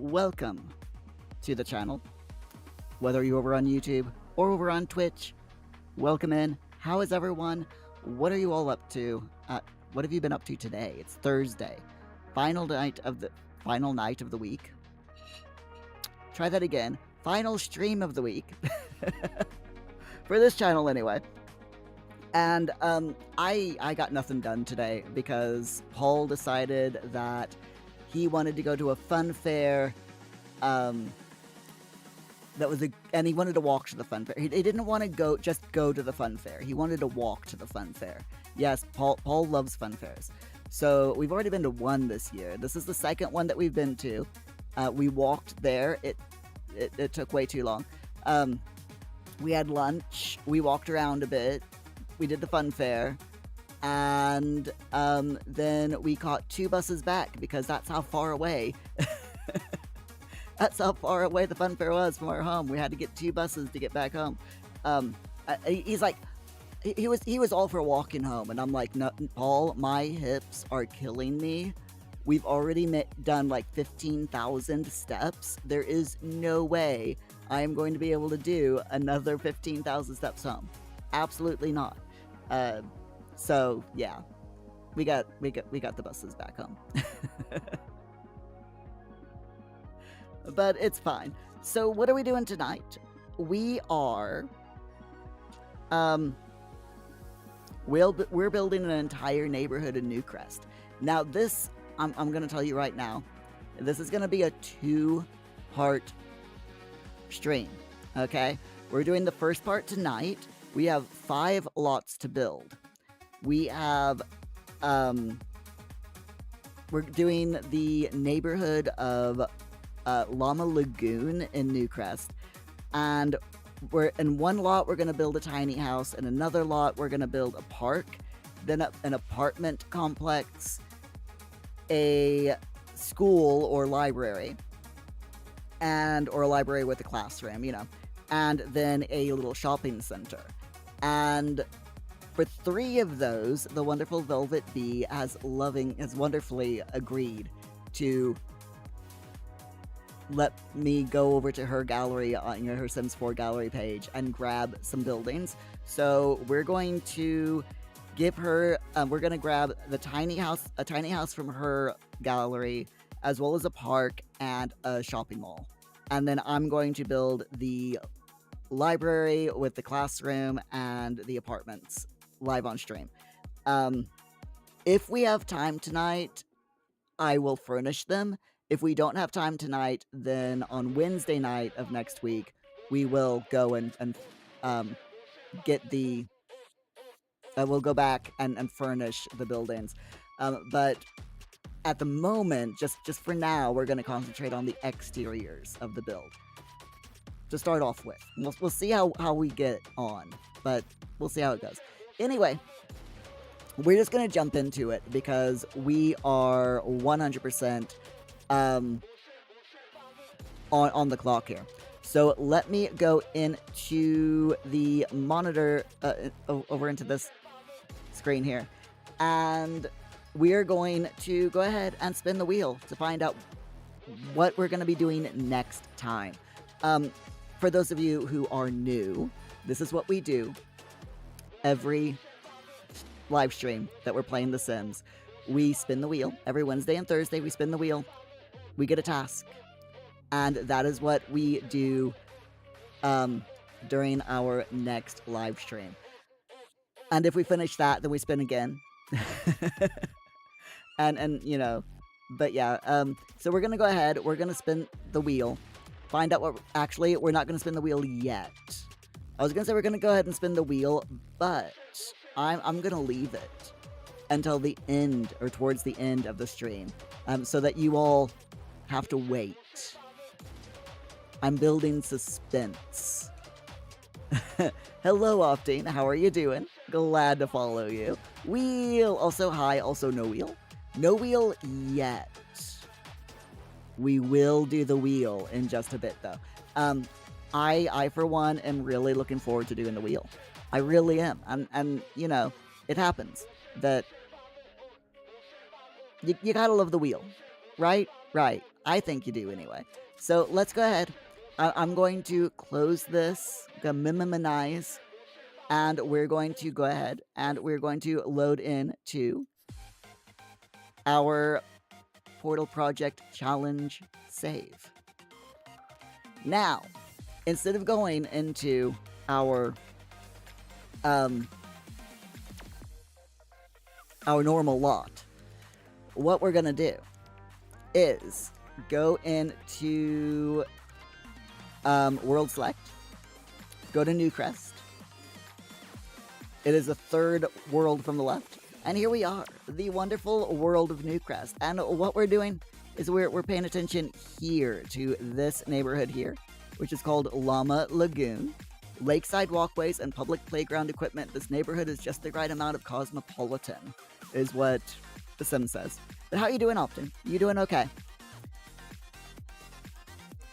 welcome to the channel. Whether you're over on YouTube or over on Twitch, welcome in. How is everyone? What are you all up to? What have you been up to today? It's Thursday, final night of the week. Try that again. Final stream of the week for this channel, anyway. And I got nothing done today because Paul decided that he wanted to go to a fun fair. And he wanted to walk to the fun fair. He didn't want to just go to the fun fair. He wanted to walk to the fun fair. Yes, Paul loves fun fairs. So we've already been to one this year. This is the second one that we've been to. We walked there. It took way too long. We had lunch. We walked around a bit. We did the fun fair. And then we caught 2 buses back because that's how far away that's how far away the fun fair was from our home. We had to get 2 buses to get back home. He's like, he was all for walking home, and I'm like, no, Paul, my hips are killing me. We've already done like 15,000 steps. There is no way I am going to be able to do another 15,000 steps home. Absolutely not. So yeah, we got the buses back home. But it's fine. So what are we doing tonight? We are we're building an entire neighborhood in Newcrest. Now this, I'm gonna tell you right now, this is gonna be a 2-part stream. Okay, we're doing the first part tonight. We have 5 lots to build. We have we're doing the neighborhood of Llama Lagoon in Newcrest, and in one lot we're going to build a tiny house, and another lot we're going to build a park, then an apartment complex, a school or library, or a library with a classroom, you know, and then a little shopping center. And for 3 of those, the wonderful Velvet Bee has wonderfully agreed to let me go over to her gallery on her Sims 4 gallery page and grab some buildings. So we're going to give her, we're going to grab a tiny house from her gallery, as well as a park and a shopping mall. And then I'm going to build the library with the classroom and the apartments live on stream. If we have time tonight, I will furnish them. If we don't have time tonight, then on Wednesday night of next week, we will go and get the... we'll go back and furnish the buildings. But at the moment, just for now, we're going to concentrate on the exteriors of the build to start off with. We'll see how we get on, but we'll see how it goes. Anyway, we're just going to jump into it because we are 100% on the clock here. So let me go into the monitor, over into this screen here, and we're going to go ahead and spin the wheel to find out what we're going to be doing next time. For those of you who are new, this is what we do every live stream that we're playing The Sims. We spin the wheel. Every Wednesday and Thursday, we spin the wheel. We get a task. And that is what we do during our next live stream. And if we finish that, then we spin again. and you know, but yeah, so we're going to go ahead. We're going to spin the wheel. Find out what... Actually, we're not going to spin the wheel yet. I was going to say we're going to go ahead and spin the wheel, but I'm going to leave it until the end, or towards the end of the stream, so that you all have to wait. I'm building suspense. Hello, Optine. How are you doing? Glad to follow you. Wheel. Also, hi. Also, no wheel. No wheel yet. We will do the wheel in just a bit, though. I for one, am really looking forward to doing the wheel. I really am. And you know, it happens that you gotta love the wheel, right? Right. I think you do anyway. So let's go ahead. I'm going to close this, minimize, and we're going to go ahead and we're going to load in to our Portal Project Challenge save. Now, instead of going into our normal lot, what we're gonna do is go into World Select, go to Newcrest. It is the third world from the left, and here we are, the wonderful world of Newcrest. And what we're doing is we're paying attention here to this neighborhood here, which is called Llama Lagoon. Lakeside walkways and public playground equipment. This neighborhood is just the right amount of cosmopolitan, is what the sim says. But how you doing, Optin? You doing okay?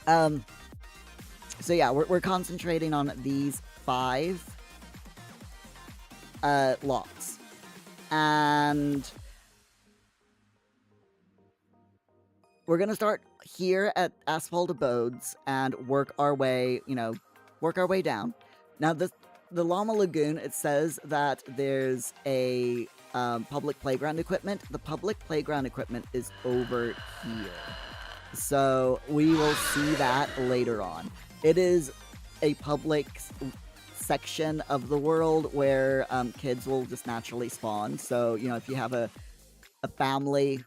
So yeah, we're concentrating on these 5 lots. And we're gonna start here at Asphalt Abodes and work our way down. Now, the Llama Lagoon, it says that there's a public playground equipment. The public playground equipment is over here. So we will see that later on. It is a public section of the world where kids will just naturally spawn. So, if you have a family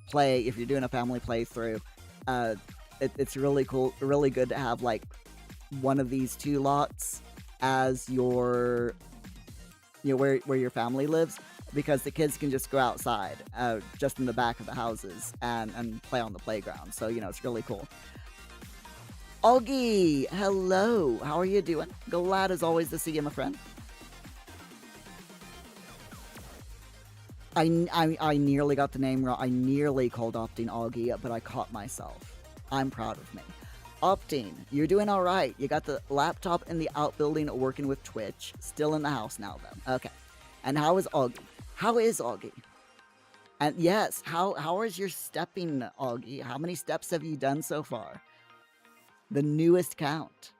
play, if you're doing a family playthrough, it's really cool, really good to have like one of these 2 lots as your, where your family lives, because the kids can just go outside, just in the back of the houses and play on the playground. So, it's really cool. Augie, hello, how are you doing? Glad as always to see you, my friend. I nearly got the name wrong. I nearly called Optine Augie, but I caught myself. I'm proud of me. Optine, you're doing all right. You got the laptop in the outbuilding working with Twitch. Still in the house now, though. Okay. And how is Augie? How is Augie? And yes, how is your stepping, Augie? How many steps have you done so far? The newest count.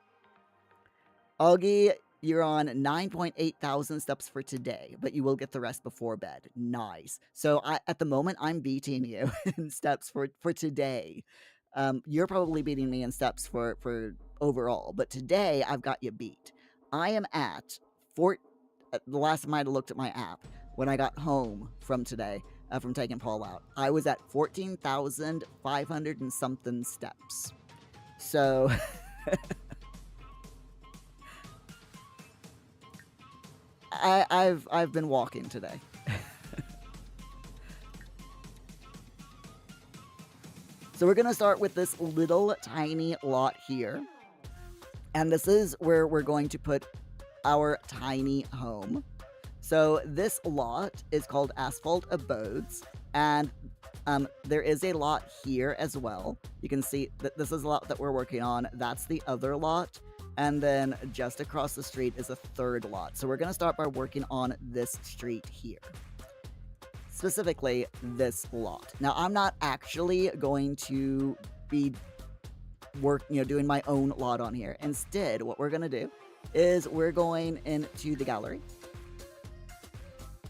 Augie, you're on 9.8 thousand steps for today, but you will get the rest before bed. Nice. So at the moment, I'm beating you in steps for today. You're probably beating me in steps for overall, but today I've got you beat. I am at the last time I looked at my app when I got home from today, from taking Paul out, I was at 14,500 and something steps. So I've been walking today. So we're gonna start with this little tiny lot here. And this is where we're going to put our tiny home. So this lot is called Asphalt Abodes, and there is a lot here as well. You can see that this is a lot that we're working on. That's the other lot. And then just across the street is a third lot. So we're going to start by working on this street here. Specifically, this lot. Now, I'm not actually going to be doing my own lot on here. Instead, what we're going to do is we're going into the gallery.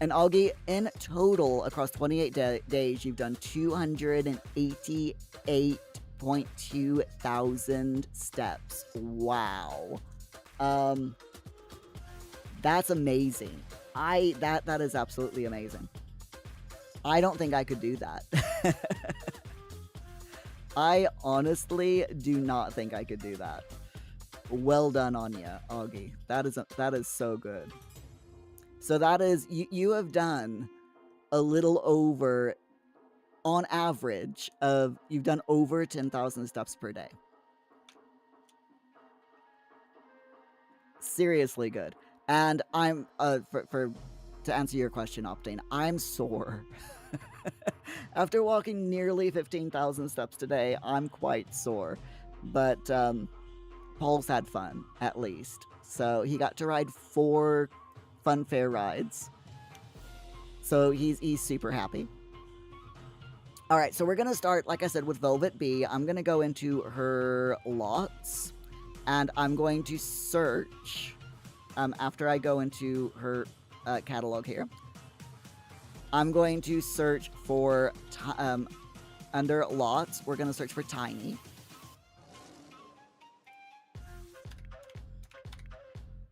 And Augie, in total, across 28 days, you've done 288.2 thousand steps. Wow. That's amazing. That is absolutely amazing. I don't think I could do that. I honestly do not think I could do that. Well done on you, Augie. That is so good. So that is, you have done a little over, on average, you've done over 10,000 steps per day. Seriously good. And I'm, to answer your question, Optane, I'm sore. After walking nearly 15,000 steps today, I'm quite sore. But Paul's had fun, at least. So he got to ride 4 fun fair rides. So he's super happy. All right, so we're gonna start, like I said, with Velvet Bee. I'm gonna go into her lots, and I'm going to search. After I go into her catalog here, I'm going to search for under lots. We're gonna search for tiny.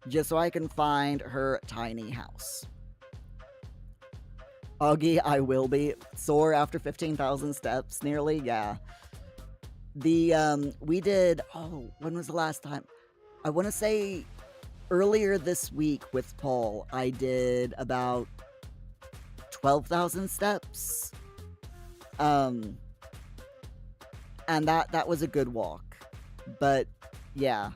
Just so I can find her tiny house. Augie, I will be sore after 15,000 steps, nearly. Yeah. We did. Oh, when was the last time? I want to say earlier this week with Paul. I did about 12,000 steps. And that was a good walk. But yeah,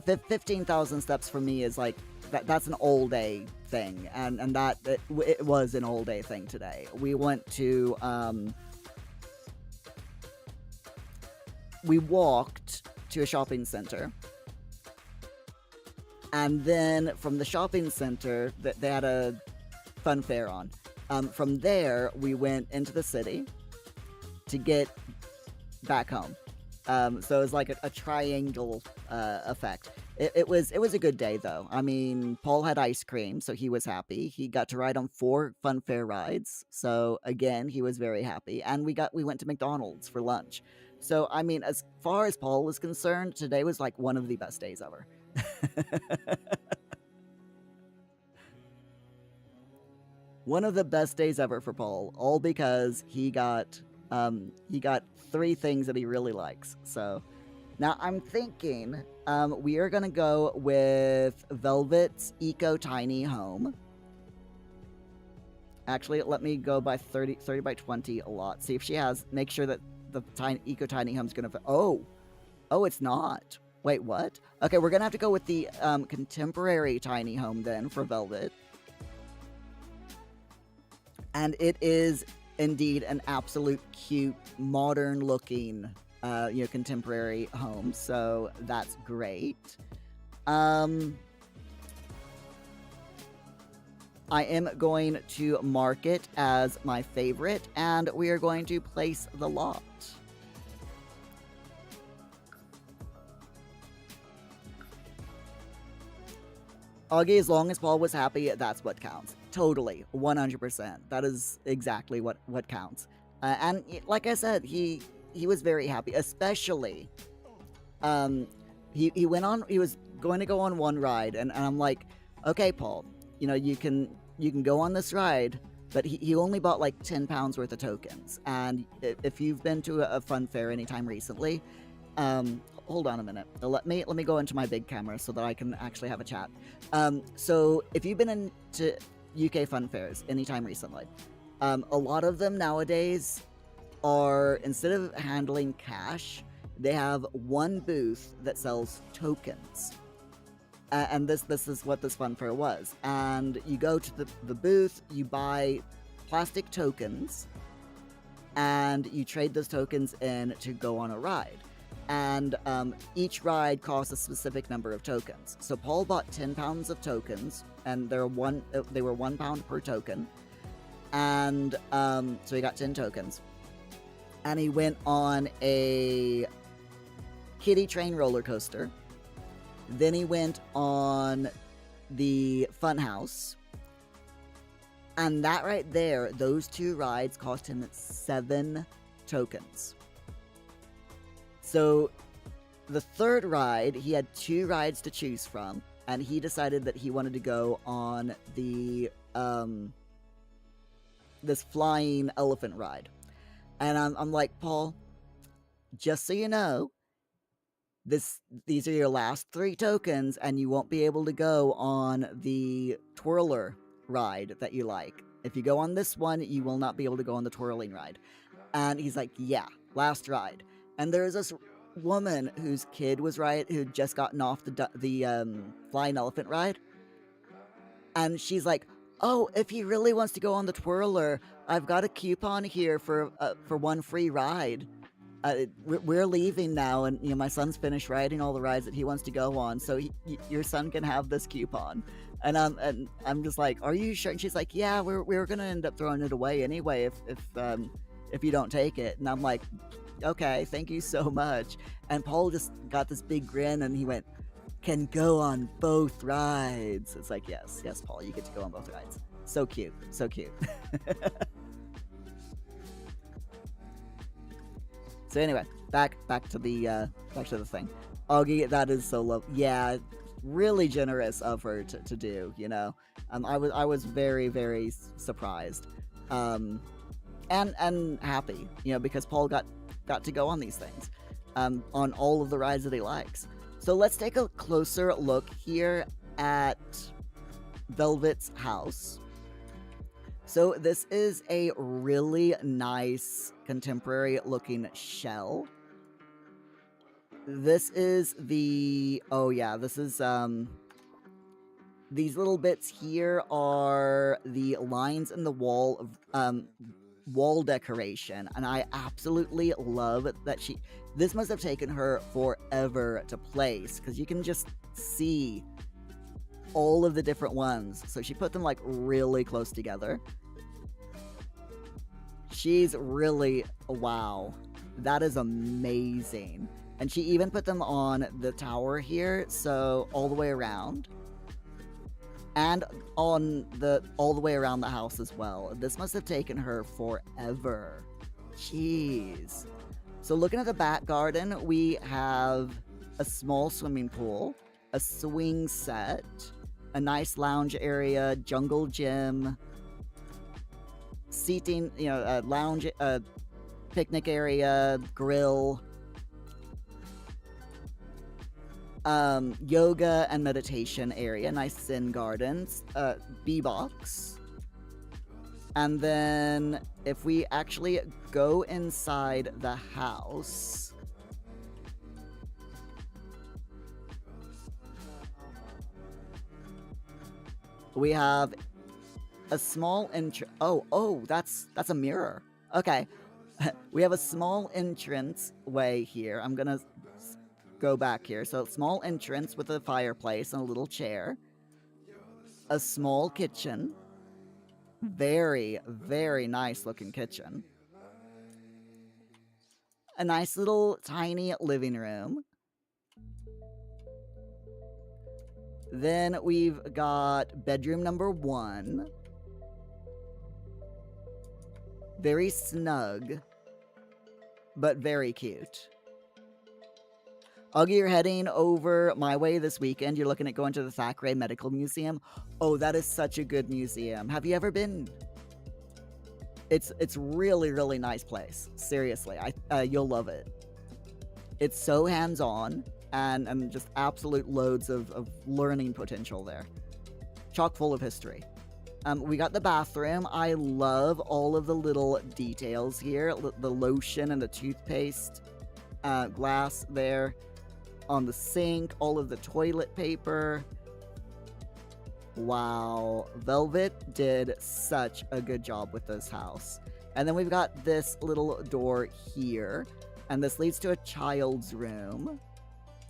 15,000 steps for me is like that's an all day thing, and that it was an all day thing today. We went to we walked to a shopping center, and then from the shopping center they had a fun fair on. From there we went into the city to get back home. So it was like a triangle effect. It was a good day though. I mean, Paul had ice cream, so he was happy. He got to ride on 4 fun fair rides, so again he was very happy. And we went to McDonald's for lunch. So I mean, as far as Paul was concerned, today was like one of the best days ever. One of the best days ever for Paul, all because he got 3 things that he really likes. So now I'm thinking we are gonna go with Velvet's Eco Tiny Home. Actually, let me go by 30 by 20 a lot. See if she has. Make sure that the Eco Tiny Home's gonna. Oh, it's not. Wait, what? Okay, we're gonna have to go with the Contemporary Tiny Home then for Velvet. And it is indeed an absolute cute, modern-looking, contemporary home. So that's great. I am going to mark it as my favorite, and we are going to place the lot. Augie, as long as Paul was happy, that's what counts. Totally, 100%. That is exactly what counts. And like I said, he was very happy, especially he was going to go on one ride, and I'm like, okay, Paul, you can go on this ride, but he only bought like 10 pounds worth of tokens. And if you've been to a fun fair anytime recently, hold on a minute. Let me go into my big camera so that I can actually have a chat. So if you've been into UK fun fairs anytime recently, a lot of them nowadays are, instead of handling cash, they have one booth that sells tokens. And this is what this fun fair was. And you go to the booth, you buy plastic tokens, and you trade those tokens in to go on a ride. And each ride costs a specific number of tokens. So Paul bought 10 pounds of tokens, and they were 1 pound per token. And so he got 10 tokens. And he went on a kiddie train roller coaster. Then he went on the Funhouse. And that right there, those 2 rides cost him 7 tokens. So the third ride, he had 2 rides to choose from, and he decided that he wanted to go on the this flying elephant ride. And I'm like, Paul, just so you know, these are your last 3 tokens, and you won't be able to go on the twirler ride that you like. If you go on this one, you will not be able to go on the twirling ride. And he's like, yeah, last ride. And there's this woman whose kid was who'd just gotten off the flying elephant ride. And she's like, oh, if he really wants to go on the twirler, I've got a coupon here for 1 free ride. We're leaving now, and my son's finished riding all the rides that he wants to go on, so your son can have this coupon. And I'm just like, are you sure? And she's like, yeah, we're gonna end up throwing it away anyway if if you don't take it. And I'm like, okay, thank you so much. And Paul just got this big grin and he went, can go on both rides. It's like, yes, Paul, you get to go on both rides. So cute, so cute. So anyway, back to the thing. Augie, that is so lovely. Yeah, really generous of her to do. You know, I was very, very surprised, and happy. You know, because Paul got to go on these things, on all of the rides that he likes. So let's take a closer look here at Velvet's house. So this is a really nice contemporary looking shell. This is the, these little bits here are the lines in the wall of, wall decoration. And I absolutely love that this must have taken her forever to place, because you can just see all of the different ones. So she put them like really close together. She's really, wow, that is amazing. And she even put them on the tower here, so all the way around. And on all the way around the house as well. This must have taken her forever. Jeez. So looking at the back garden, we have a small swimming pool, a swing set, a nice lounge area, jungle gym, seating, you know, a lounge, picnic area, grill, yoga and meditation area, nice zen gardens, bee box. And then if we actually go inside the house, we have a small that's a mirror. Okay. We have a small entrance way here. I'm gonna go back here. So small entrance with a fireplace and a little chair. A small kitchen. Very, very nice looking kitchen. A nice little tiny living room. Then we've got bedroom number 1. Very snug, but very cute. Augie, you're heading over my way this weekend. You're looking at going to the Thackeray Medical Museum. Oh, that is such a good museum. Have you ever been? It's really, really nice place. Seriously, you'll love it. It's so hands-on and just absolute loads of learning potential there. Chock full of history. We got the bathroom. I love all of the little details here. The lotion and the toothpaste glass there on the sink. All of the toilet paper. Wow. Velvet did such a good job with this house. And then we've got this little door here. And this leads to a child's room.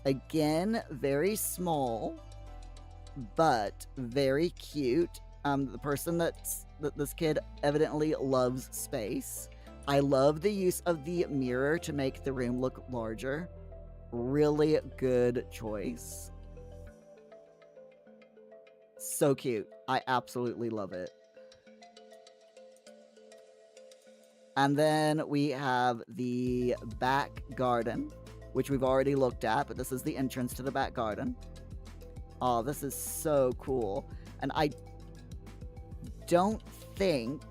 Again, very small, but very cute. The person that this kid evidently loves space. I love the use of the mirror to make the room look larger. Really good choice. So cute. I absolutely love it. And then we have the back garden, which we've already looked at, but this is the entrance to the back garden. Oh, this is so cool. And I don't think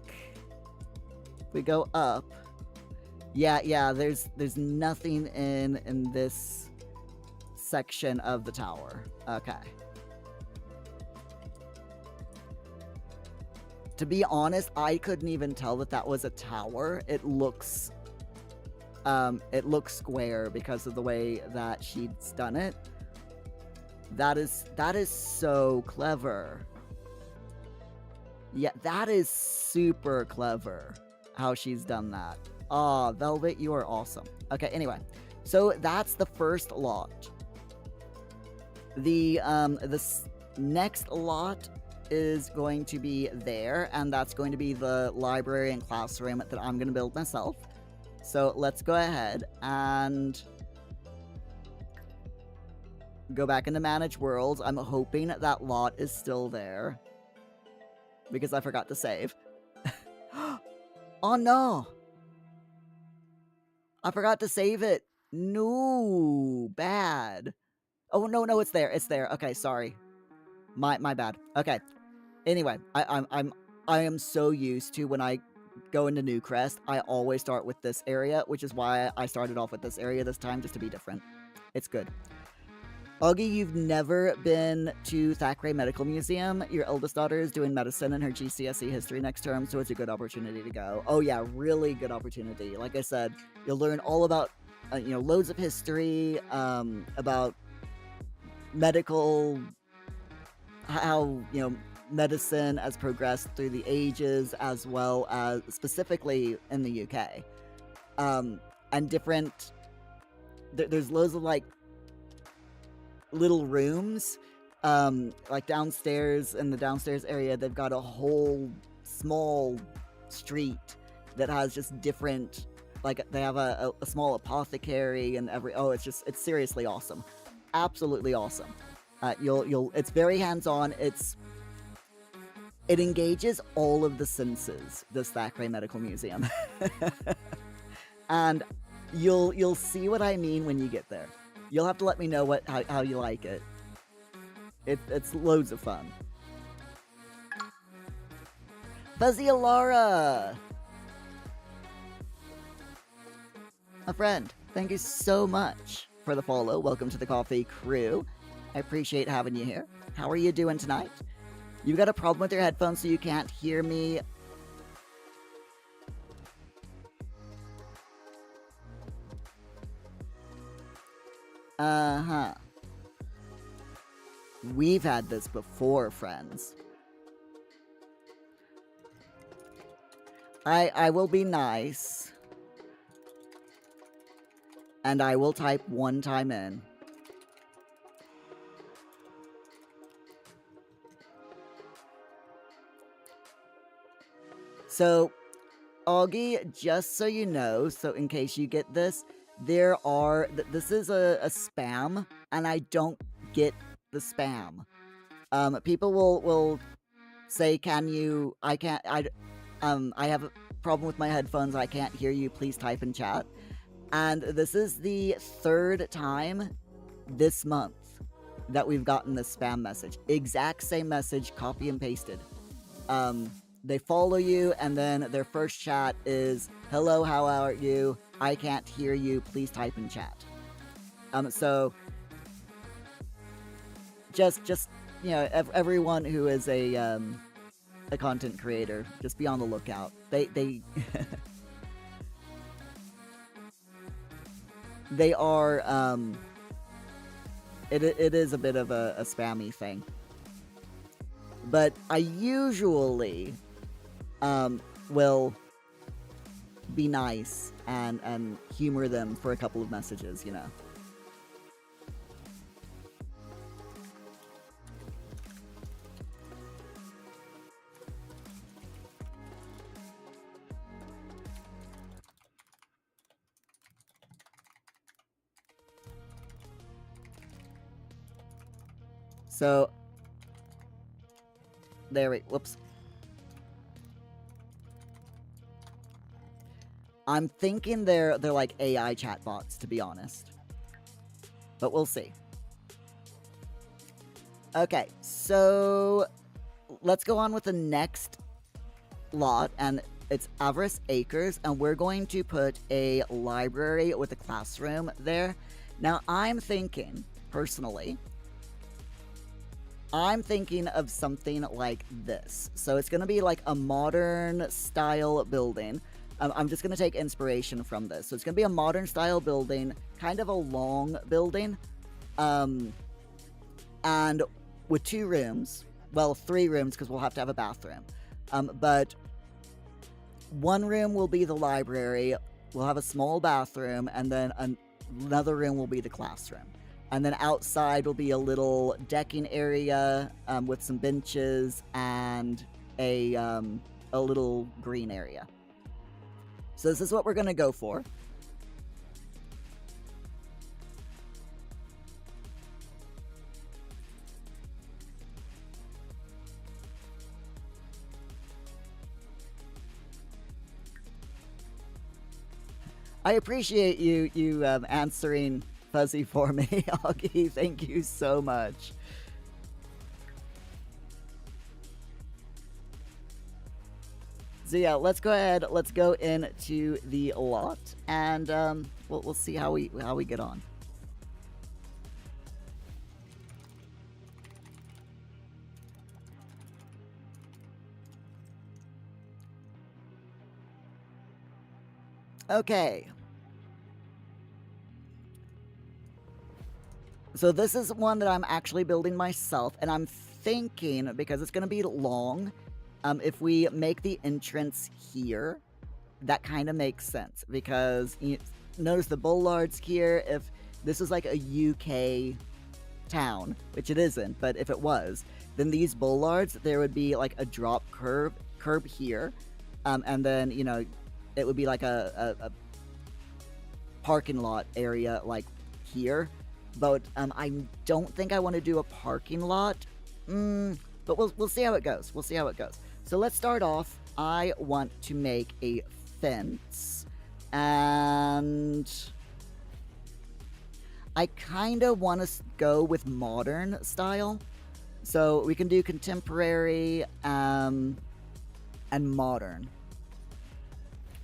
we go up. Yeah, there's nothing in this section of the tower. Okay. To be honest, I couldn't even tell that was a tower. It looks square because of the way that she's done it. That is so clever. Yeah, that is super clever how she's done that. Aw, Velvet, you are awesome. Okay, anyway. So that's the first lot. The next lot is going to be there, and that's going to be the library and classroom that I'm going to build myself. So let's go ahead and go back into Manage Worlds. I'm hoping that lot is still there, because I forgot to save. Oh no! I forgot to save it. No, bad. Oh no, it's there. It's there. Okay, sorry. My bad. Okay. Anyway, I am so used to when I go into Newcrest, I always start with this area, which is why I started off with this area this time, just to be different. It's good. Augie, you've never been to Thackeray Medical Museum. Your eldest daughter is doing medicine in her GCSE history next term, so it's a good opportunity to go. Oh yeah, really good opportunity. Like I said, you'll learn all about, loads of history, about medical, how, medicine has progressed through the ages, as well as specifically in the UK. And different, there's loads of, like, little rooms, like downstairs, in the downstairs area, they've got a whole small street that has just different, like, they have a small apothecary and it's seriously awesome. Absolutely awesome. It's very hands-on. It engages all of the senses, this Thackeray Medical Museum. And you'll see what I mean when you get there. You'll have to let me know how you like it. It's loads of fun. Fuzzy Alara! A friend, thank you so much for the follow. Welcome to the coffee crew. I appreciate having you here. How are you doing tonight? You got a problem with your headphones so you can't hear me? Uh-huh. We've had this before, friends. I will be nice. And I will type one time in. So, Augie, just so you know, so in case you get this, this is a spam, and I don't get the spam. People will say, I have a problem with my headphones, I can't hear you, please type in chat. And this is the third time this month that we've gotten this spam message. Exact same message, copy and pasted. They follow you, and then their first chat is, hello, how are you? I can't hear you, please type in chat. So, just everyone who is a content creator, just be on the lookout. They they are, it is a bit of a spammy thing. But I usually will be nice and humor them for a couple of messages, So, whoops. I'm thinking they're like AI chatbots, to be honest. But we'll see. Okay, so let's go on with the next lot, and it's Avarice Acres, and we're going to put a library with a classroom there. Now, I'm thinking, personally, of something like this. So it's going to be like a modern style building. I'm just going to take inspiration from this. So it's going to be a modern style building, kind of a long building, and with 2 rooms. Well, 3 rooms, because we'll have to have a bathroom. But one room will be the library, we'll have a small bathroom, and then another room will be the classroom. And then outside will be a little decking area with some benches and a little green area. So this is what we're going to go for. I appreciate you answering Fuzzy for me, Augie. Thank you so much. So yeah, let's go ahead. Let's go into the lot, and we'll see how we get on. Okay. So this is one that I'm actually building myself, and I'm thinking, because it's going to be long, if we make the entrance here, that kind of makes sense. Because you notice the bollards here, if this is like a UK town, which it isn't, but if it was, then these bollards, there would be like a drop curb here, and then, you know, it would be like a parking lot area like here. But I don't think I want to do a parking lot. But we'll see how it goes. We'll see how it goes. So let's start off. I want to make a fence. And I kind of want to go with modern style. So we can do contemporary and modern.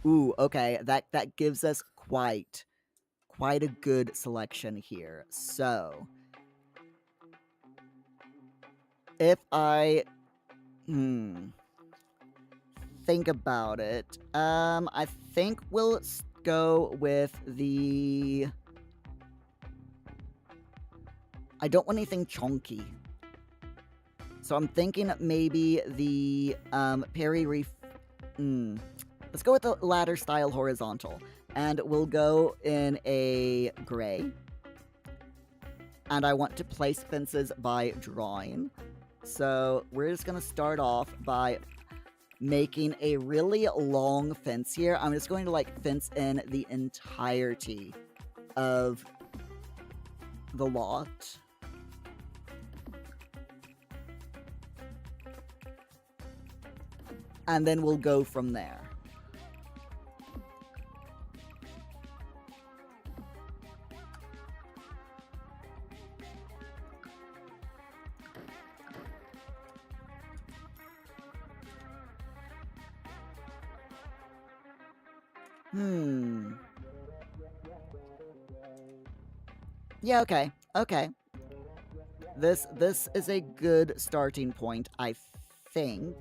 Ooh, okay. That gives us quite a good selection here. So if I think about it, I think we'll go with the... I don't want anything chunky. So I'm thinking maybe the Perry Reef... Let's go with the ladder style horizontal. And we'll go in a gray. And I want to place fences by drawing. So we're just going to start off by making a really long fence here. I'm just going to like fence in the entirety of the lot. And then we'll go from there. Yeah, okay. Okay. This is a good starting point, I think.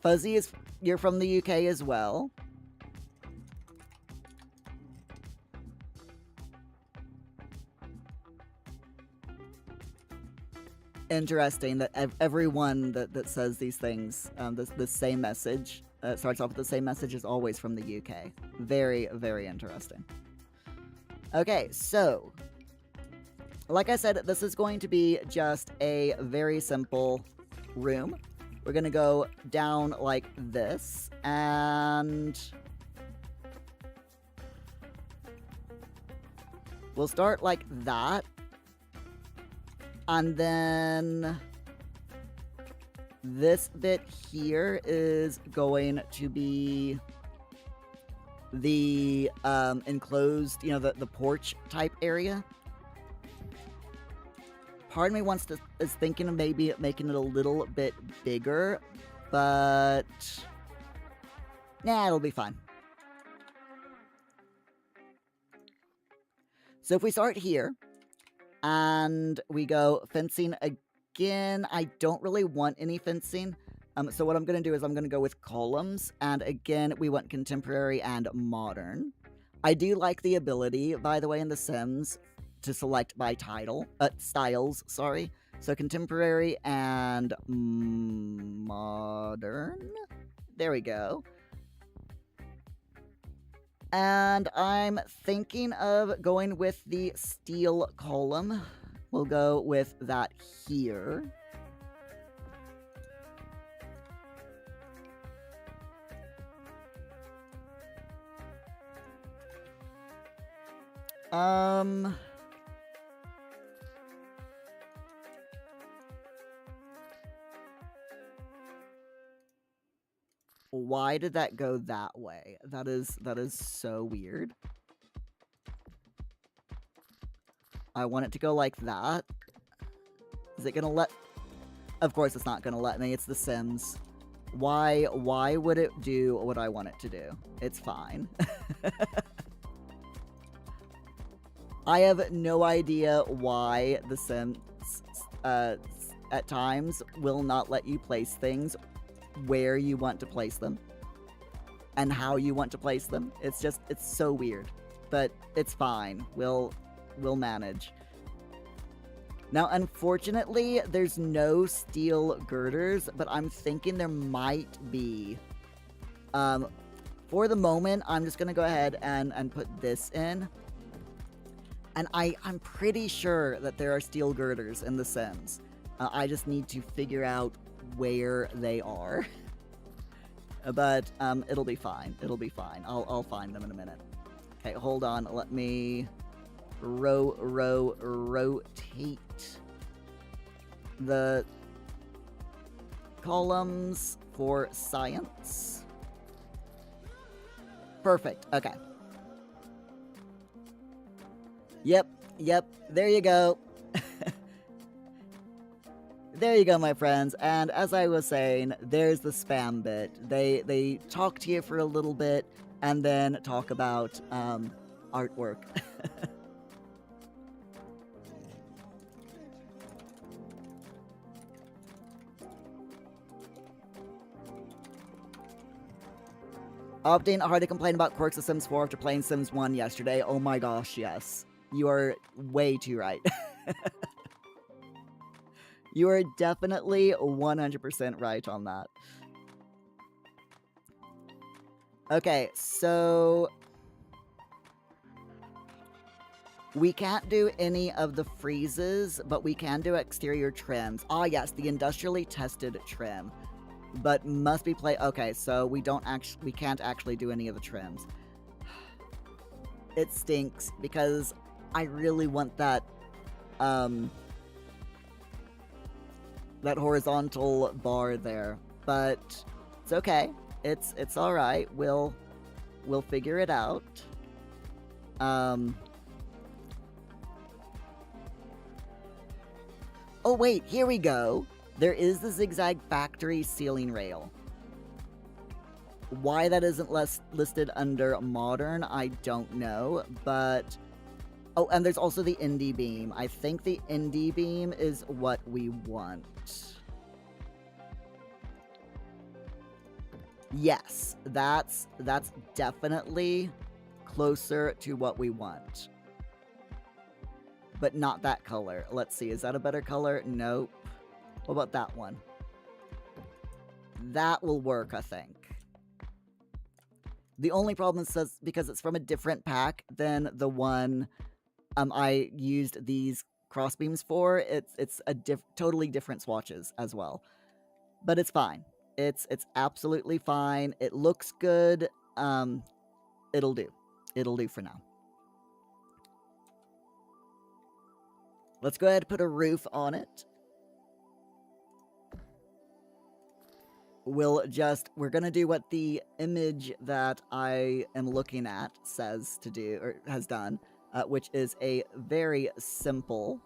Fuzzy, you're from the UK as well. Interesting that everyone that says these things, the same message, starts off with the same message, is always from the UK. Very, very interesting. Okay, so, like I said, this is going to be just a very simple room. We're going to go down like this, and we'll start like that. And then this bit here is going to be the enclosed, you know, the porch type area. Part of me is thinking of maybe making it a little bit bigger, but nah, it'll be fine. So if we start here, and we go fencing again. I don't really want any fencing. So what I'm going to do is I'm going to go with columns. And again, we want contemporary and modern. I do like the ability, by the way, in The Sims to select by styles, sorry. So contemporary and modern. There we go. And I'm thinking of going with the steel column. We'll go with that here. Why did that go that way? That is so weird. I want it to go like that. Is it gonna let... Of course it's not gonna let me. It's The Sims. Why would it do what I want it to do? It's fine. I have no idea why The Sims at times will not let you place things where you want to place them and how you want to place them. It's so weird, but it's fine. We'll manage. Now, unfortunately, there's no steel girders, but I'm thinking there might be. For the moment, I'm just gonna go ahead and put this in. And I'm pretty sure that there are steel girders in The Sims. I just need to figure out where they are. But it'll be fine. It'll be fine. I'll find them in a minute. Okay, hold on. Let me rotate the columns for science. Perfect. Okay. Yep. There you go. There you go, my friends. And as I was saying, there's the spam bit. They talk to you for a little bit and then talk about artwork. Opting hard to complain about quirks of Sims 4 after playing Sims 1 yesterday. Oh my gosh, yes. You are way too right. You are definitely 100% right on that. Okay, so we can't do any of the freezes, but we can do exterior trims. Ah, yes, the industrially tested trim, but must be okay, so we can't actually do any of the trims. It stinks because I really want that that horizontal bar there, but it's okay. It's all right. We'll figure it out. Oh wait, here we go. There is the zigzag factory ceiling rail. Why that isn't listed under modern, I don't know, but oh, and there's also the indie beam. I think the indie beam is what we want. Yes, that's definitely closer to what we want. But not that color. Let's see, is that a better color? Nope. What about that one? That will work, I think. The only problem is because it's from a different pack than the one I used these crossbeams for. It's a totally different swatches as well. But it's fine. It's absolutely fine. It looks good. It'll do. It'll do for now. Let's go ahead and put a roof on it. We're gonna do what the image that I am looking at says to do, or has done, which is a very simple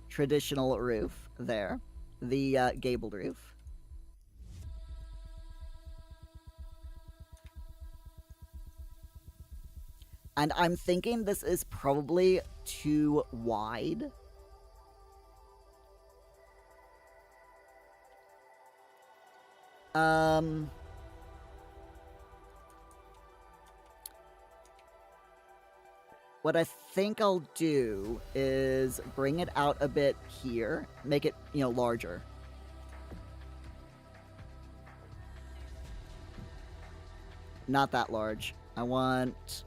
traditional roof there, the gabled roof. And I'm thinking this is probably too wide. What I think I'll do is bring it out a bit here, make it, larger. Not that large. I want...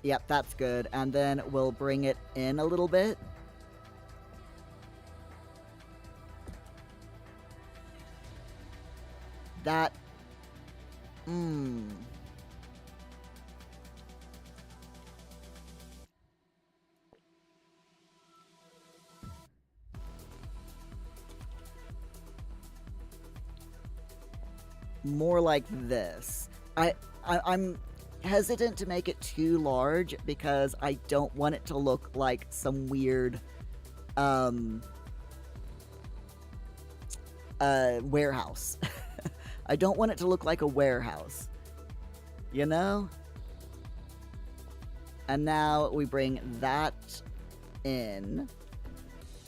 Yep, that's good. And then we'll bring it in a little bit. That... More like this. I'm hesitant to make it too large because I don't want it to look like some weird warehouse. I don't want it to look like a warehouse. You know? And now we bring that in.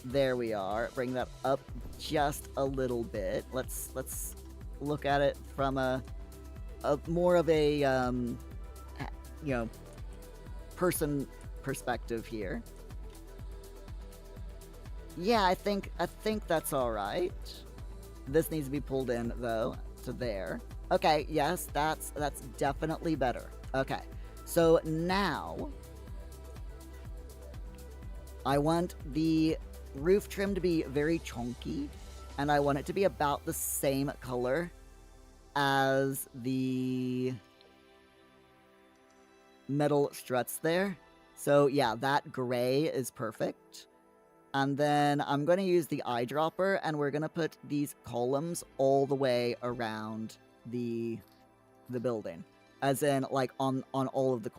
There we are. Bring that up just a little bit. Let's look at it from a more of a you know, person perspective here. Yeah, I think that's all right. This needs to be pulled in though to there. Okay, yes, that's definitely better. Okay. So now I want the roof trim to be very chunky, and I want it to be about the same color as the metal struts there. So yeah, that gray is perfect. And then I'm going to use the eyedropper, and we're going to put these columns all the way around the building. As in, like, on all of the...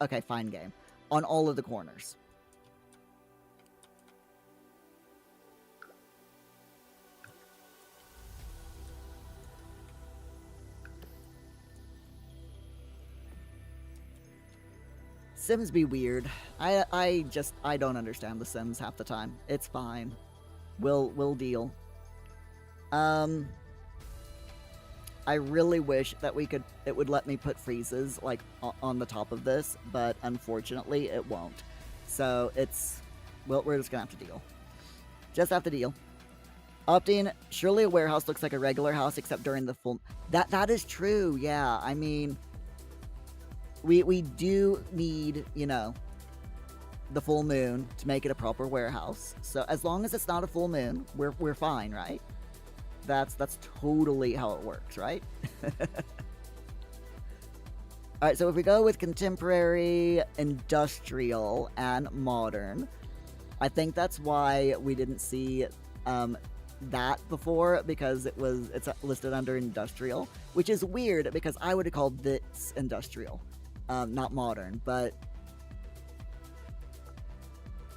Okay, fine game. On all of the corners. Sims be weird. I don't understand the Sims half the time. It's fine. We'll deal. I really wish that it would let me put freezes like on the top of this, but unfortunately it won't. So well, we're just gonna have to deal. Just have to deal. Opting, surely a warehouse looks like a regular house except during the full... That is true, yeah. I mean, we do need, you know, the full moon to make it a proper warehouse. So as long as it's not a full moon, we're fine, right? That's totally how it works, right? Alright, so if we go with contemporary, industrial, and modern, I think that's why we didn't see that before, because it's listed under industrial, which is weird because I would have called this industrial, not modern, but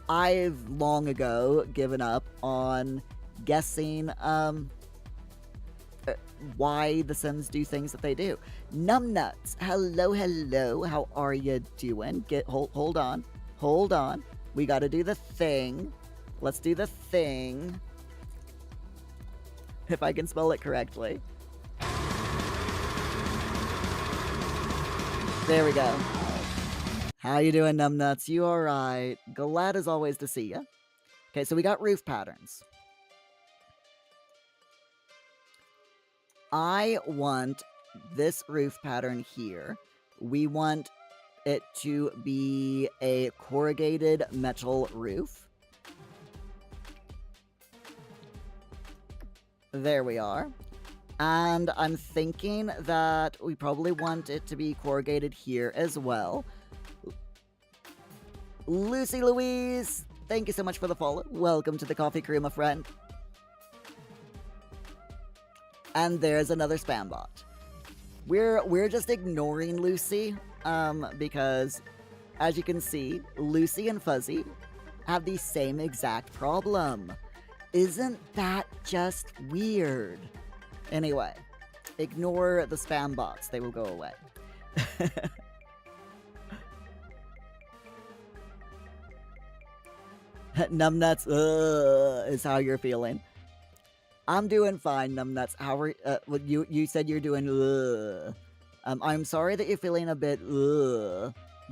I've long ago given up on guessing why the Sims do things that they do. Numbnuts, hello, how are you doing? Hold on. We gotta do the thing. Let's do the thing. If I can spell it correctly. There we go. How you doing, Numbnuts? You alright? Glad as always to see you. Okay, so we got roof patterns. I want this roof pattern here. We want it to be a corrugated metal roof. There we are. And I'm thinking that we probably want it to be corrugated here as well. Lucy Louise, thank you so much for the follow. Welcome to the coffee crew, my friend. And there's another spam bot. We're just ignoring Lucy, because as you can see, Lucy and Fuzzy have the same exact problem. Isn't that just weird? Anyway, ignore the spam bots. They will go away. Numbnuts, is how you're feeling. I'm doing fine, Numbnuts. How are well, you said you're doing I'm sorry that you're feeling a bit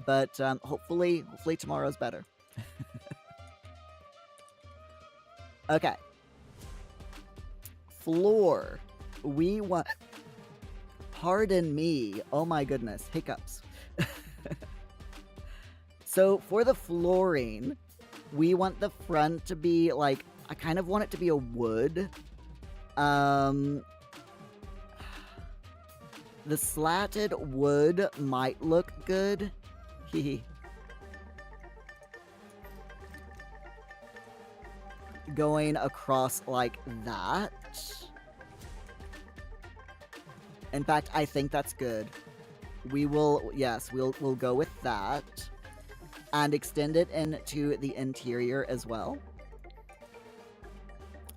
but hopefully tomorrow's better. Okay. Floor. we want... Pardon me. Oh my goodness. Hiccups. So for the flooring, we want the front to be like... I kind of want it to be a wood. The slatted wood might look good. Going across like that. In fact, I think that's good. We will, yes, we'll go with that. And extend it into the interior as well.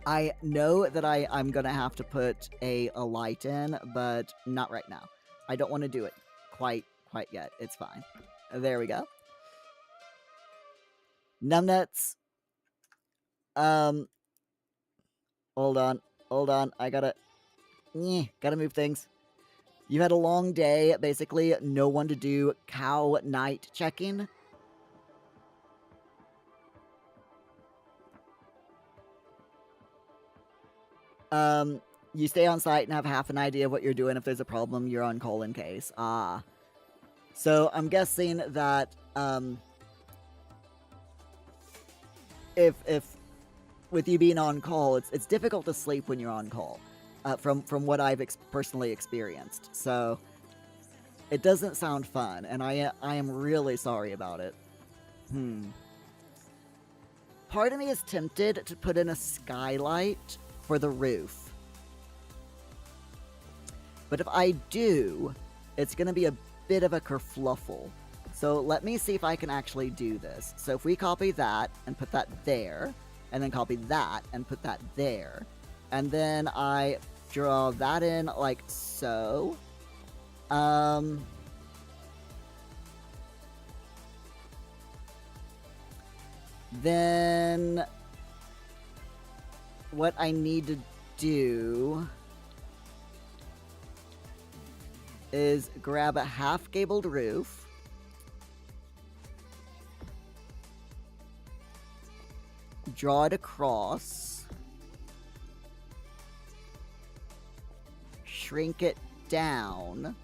I know that I'm gonna have to put a light in, but not right now. I don't want to do it quite yet. It's fine. There we go. Numbnuts. Hold on. I gotta move things. You had a long day. Basically, no one to do cow night checking. You stay on site and have half an idea of what you're doing. If there's a problem, you're on call in case. Ah. So I'm guessing that, if with you being on call, it's difficult to sleep when you're on call, from what I've personally experienced. So it doesn't sound fun, and I am really sorry about it. Part of me is tempted to put in a skylight for the roof. But if I do, it's going to be a bit of a kerfluffle. So let me see if I can actually do this. So if we copy that and put that there, and then copy that and put that there, and then I draw that in like so. Then what I need to do is grab a half-gabled roof, draw it across, shrink it down,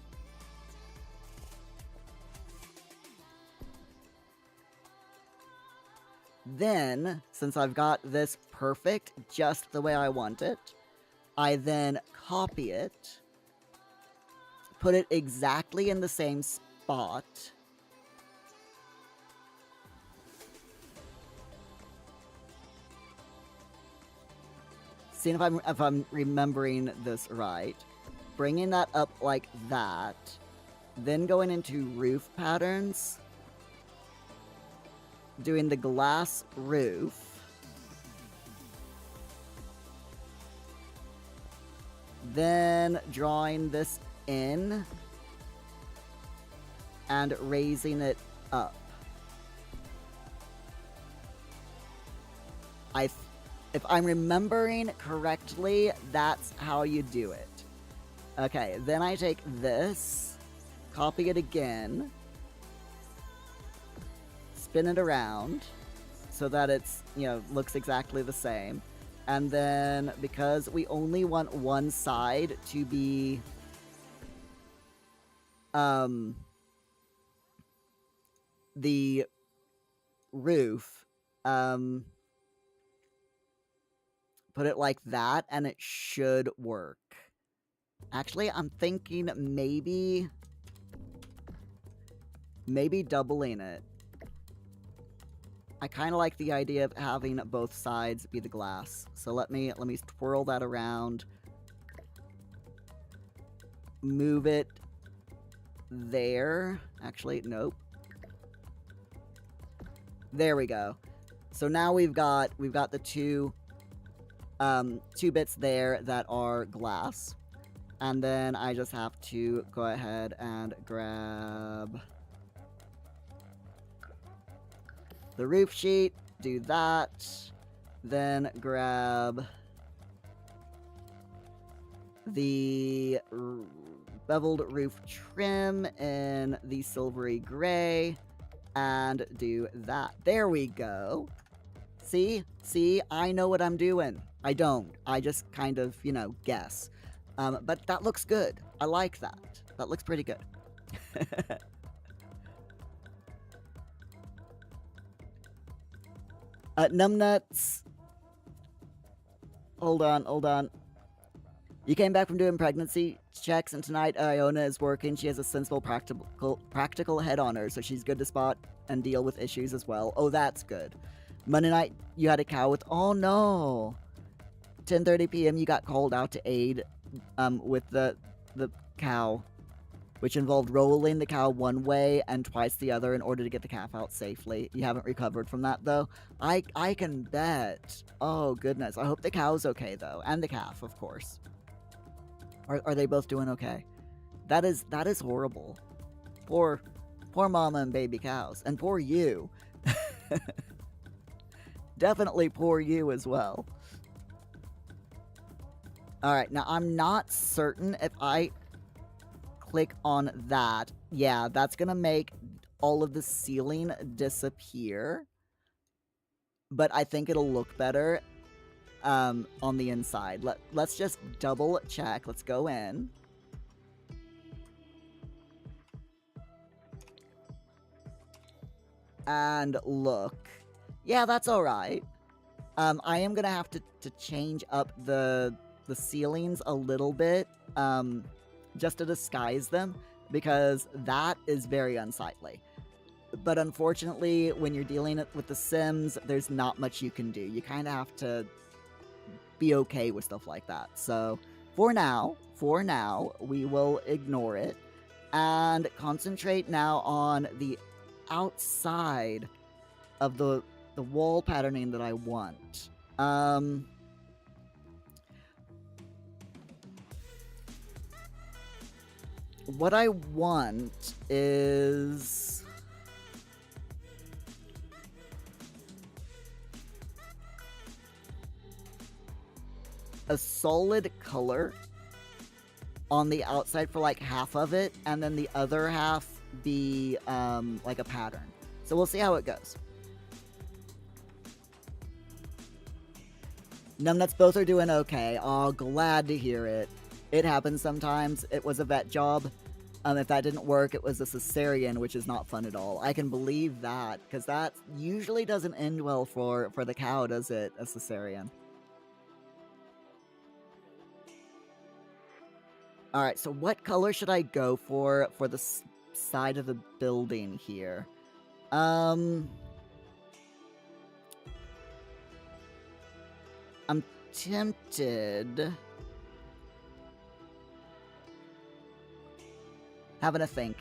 then, since I've got this perfect, just the way I want it, I then copy it, put it exactly in the same spot, seeing if I'm remembering this right, bringing that up like that, then going into roof patterns, doing the glass roof, then drawing this in and raising it up. If I'm remembering correctly, that's how you do it. Okay, then I take this, copy it again, spin it around so that it's, looks exactly the same. And then, because we only want one side to be the roof, put it like that, and it should work. Actually, I'm thinking maybe doubling it. I kind of like the idea of having both sides be the glass. So let me twirl that around. Move it there. Actually, nope. There we go. So now we've got the two bits there that are glass. And then I just have to go ahead and grab the roof sheet, do that, then grab the beveled roof trim in the silvery gray, and do that. There we go. See, I know what I'm doing. I don't. I just kind of, guess. But that looks good. I like that. That looks pretty good. Numbnuts. Hold on. You came back from doing pregnancy checks, and tonight Iona is working. She has a sensible, practical head on her, so she's good to spot and deal with issues as well. Oh, that's good. Monday night, you had a cow with... Oh, no. 10:30 p.m., you got called out to aid with the cow, which involved rolling the cow one way and twice the other in order to get the calf out safely. You haven't recovered from that, though? I can bet. Oh, goodness. I hope the cow's okay, though. And the calf, of course. Are they both doing okay? That is horrible. Poor mama and baby cows. And poor you. Definitely poor you as well. Alright, now I'm not certain if I click on that. Yeah, that's gonna make all of the ceiling disappear. But I think it'll look better on the inside. Let's just double check. Let's go in. And look. Yeah, that's alright. I am gonna have to change up the ceilings a little bit, just to disguise them, because that is very unsightly. But unfortunately, when you're dealing with the Sims, there's not much you can do. You kind of have to be okay with stuff like that. So, for now, we will ignore it and concentrate now on the outside of the wall patterning that I want. What I want is... a solid color on the outside for like half of it, and then the other half be like a pattern. So we'll see how it goes. Numbnuts both are doing okay. Oh, glad to hear it. It happens sometimes. It was a vet job. If that didn't work, it was a cesarean, which is not fun at all. I can believe that, because that usually doesn't end well for the cow, does it? A cesarean. Alright, so what color should I go for the side of the building here? I'm tempted... Having a think.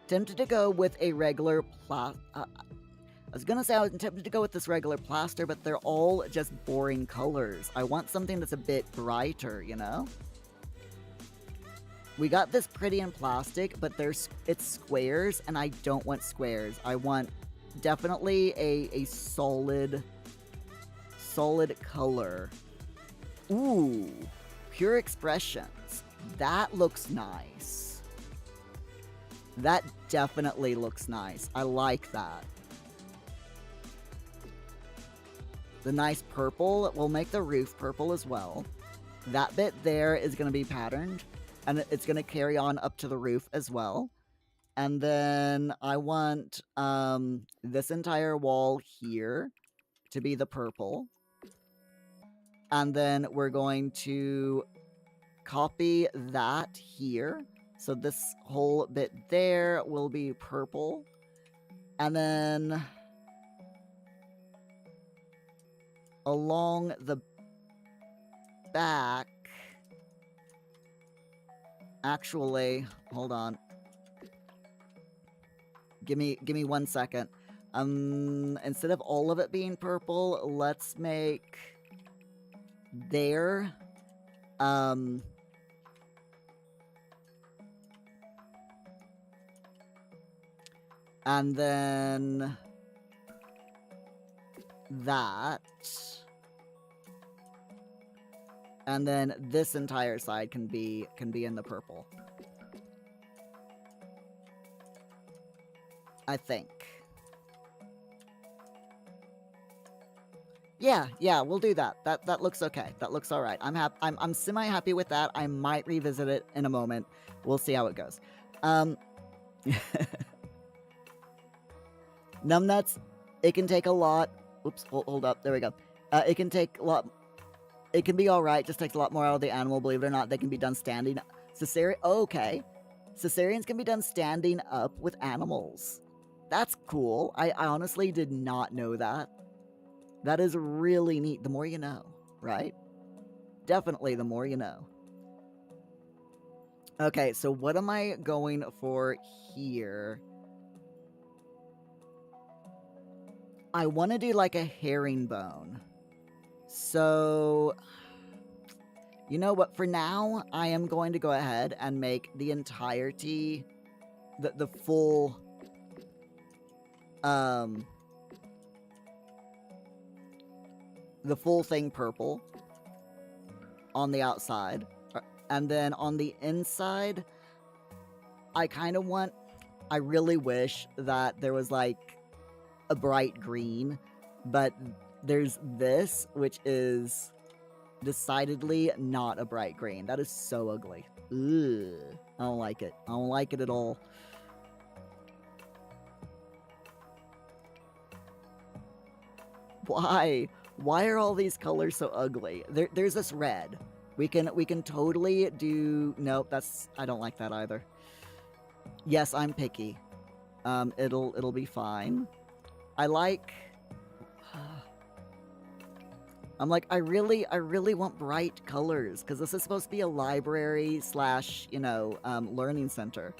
Tempted to go with a regular I was gonna say I was tempted to go with this regular plaster, but they're all just boring colors. I want something that's a bit brighter, you know? We got this pretty in plastic, but it's squares, and I don't want squares. I want definitely a solid color. Ooh, Pure Expressions. That looks nice. That definitely looks nice. I like that. The nice purple, we'll make the roof purple as well. That bit there is going to be patterned, and it's going to carry on up to the roof as well. And then I want this entire wall here to be the purple. And then we're going to copy that here. So this whole bit there will be purple. And then along the back... Actually, hold on. Give me 1 second. Instead of all of it being purple, let's make there and then that, and then this entire side can be in the purple, I think. Yeah, we'll do that. That looks okay. That looks all right. I'm semi happy with that. I might revisit it in a moment. We'll see how it goes. Numbnuts, it can take a lot. Oops, hold up. There we go. It can take a lot. It can be all right. Just takes a lot more out of the animal. Believe it or not, they can be done standing. Cesarean. Oh, okay. Cesareans can be done standing up with animals. That's cool. I honestly did not know that. That is really neat. The more you know, right? Definitely the more you know. Okay, so what am I going for here? I want to do like a herringbone. So, you know what? For now, I am going to go ahead and make the entirety, the full, the full thing purple on the outside. And then on the inside, I kind of want, I really wish that there was like a bright green, but there's this, which is decidedly not a bright green. That is so ugly. Ugh. I don't like it. I don't like it at all. Why? Why are all these colors so ugly? There's this red. We can totally do. Nope, that's. I don't like that either. Yes, I'm picky. It'll be fine. I like. I'm like, I really want bright colors because this is supposed to be a library slash, learning center.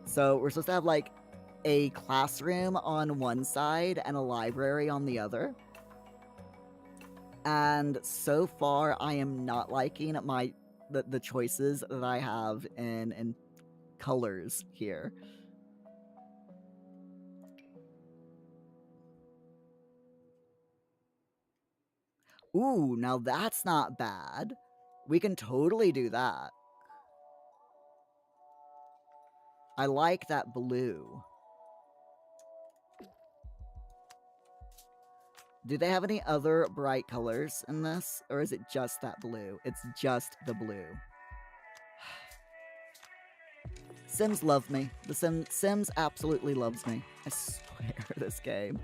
So we're supposed to have like a classroom on one side and a library on the other. And so far, I am not liking the choices that I have in colors here. Ooh, now that's not bad. We can totally do that. I like that blue. Do they have any other bright colors in this? Or is it just that blue? It's just the blue. Sims love me. The Sims absolutely loves me. I swear, this game.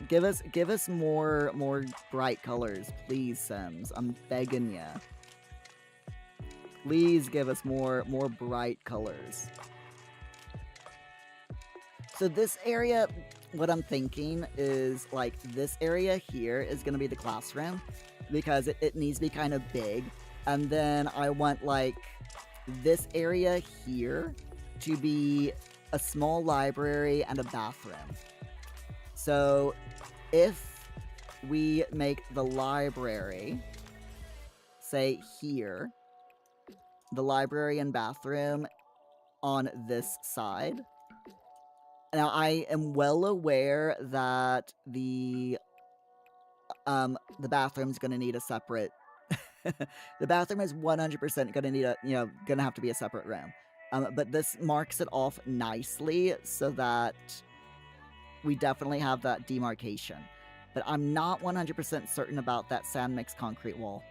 Give us more bright colors, please, Sims. I'm begging ya. Please give us more bright colors. So this area, what I'm thinking is like this area here is gonna be the classroom because it needs to be kind of big, and then I want like this area here to be a small library and a bathroom. So if we make the library, say here, the library and bathroom on this side. Now, I am well aware that the bathroom's gonna need a separate... the bathroom is 100% gonna need gonna have to be a separate room. But this marks it off nicely so that we definitely have that demarcation. But I'm not 100% certain about that sand mix concrete wall.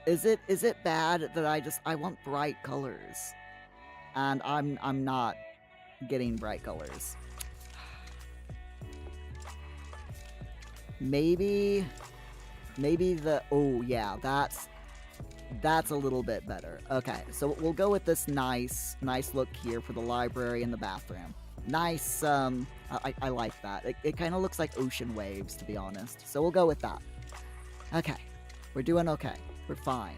Is it bad that I want bright colors, and I'm not getting bright colors? Maybe the... Oh yeah, that's a little bit better. Okay, so we'll go with this nice look here for the library and the bathroom. Nice, I like that. It kind of looks like ocean waves, to be honest. So we'll go with that. Okay, we're doing okay. We're fine.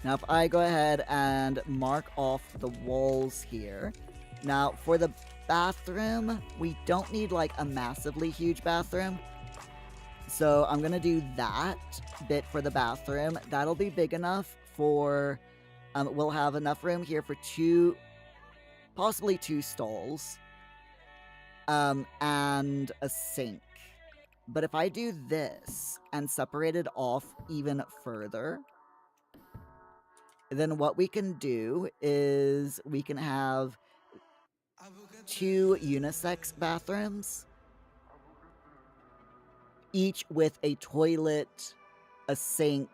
Now, if I go ahead and mark off the walls here. Now, for the bathroom, we don't need, like, a massively huge bathroom. So I'm going to do that bit for the bathroom. That'll be big enough for... we'll have enough room here for possibly two stalls. And a sink. But if I do this and separate it off even further, then what we can do is we can have 2 unisex bathrooms, each with a toilet, a sink,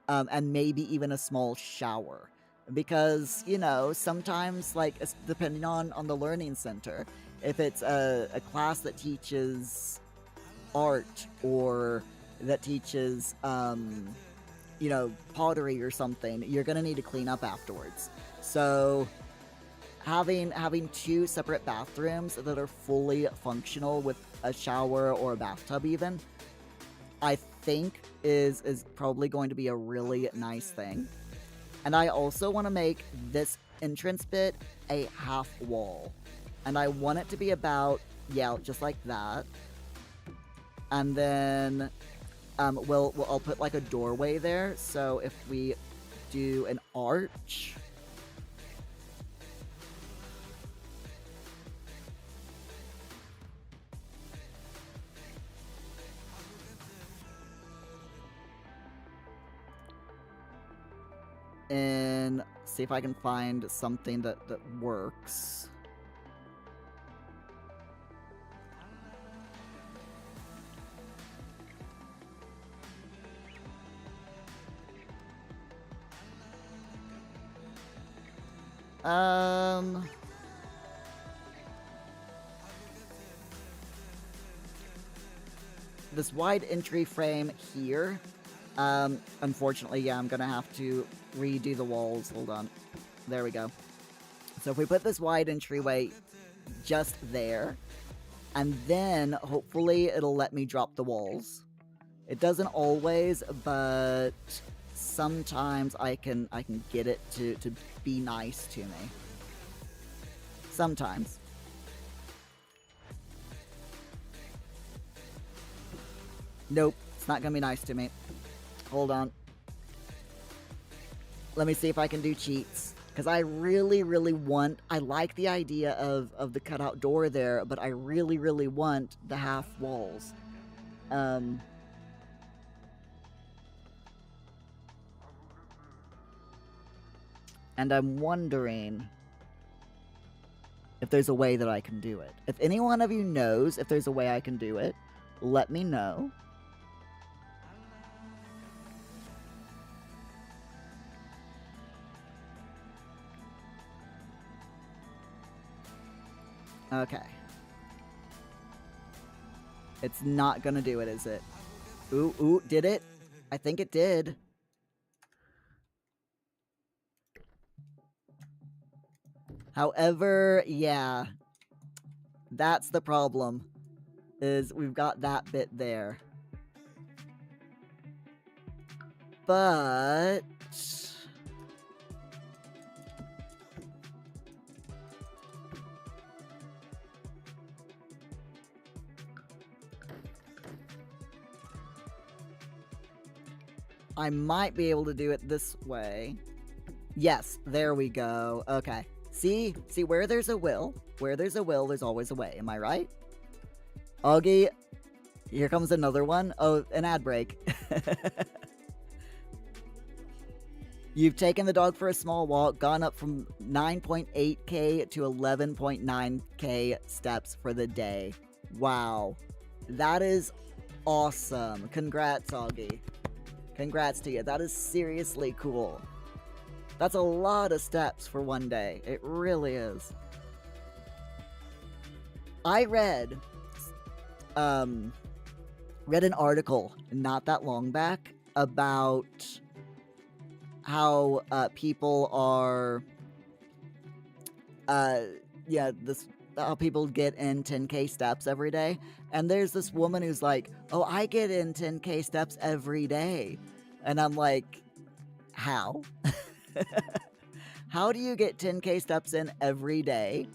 and maybe even a small shower. Because, you know, sometimes, like, depending on the learning center, if it's a class that teaches art or that teaches, you know, pottery or something, you're gonna need to clean up afterwards. So having 2 separate bathrooms that are fully functional with a shower or a bathtub even, I think is probably going to be a really nice thing. And I also want to make this entrance bit a half wall. And I want it to be about, yeah, just like that. And then I'll put like a doorway there. So if we do an arch, and see if I can find something that works. This wide entry frame here. Unfortunately, yeah, I'm gonna have to redo the walls. Hold on. There we go. So if we put this wide entryway just there, and then hopefully it'll let me drop the walls. It doesn't always, but sometimes I can get it to be nice to me. Sometimes. Nope, it's not gonna be nice to me. Hold on. Let me see if I can do cheats. Because I really, really want... I like the idea of the cutout door there, but I really, really want the half walls. And I'm wondering if there's a way that I can do it. If any one of you knows if there's a way I can do it, let me know. Okay. It's not gonna do it, is it? Ooh, did it? I think it did. However, yeah. That's the problem. Is we've got that bit there. But... I might be able to do it this way. Yes, there we go. Okay. See, where there's a will, there's always a way. Am I right? Augie, here comes another one. Oh, an ad break. You've taken the dog for a small walk, gone up from 9.8k to 11.9k steps for the day. Wow. That is awesome. Congrats, Augie. Congrats to you. That is seriously cool. That's a lot of steps for one day. It really is. I read an article not that long back about how people are how people get in 10k steps every day. And there's this woman who's like, oh, I get in 10k steps every day. And I'm like, how? How do you get 10k steps in every day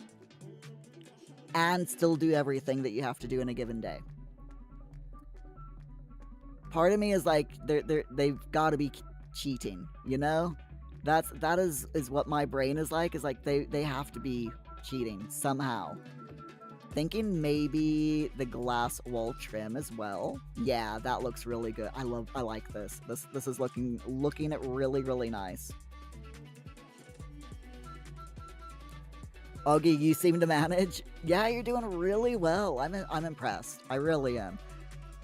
and still do everything that you have to do in a given day? Part of me is like, they've got to be cheating, you know? That is what my brain is like they have to be cheating somehow. Thinking maybe the glass wall trim as well. Yeah, that looks really good. I like this. This is looking really, really nice. Augie, you seem to manage. Yeah, you're doing really well. I'm impressed. I really am.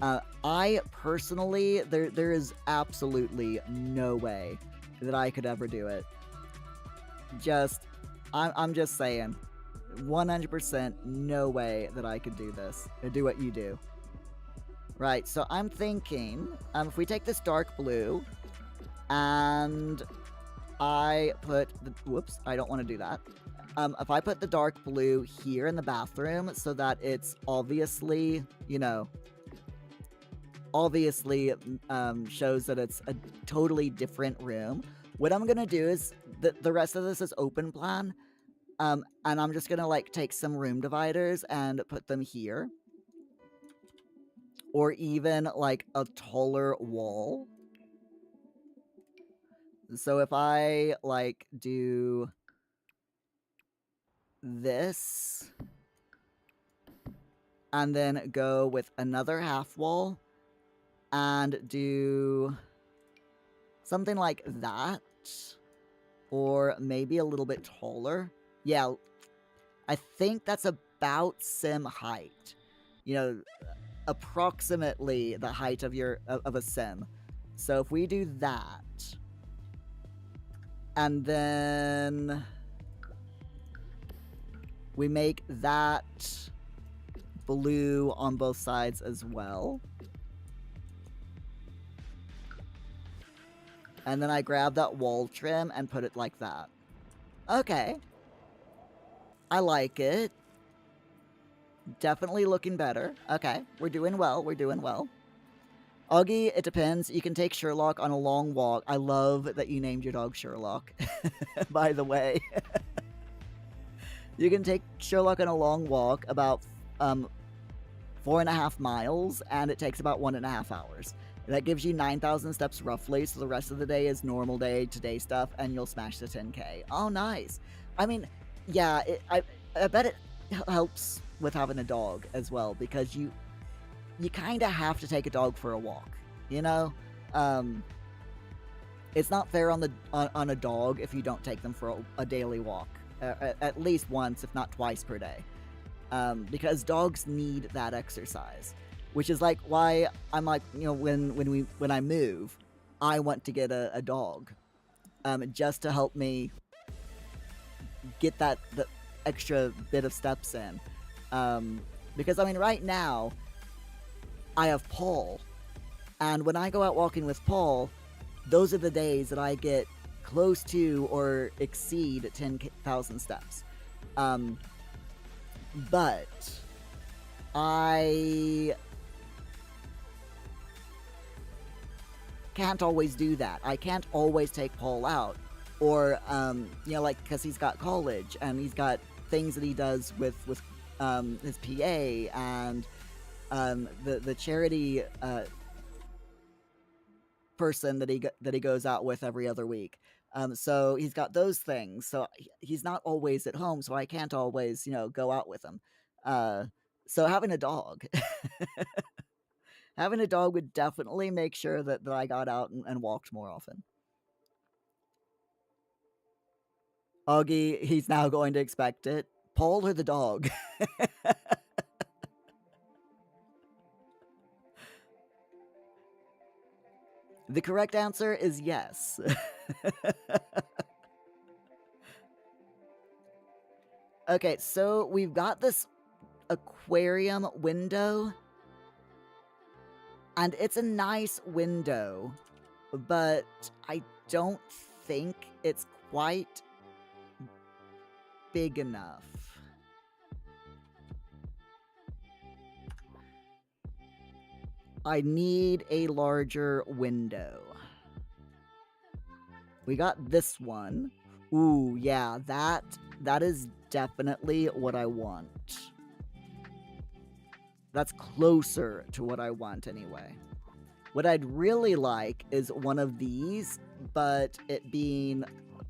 I personally, there is absolutely no way that I could ever do it. I'm just saying, 100% no way that I could do this or do what you do. Right, so I'm thinking, if we take this dark blue and I put the, whoops, I don't want to do that. If I put the dark blue here in the bathroom so that it's obviously, you know, shows that it's a totally different room. What I'm gonna do is, the rest of this is open plan, and I'm just gonna like take some room dividers and put them here. Or even like a taller wall. So if I like do this and then go with another half wall and do something like that, or maybe a little bit taller. Yeah, I think that's about sim height. You know, approximately the height of of a sim. So if we do that, and then we make that blue on both sides as well. And then I grab that wall trim and put it like that. Okay. I like it. Definitely looking better. Okay, we're doing well, we're doing well. Augie, it depends. You can take Sherlock on a long walk. I love that you named your dog Sherlock, by the way. You can take Sherlock on a long walk, about 4.5 miles, and it takes about 1.5 hours. That gives you 9,000 steps roughly, so the rest of the day is normal day, today stuff, and you'll smash the 10K. Oh, nice. I mean, yeah, I bet it helps with having a dog as well, because you kind of have to take a dog for a walk, you know? It's not fair on a dog if you don't take them for a daily walk, at least once, if not twice per day, because dogs need that exercise, which is like why I'm like, you know, when I move, I want to get a dog, just to help me get the extra bit of steps in, because I mean right now I have Paul, and when I go out walking with Paul, those are the days that I get close to or exceed 10,000 steps. But I can't always do that. I can't always take Paul out, or you know, like, because he's got college and he's got things that he does with his PA and the charity person that he goes out with every other week. So he's got those things. So he's not always at home. So I can't always, you know, go out with him. So having a dog, having a dog would definitely make sure that I got out and walked more often. Augie, he's now going to expect it. Paul or the dog? The correct answer is yes. Okay, so we've got this aquarium window, and it's a nice window, but I don't think it's quite big enough. I need a larger window. We got this one. Ooh, yeah, that is definitely what I want. That's closer to what I want anyway. What I'd really like is one of these, but it being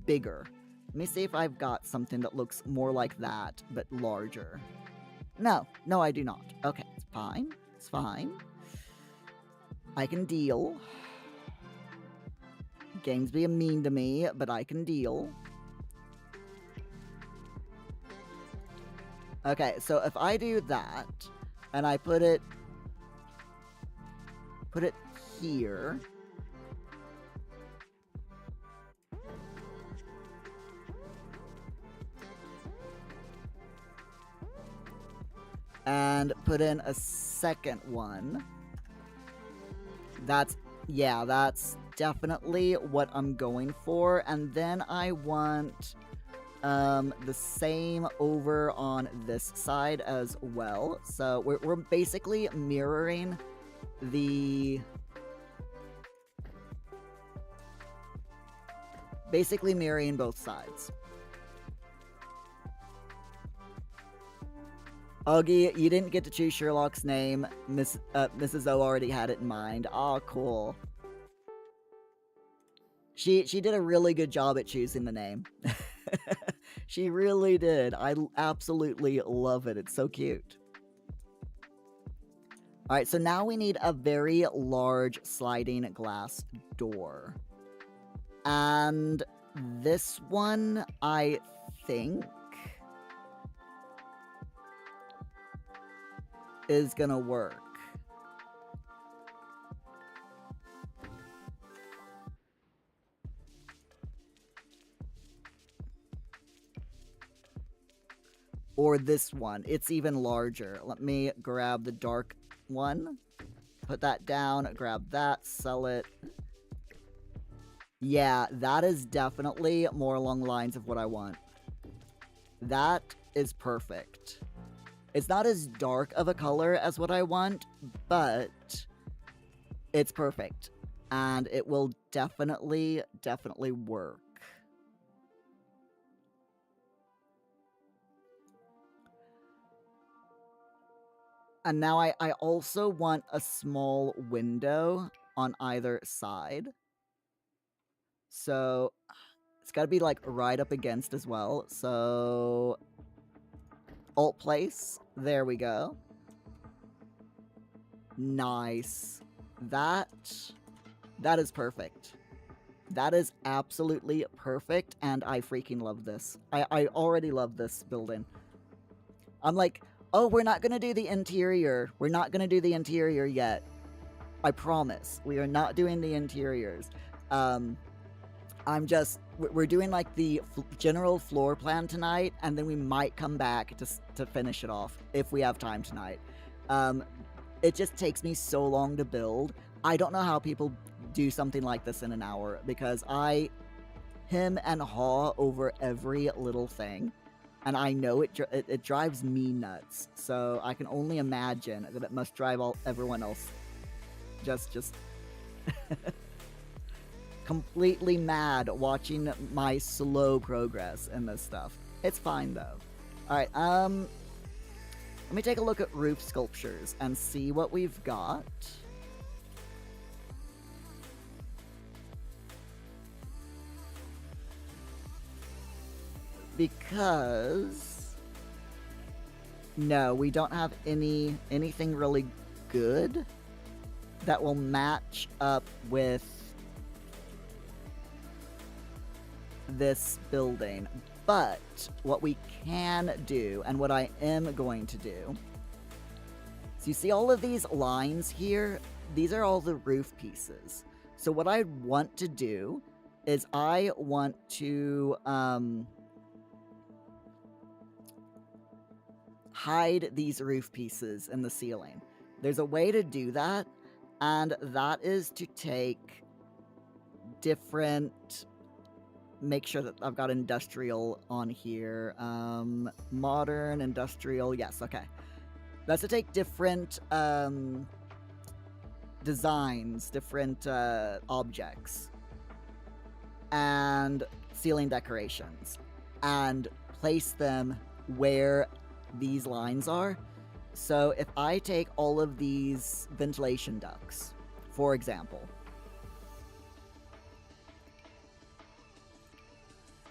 bigger. Let me see if I've got something that looks more like that, but larger. No, I do not. Okay, it's fine. It's fine. I can deal. Game's being mean to me, but I can deal. Okay, so if I do that, and I put it here. And put in a second one. That's definitely what I'm going for. And then I want the same over on this side as well. So we're basically mirroring the... basically mirroring both sides. Augie, you didn't get to choose Sherlock's name. Mrs. O already had it in mind. Aw, cool. She did a really good job at choosing the name. She really did. I absolutely love it. It's so cute. Alright, so now we need a very large sliding glass door. And this one, I think, is gonna work. Or this one. It's even larger. Let me grab the dark one. Put that down. Grab that. Sell it. Yeah, that is definitely more along the lines of what I want. That is perfect. It's not as dark of a color as what I want, but it's perfect. And it will definitely work. And now I also want a small window on either side. So it's got to be like right up against as well. So alt place. There we go. Nice. That is perfect. That is absolutely perfect, and I freaking love this. I already love this building. I'm like, oh, we're not going to do the interior. We're not going to do the interior yet. I promise. We are not doing the interiors. We're doing like the general floor plan tonight, and then we might come back to finish it off if we have time tonight. It just takes me so long to build. I don't know how people do something like this in an hour, because I hem and haw over every little thing. And I know it drives me nuts. So I can only imagine that it must drive everyone else just completely mad watching my slow progress in this stuff. It's fine though. Alright, let me take a look at roof sculptures and see what we've got. Because no, we don't have anything really good that will match up with this building. But what we can do, and what I am going to do, so you see all of these lines here? These are all the roof pieces. So what I want to do is I want to hide these roof pieces in the ceiling. There's a way to do that, and that is to take different... Make sure that I've got industrial on here. Modern, industrial, yes, okay. That's to take different designs, different objects, and ceiling decorations, and place them where these lines are. So if I take all of these ventilation ducts, for example,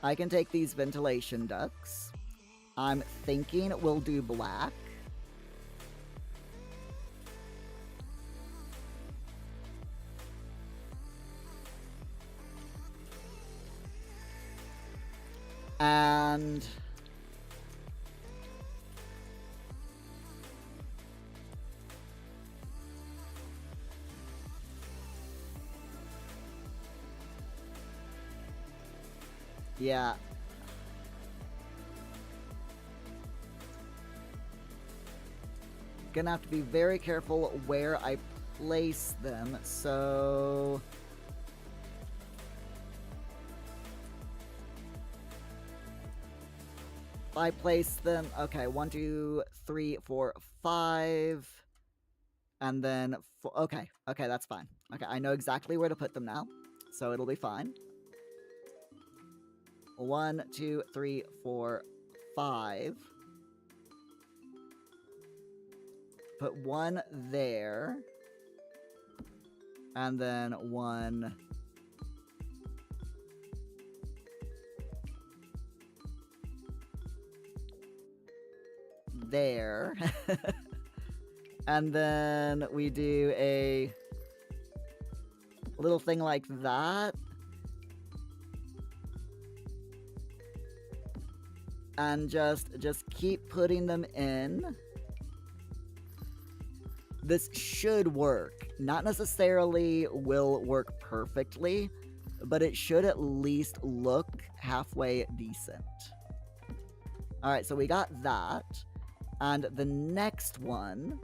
I can take these ventilation ducts. I'm thinking we'll do black. And Yeah. Gonna have to be very careful where I place them, so... I place them, okay, 1, 2, 3, 4, 5, and then, okay, that's fine. Okay, I know exactly where to put them now, so it'll be fine. 1, 2, 3, 4, 5. Put 1 there, and then 1... there. And then we do a little thing like that. And just keep putting them in. This should work. Not necessarily will work perfectly, but it should at least look halfway decent. Alright, so we got that. And the next one...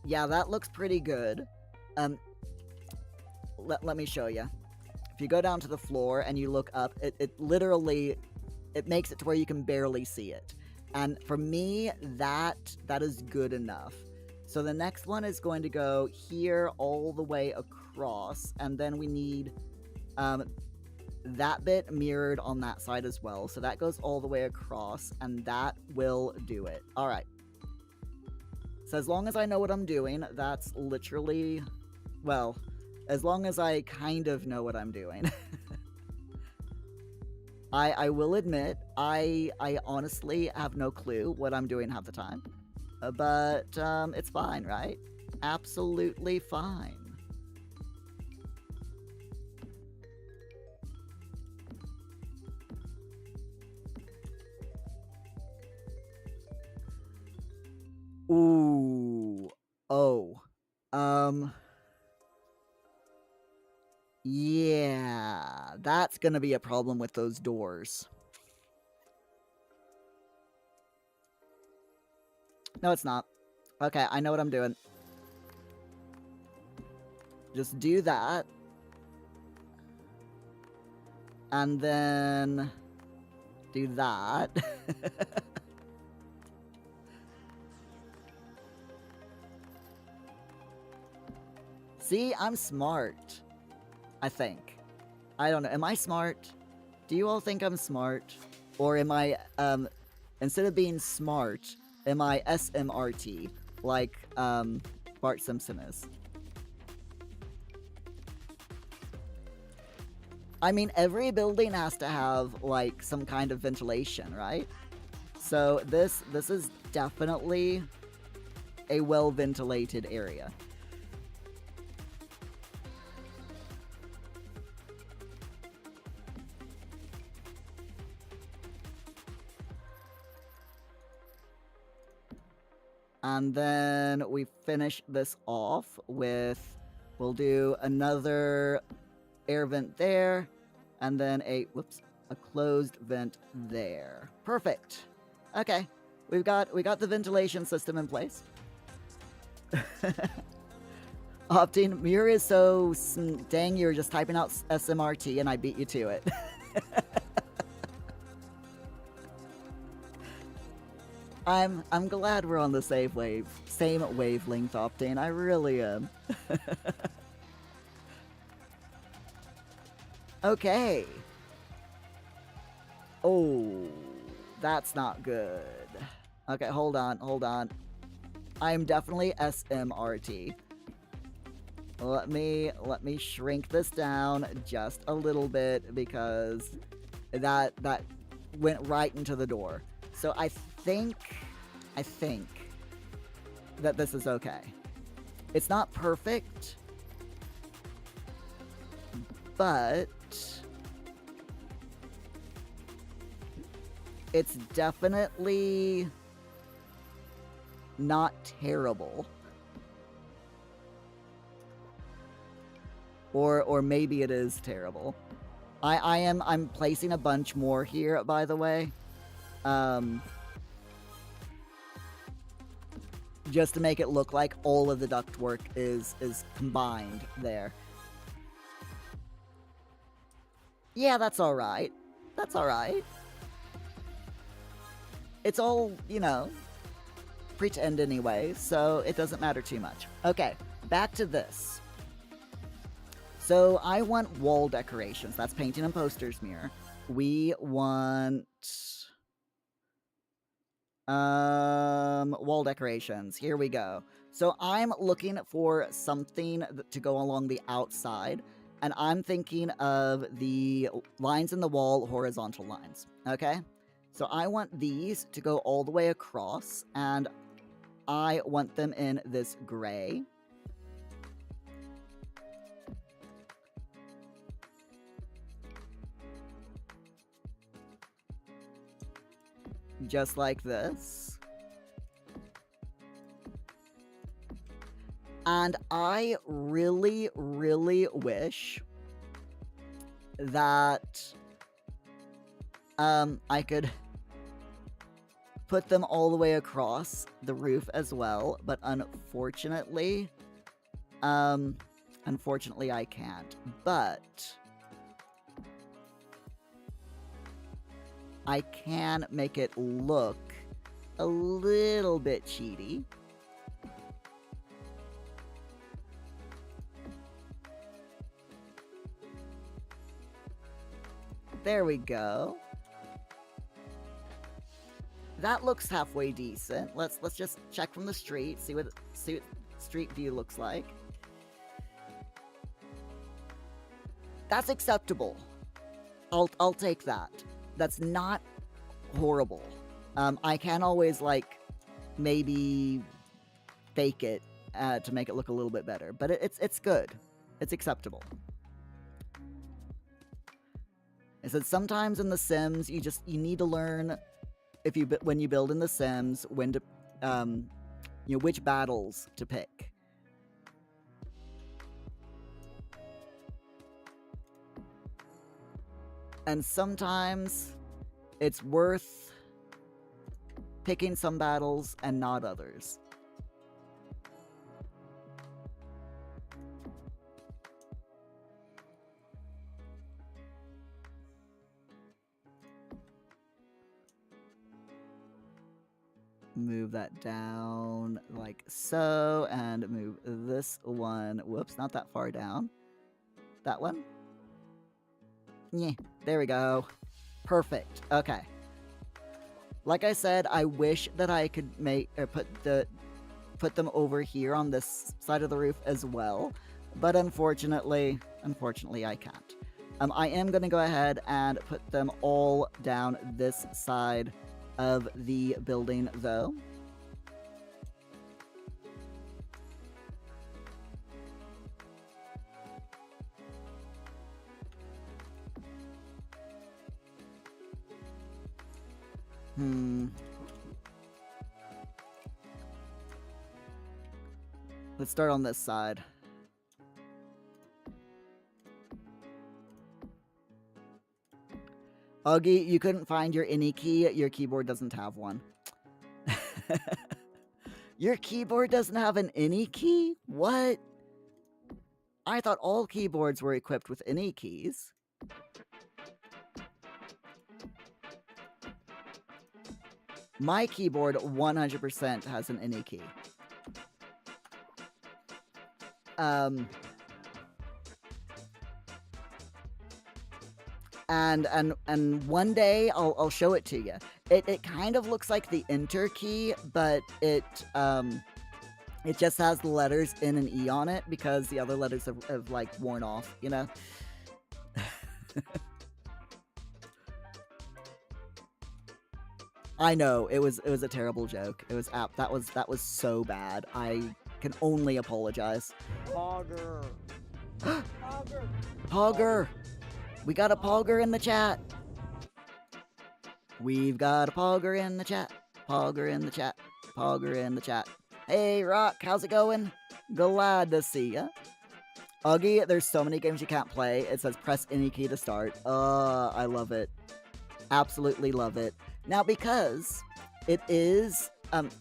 yeah, that looks pretty good. Let me show you. If you go down to the floor and you look up, it literally... it makes it to where you can barely see it. And for me, that is good enough. So the next one is going to go here all the way across, and then we need that bit mirrored on that side as well. So that goes all the way across, and that will do it. All right. So as long as I know what I'm doing, that's literally, well, as long as I kind of know what I'm doing. I will admit, I honestly have no clue what I'm doing half the time. But it's fine, right? Absolutely fine. Ooh. Oh. Yeah. That's gonna be a problem with those doors. No, it's not. Okay, I know what I'm doing. Just do that. And then... do that. See, I'm smart. I think. I don't know. Am I smart? Do you all think I'm smart? Or am I, instead of being smart, am I SMRT, like, Bart Simpson is? I mean, every building has to have, like, some kind of ventilation, right? So this is definitely a well-ventilated area. And then we finish this off with, we'll do another air vent there, and then a closed vent there. Perfect. Okay, we got the ventilation system in place. Opting, Muir is so dang, you were just typing out SMRT and I beat you to it. I'm glad we're on the same wavelength, Optane. I really am. Okay. Oh, that's not good. Okay, hold on. I'm definitely SMRT. Let me shrink this down just a little bit because that went right into the door. So I think that this is okay. It's not perfect, but it's definitely not terrible. Or maybe it is terrible. I'm placing a bunch more here, by the way. Just to make it look like all of the ductwork is combined there. Yeah, that's alright. That's alright. It's all, you know, pretend anyway, so it doesn't matter too much. Okay, back to this. So I want wall decorations. That's painting and posters, Muir. We want wall decorations. Here we go. So I'm looking for something to go along the outside, and I'm thinking of the lines in the wall, horizontal lines. Okay? So I want these to go all the way across, and I want them in this gray. Just like this. And I really, really wish that I could put them all the way across the roof as well, but unfortunately, I can't. But I can make it look a little bit cheaty. There we go. That looks halfway decent. Let's just check from the street, see what street view looks like. That's acceptable. I'll take that. That's not horrible. I can always, like, maybe fake it to make it look a little bit better, but it's good. It's acceptable. I said sometimes in The Sims you need to learn when you build in The Sims when to which battles to pick. And sometimes it's worth picking some battles and not others. Move that down like so, and move this one. Whoops, not that far down. That one? Yeah, there we go. Perfect. Okay. Like I said, I wish that I could put them over here on this side of the roof as well, but unfortunately I can't. I am going to go ahead and put them all down this side of the building, though. Let's start on this side. Augie, you couldn't find your any key. Your keyboard doesn't have one. Your keyboard doesn't have an any key? What? I thought all keyboards were equipped with any keys. My keyboard 100% has an any key. And one day I'll show it to you. It kind of looks like the enter key, but it just has the letters N and E on it because the other letters have like worn off, you know. I know it was a terrible joke. It was that was so bad. I can only apologize. Pogger. Pogger. We got a Pogger in the chat. We've got a Pogger in the chat. Pogger in the chat. Pogger in the chat. Hey, Rock, how's it going? Glad to see ya. Uggy, there's so many games you can't play. It says press any key to start. I love it. Absolutely love it. Now, because it is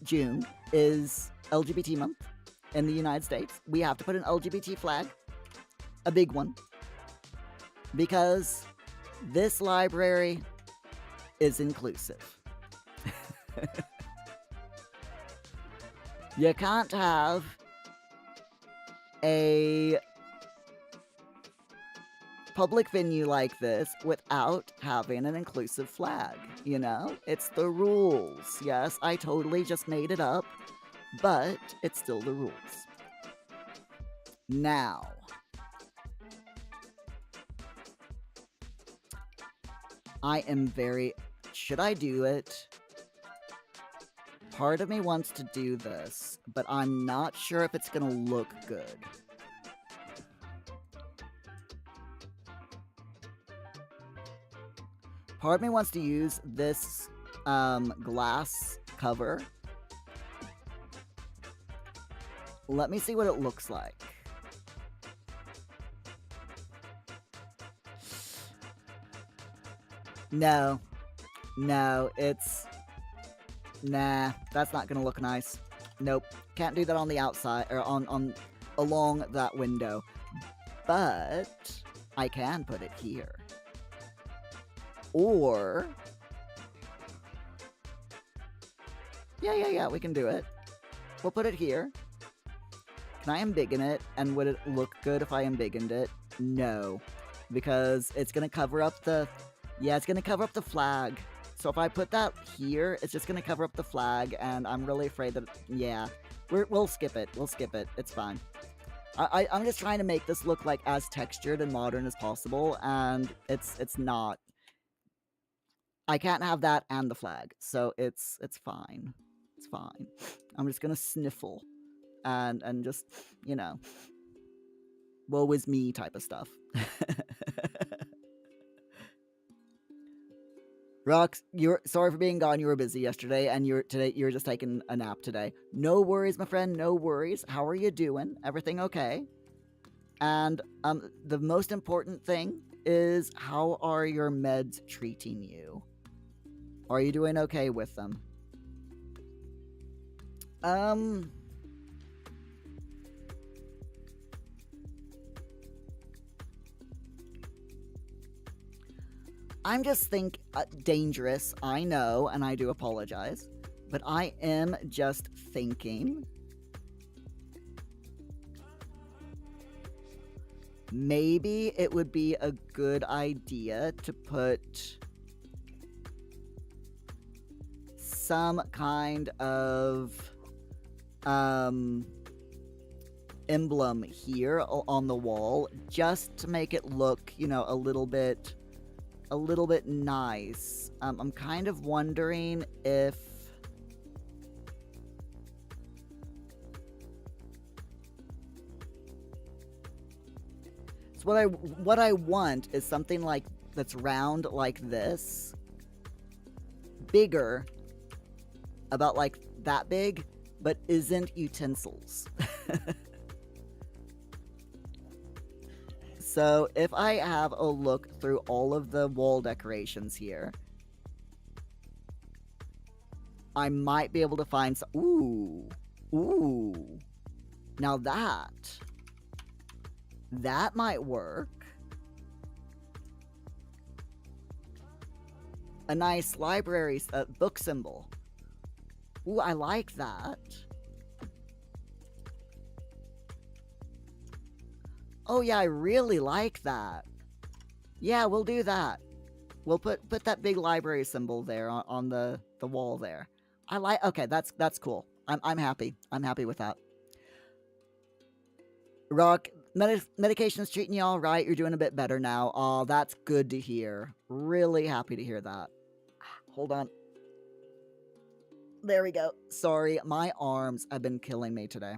June is LGBT month in the United States, we have to put an LGBT flag, a big one, because this library is inclusive. You can't have a public venue like this without having an inclusive flag, you know? It's the rules. Yes, I totally just made it up, but it's still the rules. Now, I am very... Should I do it? Part of me wants to do this, but I'm not sure if it's gonna look good. Part of me wants to use this glass cover. Let me see what it looks like. No, it's... Nah, that's not gonna look nice. Nope, can't do that on the outside, or along that window. But I can put it here. Or... Yeah, we can do it. We'll put it here. Can I embiggen it? And would it look good if I embiggened it? No. Because it's gonna cover up the... Yeah, it's gonna cover up the flag. So if I put that here, it's just gonna cover up the flag, and I'm really afraid that... Yeah. We'll skip it. We'll skip it. It's fine. I'm just trying to make this look like as textured and modern as possible, and it's not. I can't have that and the flag, so it's fine. It's fine. I'm just gonna sniffle and just, you know, woe is me type of stuff. Rox, sorry for being gone. You were busy yesterday, and you're just taking a nap today. No worries, my friend. No worries. How are you doing? Everything okay? And the most important thing is, how are your meds treating you? Are you doing okay with them? I'm just dangerous, I know, and I do apologize, but I am just thinking maybe it would be a good idea to put some kind of emblem here on the wall, just to make it look, you know, a little bit nice. I'm kind of wondering if... So what I want is something like that's round like this, bigger, about like that big, but isn't utensils. So if I have a look through all of the wall decorations here, I might be able to find some... Ooh. Now that might work. A nice library book symbol. Ooh, I like that. Oh yeah, I really like that. Yeah, we'll do that. We'll put that big library symbol there on the wall there. Okay, that's cool. I'm happy. I'm happy with that. Rock, medication's treating you all right. You're doing a bit better now. Oh, that's good to hear. Really happy to hear that. Hold on. There we go. Sorry, my arms have been killing me today.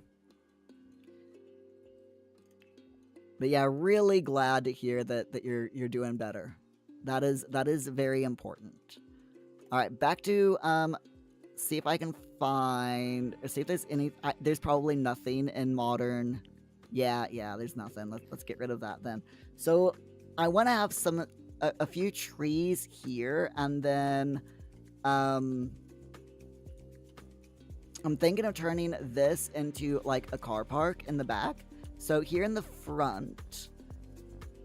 But yeah, really glad to hear that you're doing better. That is very important. All right, back to see if I can find, or see if there's any. There's probably nothing in modern. Yeah, there's nothing. Let's get rid of that then. So I want to have a few trees here, and then I'm thinking of turning this into like a car park in the back. So here in the front,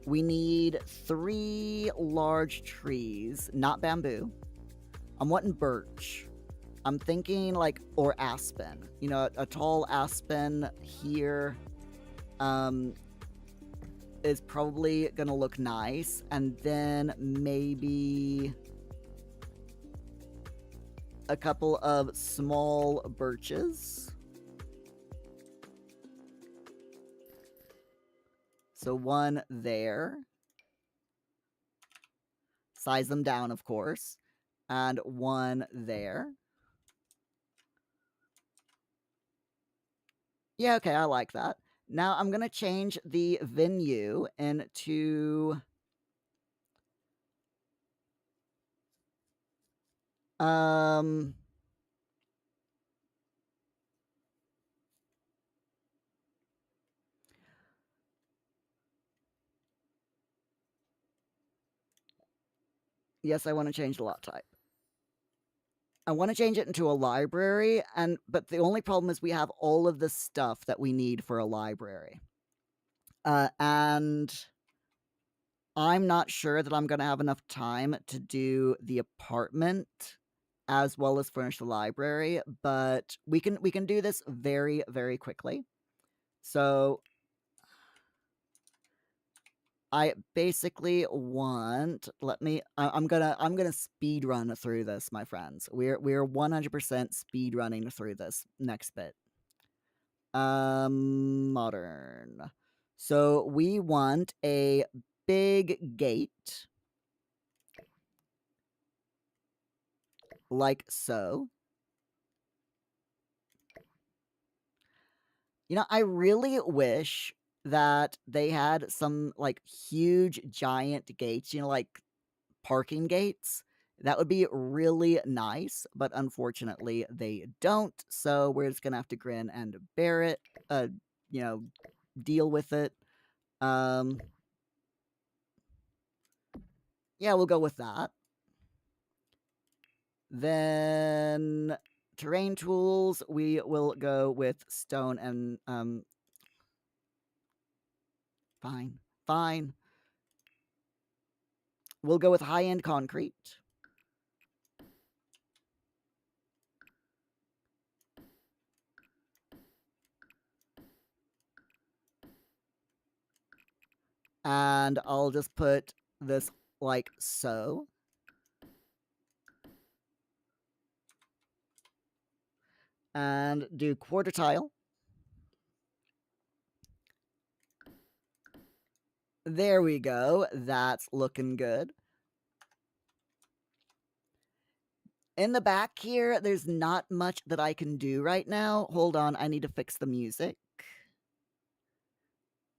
we need 3 large trees, not bamboo. I'm wanting birch. I'm thinking like, or aspen. You know, a tall aspen here is probably gonna look nice. And then maybe a couple of small birches. So one there. Size them down, of course. And one there. Yeah, okay, I like that. Now I'm gonna change the venue into yes, I want to change the lot type. I want to change it into a library, but the only problem is we have all of the stuff that we need for a library. And I'm not sure that I'm going to have enough time to do the apartment as well as furnish the library, but we can do this very, very quickly. So I basically want, I'm gonna speed run through this, my friends. We're 100% speed running through this next bit. Modern. So we want a big gate. Like so. You know, I really wish that they had some like huge giant gates, you know, like parking gates. That would be really nice, but unfortunately they don't. So we're just gonna have to grin and bear it. You know, deal with it. Yeah, we'll go with that. Then terrain tools, we will go with stone and fine. We'll go with high-end concrete. And I'll just put this like so. And do quarter tile. There we go. That's looking good. In the back here, there's not much that I can do right now. Hold on, I need to fix the music.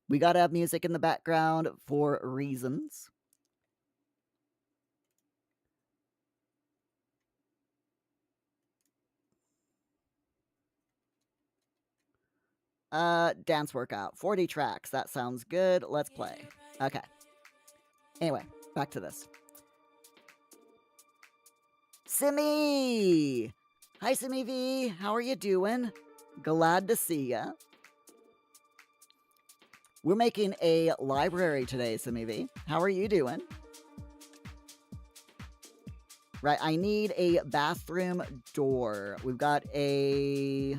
We gotta have music in the background for reasons. Dance workout. 40 tracks. That sounds good. Let's play. Okay. Anyway, back to this. Simi! Hi, Simi V. How are you doing? Glad to see ya. We're making a library today, Simi V. How are you doing? Right, I need a bathroom door. We've got a...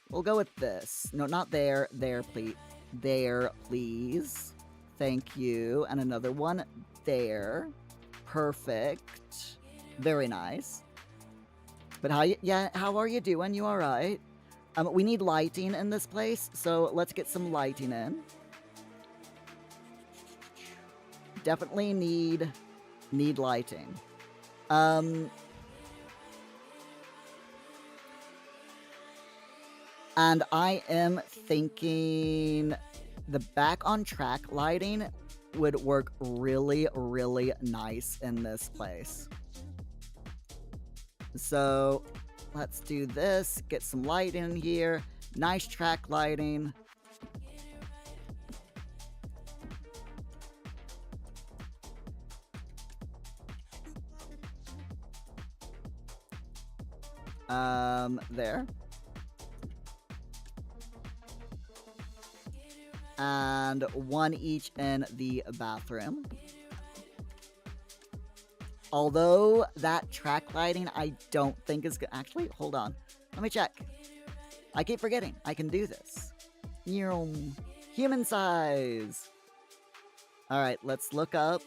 We'll go with this. No, not there. There, please. There, please. Thank you. And another one there. Perfect. Very nice. But how are you doing? You all right? We need lighting in this place, so let's get some lighting in. Definitely need lighting. And I am thinking the back on track lighting would work really, really nice in this place. So let's do this. Get some light in here. Nice track lighting. There. And one each in the bathroom. Although that track lighting, I don't think is good. Actually, hold on. Let me check. I keep forgetting. I can do this. Human size. All right, let's look up.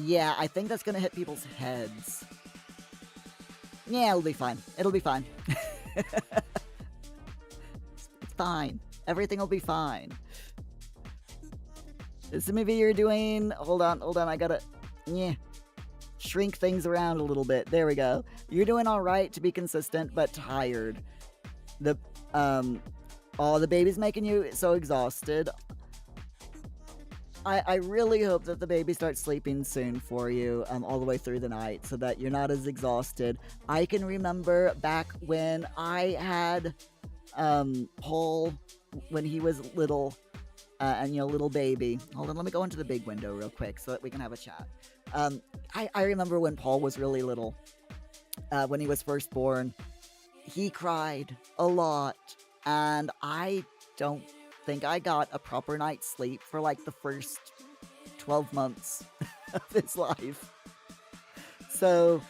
Yeah, I think that's gonna hit people's heads. Yeah, it'll be fine. It'll be fine. It's fine. Everything will be fine. So maybe you're doing... Hold on, I gotta... shrink things around a little bit. There we go. You're doing alright to be consistent, but tired. The baby's making you so exhausted. I really hope that the baby starts sleeping soon for you, all the way through the night, so that you're not as exhausted. I can remember back when I had Paul when he was little, and little baby. Hold on, let me go into the big window real quick so that we can have a chat. I remember when Paul was really little, when he was first born, he cried a lot, and I don't think I got a proper night's sleep for like the first 12 months of his life. So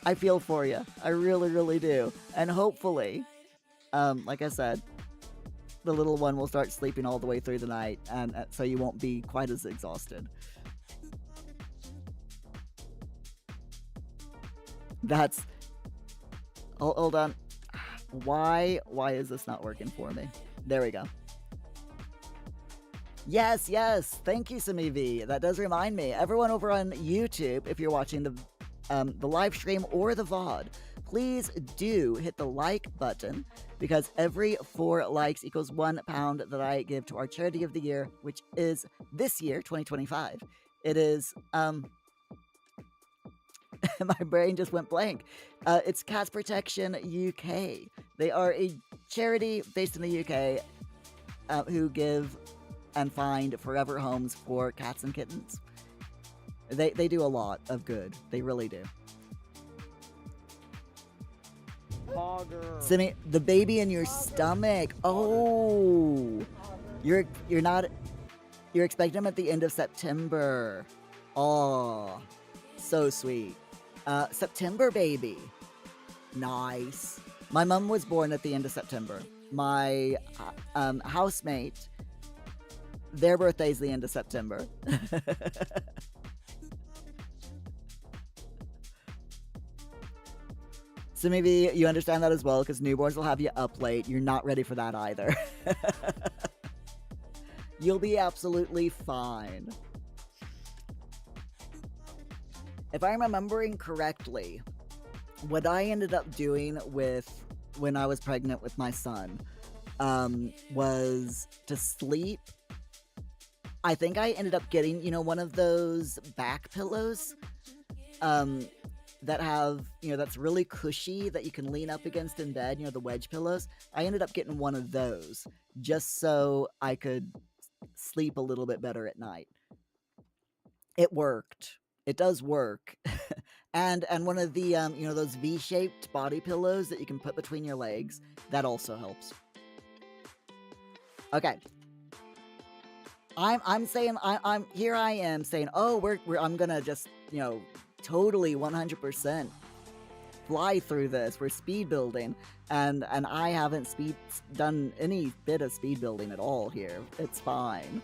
I feel for you. I really, really do. And hopefully, like I said, the little one will start sleeping all the way through the night, and so you won't be quite as exhausted. That's... Hold on. Why is this not working for me? There we go. Yes, thank you, Samivi. That does remind me. Everyone over on YouTube, if you're watching the live stream or the VOD, please do hit the like button, because every 4 likes equals £1 that I give to our charity of the year, which is this year, 2025. It is, my brain just went blank. It's Cats Protection UK. They are a charity based in the UK who give and find forever homes for cats and kittens. They do a lot of good. They really do. Simi, the baby in your stomach. Oh, you're expecting him at the end of September. Oh, so sweet. September baby. Nice. My mom was born at the end of September. My housemate, their birthday's the end of September. So maybe you understand that as well, because newborns will have you up late. You're not ready for that either. You'll be absolutely fine. If I'm remembering correctly, what I ended up doing when I was pregnant with my son was to sleep. I think I ended up getting, one of those back pillows that have, that's really cushy that you can lean up against in bed, the wedge pillows. I ended up getting one of those just so I could sleep a little bit better at night. It worked. It does work. and one of the, those V-shaped body pillows that you can put between your legs, that also helps. Okay. I'm saying, here I am saying, oh, I'm gonna just, totally 100% fly through this. We're speed building, and I haven't done any bit of speed building at all here. It's fine.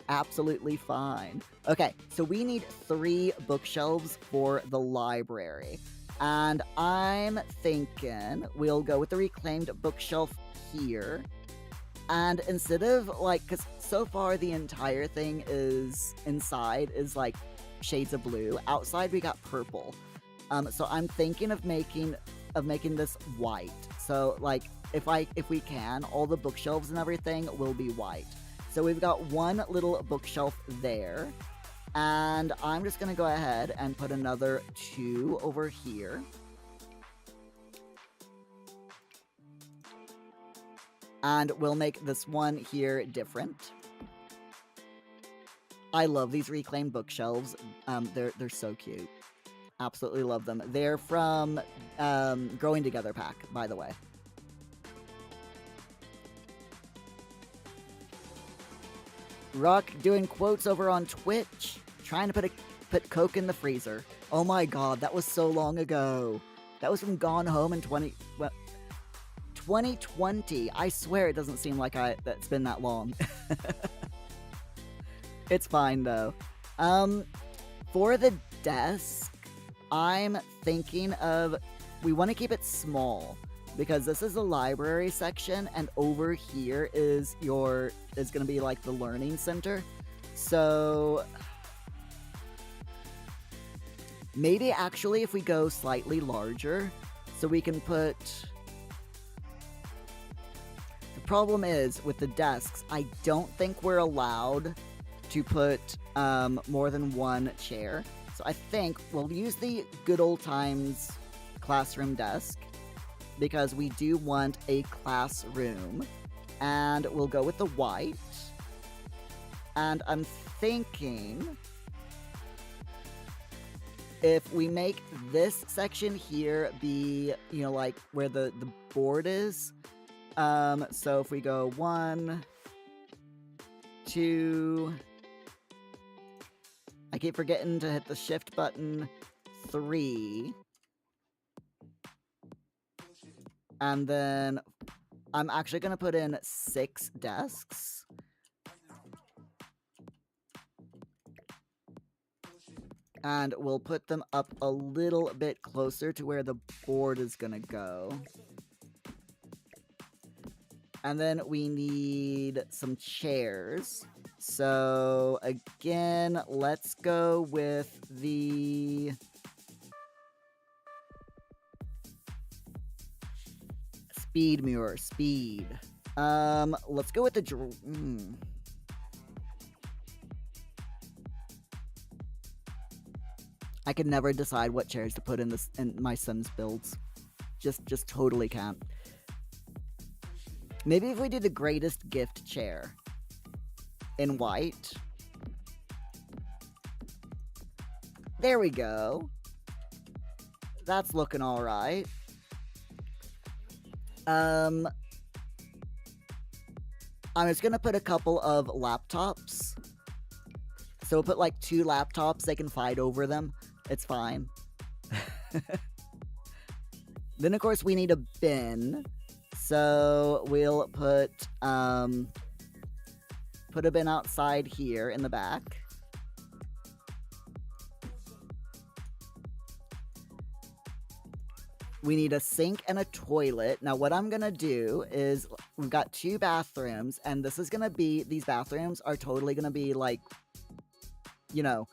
Absolutely fine. Okay, so we need 3 bookshelves for the library, and I'm thinking we'll go with the reclaimed bookshelf here. And instead of because so far the entire thing inside is shades of blue. Outside we got purple. So I'm thinking of making this white. So if we can, all the bookshelves and everything will be white. So we've got one little bookshelf there, and I'm just gonna go ahead and put another 2 over here. And we'll make this one here different. I love these reclaimed bookshelves. They're so cute. Absolutely love them. They're from Growing Together pack, by the way. Rock doing quotes over on Twitch, trying to put Coke in the freezer. Oh my god, that was so long ago. That was from Gone Home in 2020. I swear it doesn't seem like that's been that long. It's fine though. For the desk, I'm thinking of, we want to keep it small because this is the library section, and over here is going to be like the learning center. So maybe actually if we go slightly larger, so we can put. The problem is with the desks, I don't think we're allowed to put more than one chair. So I think we'll use the good old times classroom desk because we do want a classroom, and we'll go with the white. And I'm thinking if we make this section here be, you know, like where the board is. So if we go 1, 2, I keep forgetting to hit the shift button, 3, and then I'm actually going to put in 6 desks. And we'll put them up a little bit closer to where the board is going to go. And then we need some chairs. So again, let's go with the speed Muir. Speed. Let's go with the I can never decide what chairs to put in my Sims builds. Just totally can't. Maybe if we do the greatest gift chair in white. There we go. That's looking all right. I'm just gonna put a couple of laptops. So we'll put like 2 laptops, they can fight over them. It's fine. Then of course we need a bin. So we'll put a bin outside here in the back. We need a sink and a toilet. Now what I'm gonna do is, we've got 2 bathrooms, and this is gonna be, these bathrooms are totally gonna be like, you know,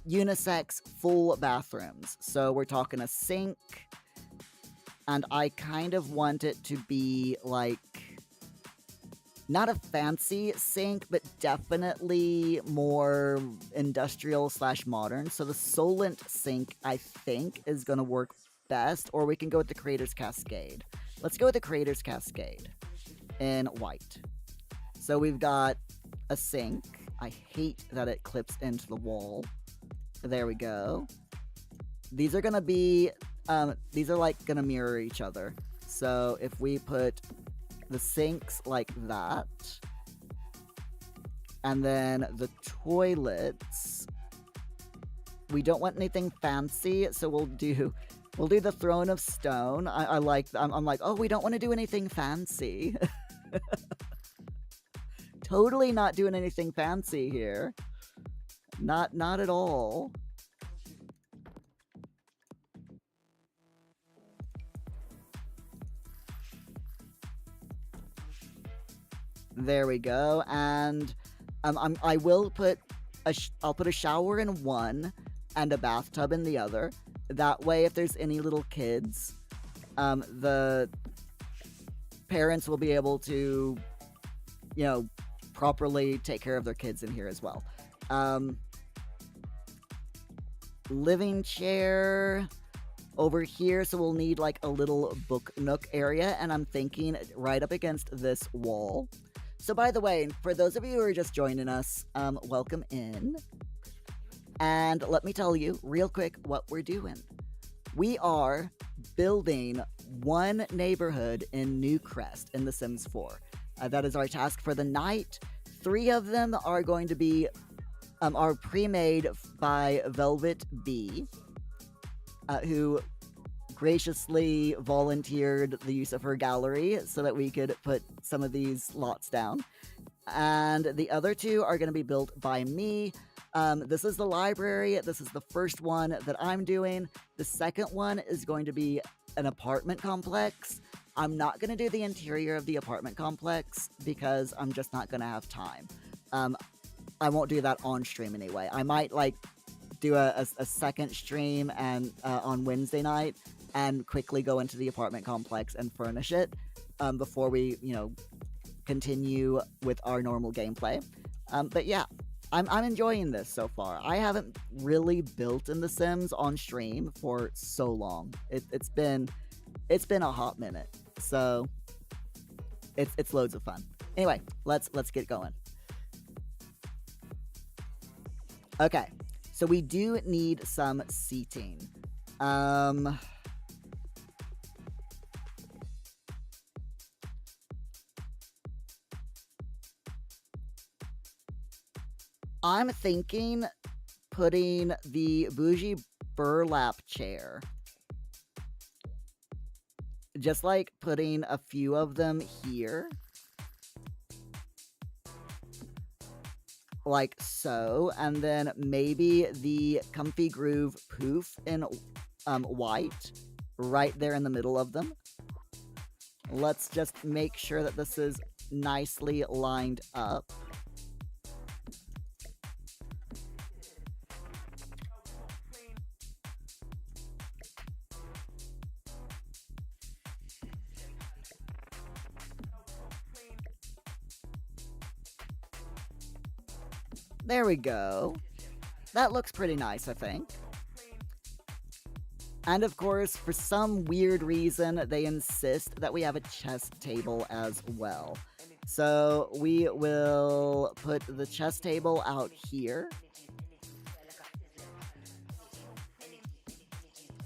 unisex full bathrooms. So we're talking a sink, and I kind of want it to be like, not a fancy sink, but definitely more industrial / modern. So the Solent sink, I think, is gonna work best, or we can go with the Creator's Cascade. Let's go with the Creator's Cascade in white. So we've got a sink. I hate that it clips into the wall. There we go. These are gonna be, these are like gonna mirror each other. So if we put the sinks like that, and then the toilets, we don't want anything fancy, so we'll do the Throne of Stone. I'm like, oh, we don't want to do anything fancy. Totally not doing anything fancy here. Not at all. There we go. And I will put I'll put a shower in one and a bathtub in the other. That way, if there's any little kids, the parents will be able to, you know, properly take care of their kids in here as well. Living chair over here, so we'll need like a little book nook area, and I'm thinking right up against this wall. So by the way, for those of you who are just joining us, welcome in. And let me tell you real quick what we're doing. We are building one neighborhood in Newcrest in The Sims 4. That is our task for the night. 3 of them are going to be are pre-made by Velvet Bee, who graciously volunteered the use of her gallery so that we could put some of these lots down. And the other 2 are going to be built by me. This is the library. This is the first one that I'm doing. The second one is going to be an apartment complex. I'm not going to do the interior of the apartment complex because I'm just not going to have time. I won't do that on stream anyway. I might like do a second stream and on Wednesday night and quickly go into the apartment complex and furnish it before we, you know, continue with our normal gameplay. But yeah, I'm enjoying this so far. I haven't really built in The Sims on stream for so long. It's been a hot minute, so it's loads of fun. Anyway, let's get going. Okay, so we do need some seating. I'm thinking putting the bougie burlap chair, just like putting a few of them here, like so, and then maybe the comfy groove poof in white right there in the middle of them. Let's just make sure that this is nicely lined up. There we go. That looks pretty nice, I think. And of course, for some weird reason, they insist that we have a chess table as well. So we will put the chess table out here.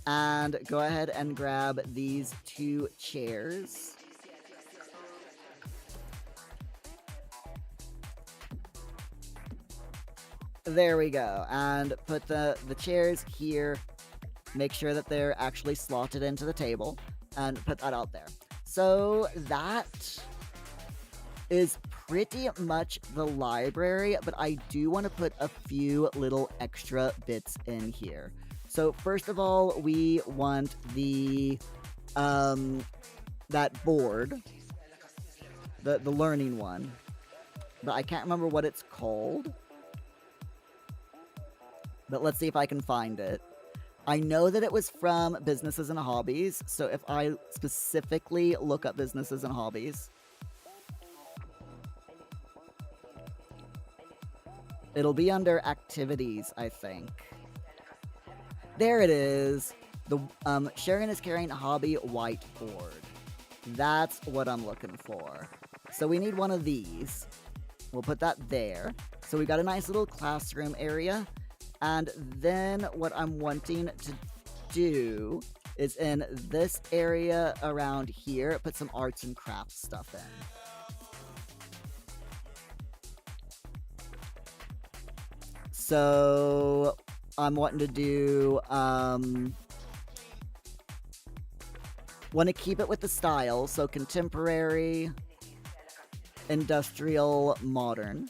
And go ahead and grab these 2 chairs. There we go, and put the chairs here, make sure that they're actually slotted into the table, and put that out there. So that is pretty much the library, but I do want to put a few little extra bits in here. So first of all, we want the, that board, the learning one, but I can't remember what it's called. But let's see if I can find it. I know that it was from Businesses and Hobbies, so if I specifically look up Businesses and Hobbies, it'll be under Activities, I think. There it is. The Sharon is carrying a hobby whiteboard. That's what I'm looking for. So we need one of these. We'll put that there. So we got a nice little classroom area. And then what I'm wanting to do is in this area around here, put some arts and crafts stuff in. So I'm wanting to do, want to keep it with the style, so contemporary, industrial, modern.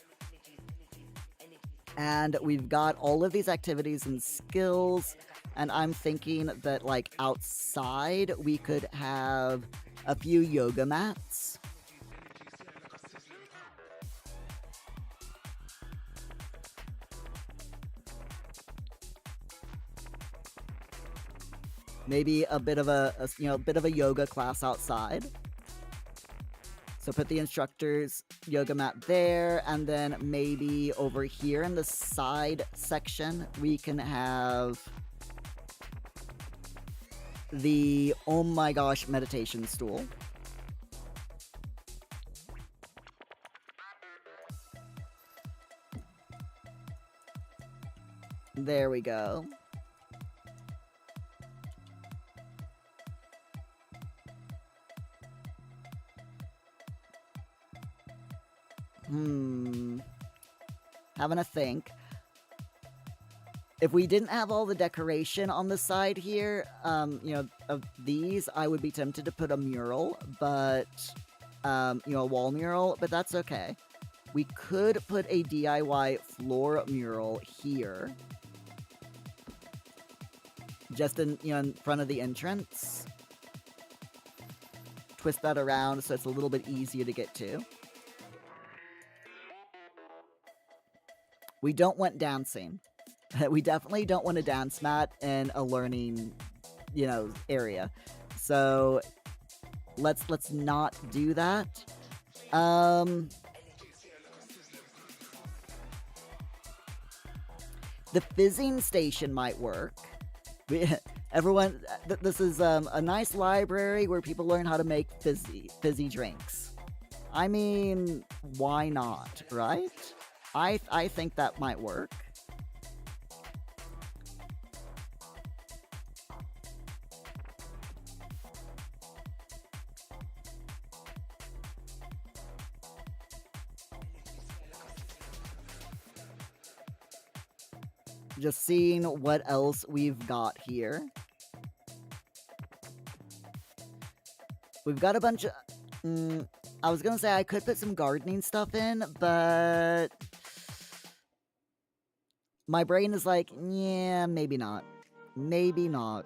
And we've got all of these activities and skills, and I'm thinking that, like, outside we could have a few yoga mats. Maybe a bit of a bit of a yoga class outside. So put the instructor's yoga mat there, and then maybe over here in the side section, we can have the oh my gosh meditation stool. There we go. Having a think. If we didn't have all the decoration on the side here, you know, of these, I would be tempted to put a mural, but, you know, a wall mural, but that's okay. We could put a DIY floor mural here. Just in, you know, in front of the entrance. Twist that around so it's a little bit easier to get to. We don't want dancing. We definitely don't want a dance mat in a learning, you know, area. So let's not do that. The fizzing station might work. Everyone, this is a nice library where people learn how to make fizzy drinks. I mean, why not, right? I think that might work. Just seeing what else we've got here. We've got a bunch of... I was gonna say I could put some gardening stuff in, but... my brain is like, yeah, maybe not. Maybe not.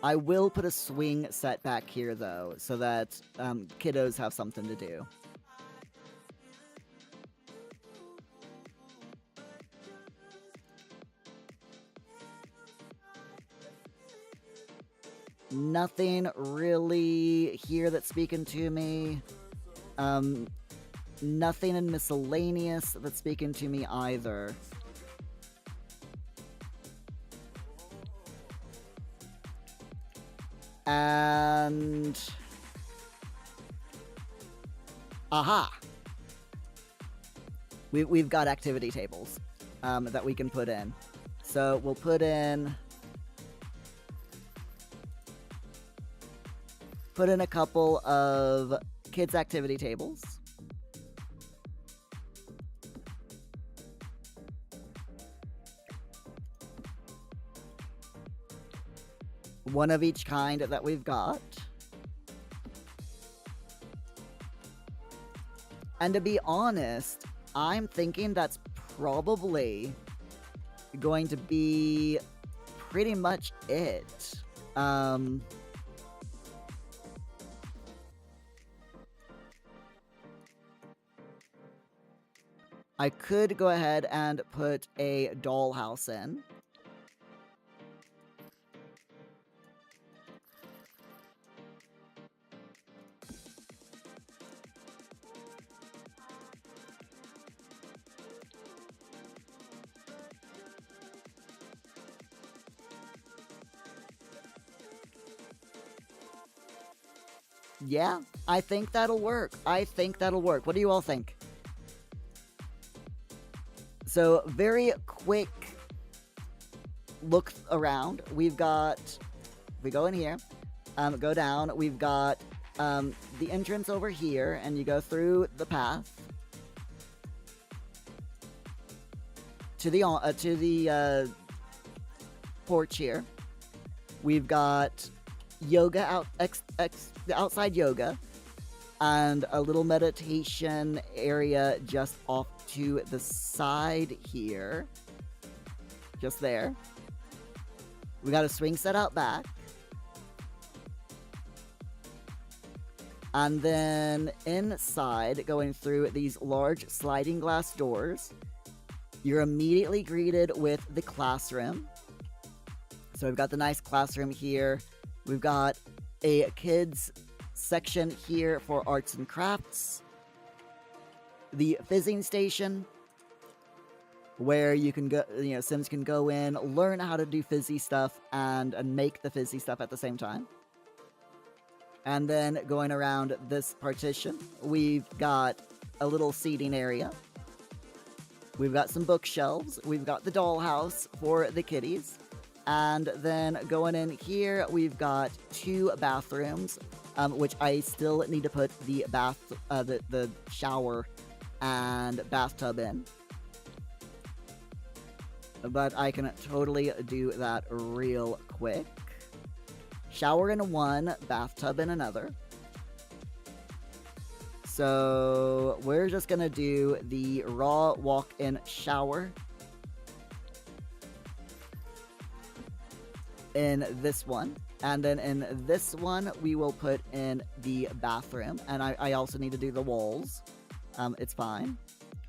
I will put a swing set back here, though, so that kiddos have something to do. Nothing really here that's speaking to me. Nothing in miscellaneous that's speaking to me either. And... aha! We've got activity tables that we can put in. So we'll put in a couple of kids' activity tables. One of each kind that we've got. And to be honest, I'm thinking that's probably going to be pretty much it. I could go ahead and put a dollhouse in. Yeah, I think that'll work. What do you all think? So, very quick look around. We've got, we go in here, go down. We've got the entrance over here, and you go through the path to the porch here. We've got yoga outside yoga, and a little meditation area just off to the side here. Just there. We got a swing set out back. And then inside, going through these large sliding glass doors, you're immediately greeted with the classroom. So we've got the nice classroom here. We've got a kids section here for arts and crafts. The fizzing station, where you can go, Sims can go in, learn how to do fizzy stuff and make the fizzy stuff at the same time. And then going around this partition, we've got a little seating area. We've got some bookshelves. We've got the dollhouse for the kitties. And then going in here, we've got 2 bathrooms, which I still need to put the the shower and bathtub in. But I can totally do that real quick. Shower in one, bathtub in another. So we're just gonna do the raw walk-in shower in this one. And then in this one, we will put in the bathroom. And I also need to do the walls. It's fine.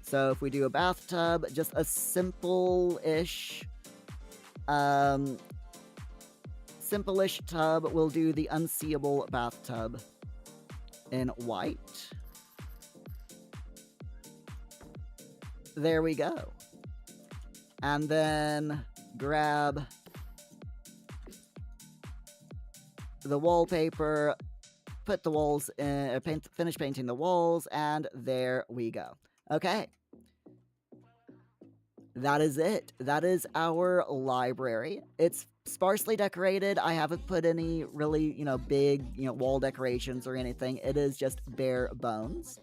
So if we do a bathtub, just a simple-ish tub, we'll do the unseeable bathtub in white. There we go. And then grab the wallpaper, put the walls in, finish painting the walls, and there we go. Okay. That is it. That is our library. It's sparsely decorated. I haven't put any really, big, wall decorations or anything. It is just bare bones.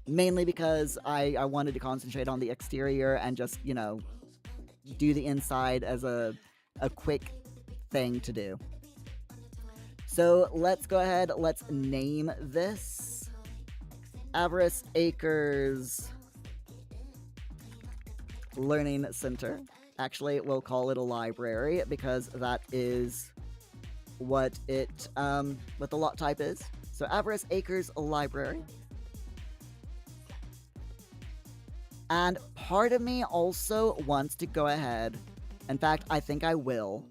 Mainly because I wanted to concentrate on the exterior and just, do the inside as a quick thing to do. So let's go ahead. Let's name this Avarice Acres Learning Center. Actually, we'll call it a library because that is what the lot type is. So Avarice Acres Library. And part of me also wants to go ahead. In fact, I think I will.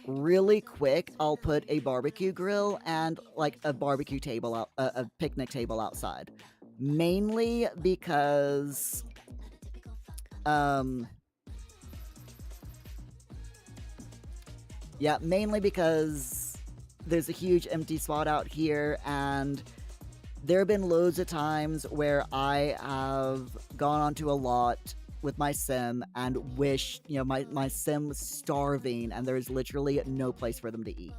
Really quick, I'll put a barbecue grill and like a barbecue table out, a picnic table outside. Mainly because, mainly because there's a huge empty spot out here, and there have been loads of times where I have gone onto a lot with my sim and wish, my sim was starving and there's literally no place for them to eat.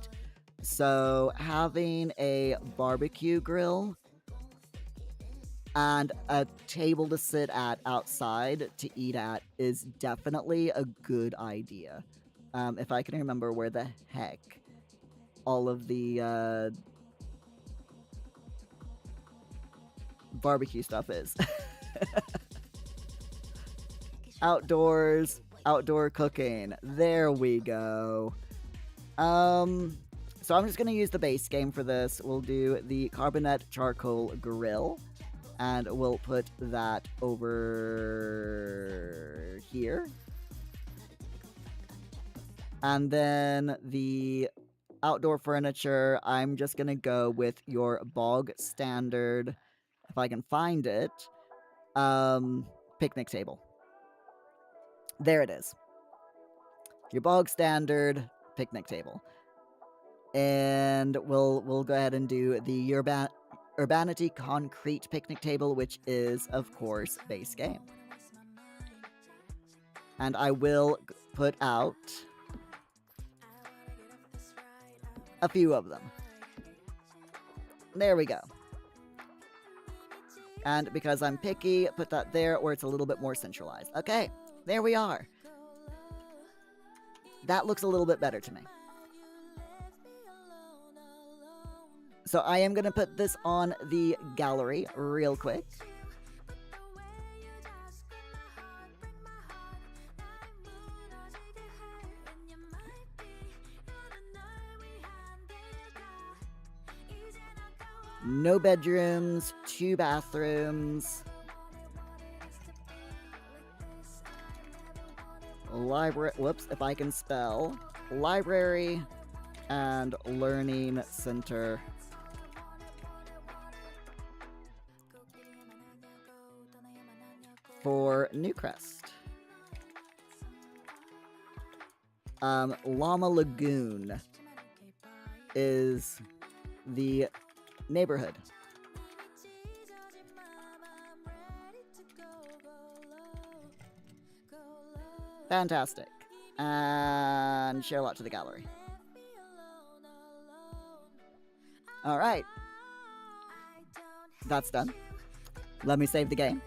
So having a barbecue grill and a table to sit at outside to eat at is definitely a good idea. If I can remember where the heck all of the barbecue stuff is. Outdoor cooking. There we go. So I'm just going to use the base game for this. We'll do the Carbonate Charcoal Grill, and we'll put that over here. And then the outdoor furniture, I'm just going to go with your bog standard, if I can find it, picnic table. There it is. Your bog standard picnic table. And we'll go ahead and do the Urbanity Concrete Picnic Table, which is, of course, base game. And I will put out a few of them. There we go. And because I'm picky, put that there where it's a little bit more centralized. Okay, there we are. That looks a little bit better to me. So I am going to put this on the gallery real quick. No bedrooms, 2 bathrooms. Library, whoops, if I can spell. Library and learning center. For Newcrest. Llama Lagoon is the neighborhood. Fantastic. And share a lot to the gallery. Alright. That's done. Let me save the game.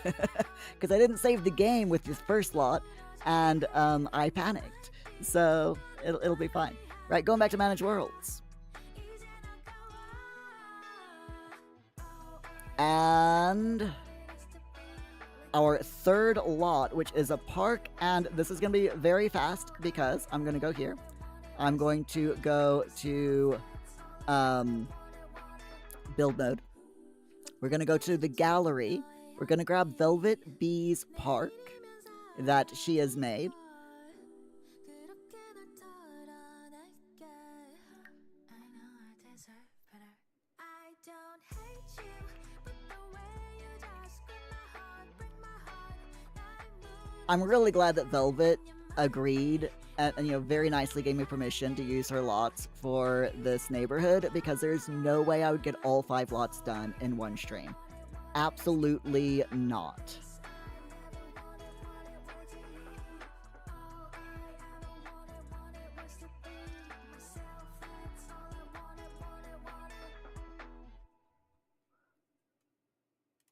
Because I didn't save the game with this first lot, and I panicked. So it'll be fine. Right, going back to Manage Worlds. And our third lot, which is a park, and this is going to be very fast because I'm going to go here. I'm going to go to build mode. We're going to go to the gallery. We're going to grab Velvet Bee's park that she has made. I'm really glad that Velvet agreed and very nicely gave me permission to use her lots for this neighborhood, because there's no way I would get all 5 lots done in one stream. Absolutely not.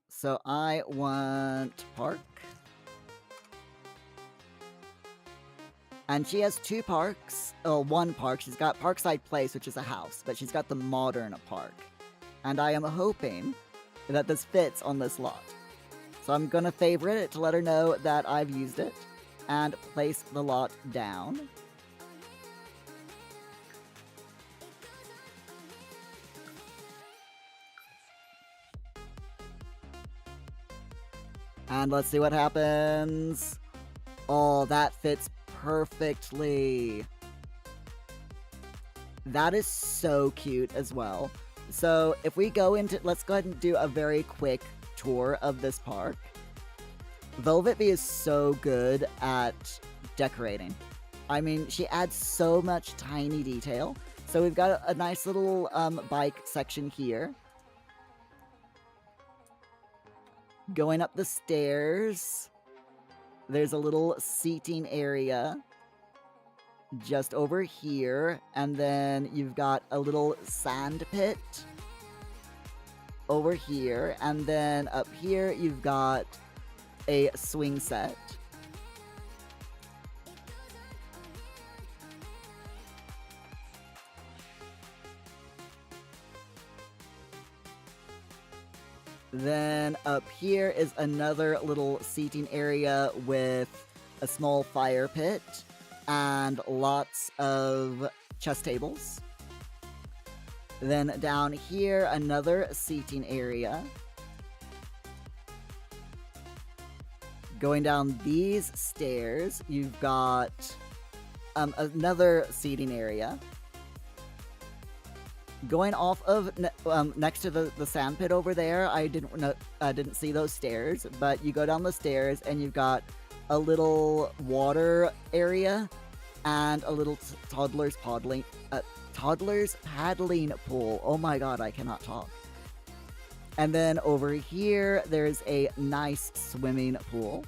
So I want park. And she has 2 parks. Oh, 1 park. She's got Parkside Place, which is a house, but she's got the modern park. And I am hoping that this fits on this lot. So I'm going to favorite it to let her know that I've used it, and place the lot down. And let's see what happens. Oh, that fits perfectly. That is so cute as well. So if we go into, let's go ahead and do a very quick tour of this park. Velvet Bee is so good at decorating. I mean, she adds so much tiny detail. So we've got a nice little bike section here. Going up the stairs, there's a little seating area just over here, and then you've got a little sand pit over here, and then up here you've got a swing set. Then up here is another little seating area with a small fire pit and lots of chess tables. Then down here, another seating area. Going down these stairs, you've got another seating area. Going off of next to the sand pit over there, I didn't see those stairs, but you go down the stairs and you've got a little water area and a little toddler's paddling pool. Oh my god, I cannot talk. And then over here, there's a nice swimming pool.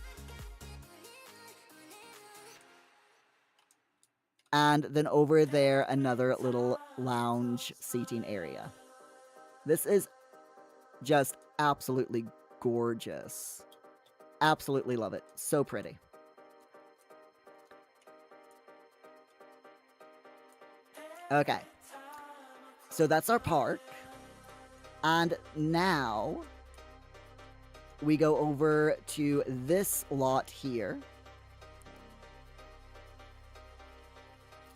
And then over there, another little lounge seating area. This is just absolutely gorgeous. Absolutely love it. So pretty. Okay. So that's our park. And now we go over to this lot here.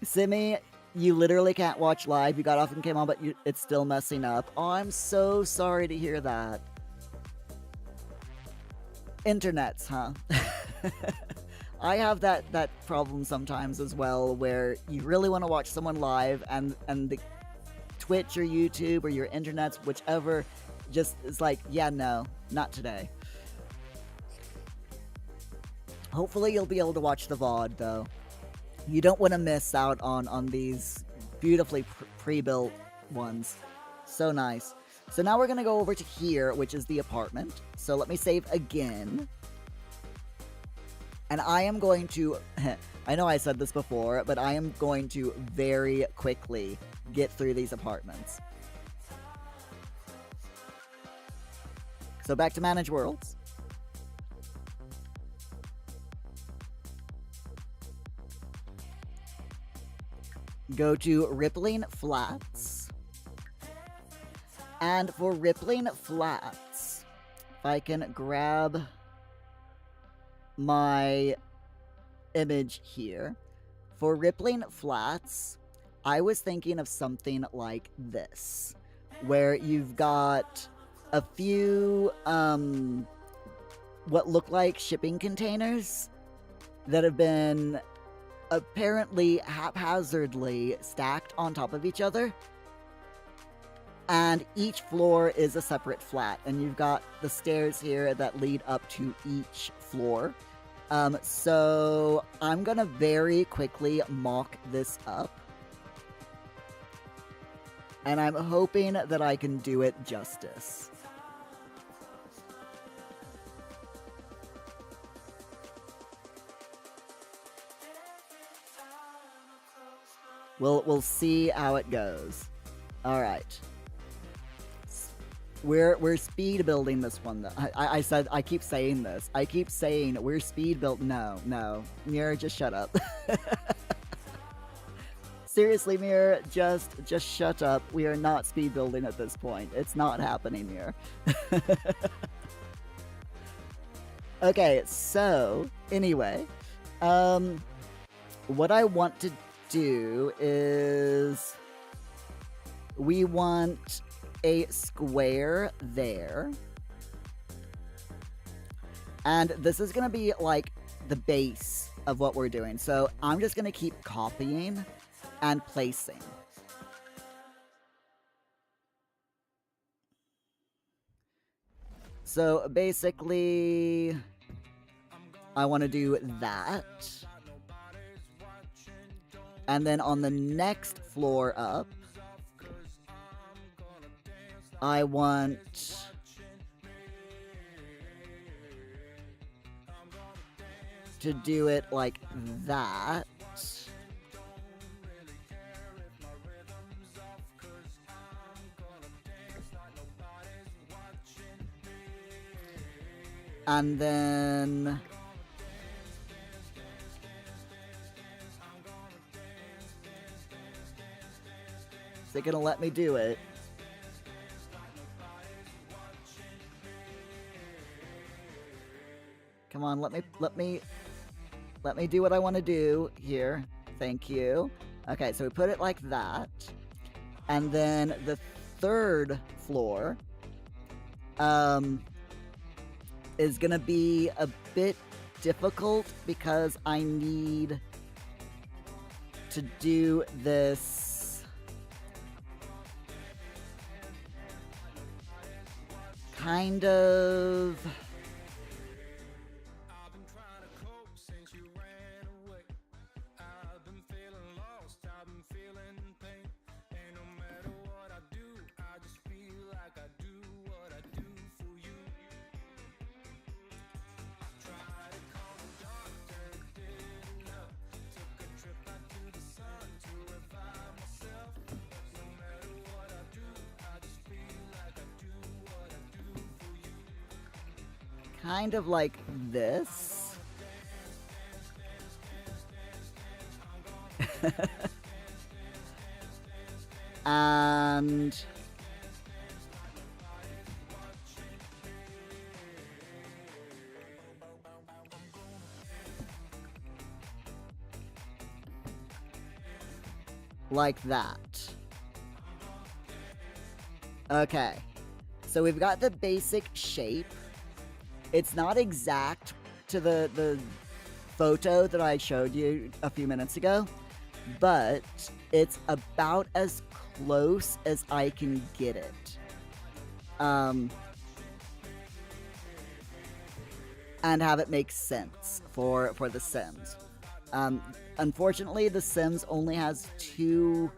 Simi, You literally can't watch live. You got off and came on, but it's still messing up. Oh, I'm so sorry to hear that. Internets, huh? I have that problem sometimes as well, where you really want to watch someone live, and the Twitch or YouTube or your internets, whichever, just is like, yeah, no, not today. Hopefully you'll be able to watch the VOD, though. You don't want to miss out on these beautifully pre-built ones. So nice. So now we're going to go over to here, which is the apartment. So let me save again. And I am going to... I know I said this before, but I am going to very quickly get through these apartments. So back to Manage Worlds. Go to Rippling Flats. And for Rippling Flats, if I can grab my image here. For Rippling Flats, I was thinking of something like this, where you've got a few, what look like shipping containers that have been apparently haphazardly stacked on top of each other. And each floor is a separate flat, and you've got the stairs here that lead up to each floor. So I'm gonna very quickly mock this up. And I'm hoping that I can do it justice. We'll see how it goes. All right. We're speed building this one, though. I keep saying this. I keep saying we're speed build. No. Muir, just shut up. Seriously, Muir, just shut up. We are not speed building at this point. It's not happening, Muir. Okay, so anyway, what I want to do is we want a square there, and this is gonna be like the base of what we're doing. So I'm just gonna keep copying and placing. So basically I want to do that, and then on the next floor up I want to do it like that. And then is it gonna let me do it? Come on, let me do what I want to do here. Thank you. Okay, so we put it like that. And then the third floor is gonna be a bit difficult because I need to do this kind of like this. And like that. Okay, so we've got the basic shape. It's not exact to the photo that I showed you a few minutes ago, but it's about as close as I can get it. And have it make sense for the Sims. Unfortunately, the Sims only has 2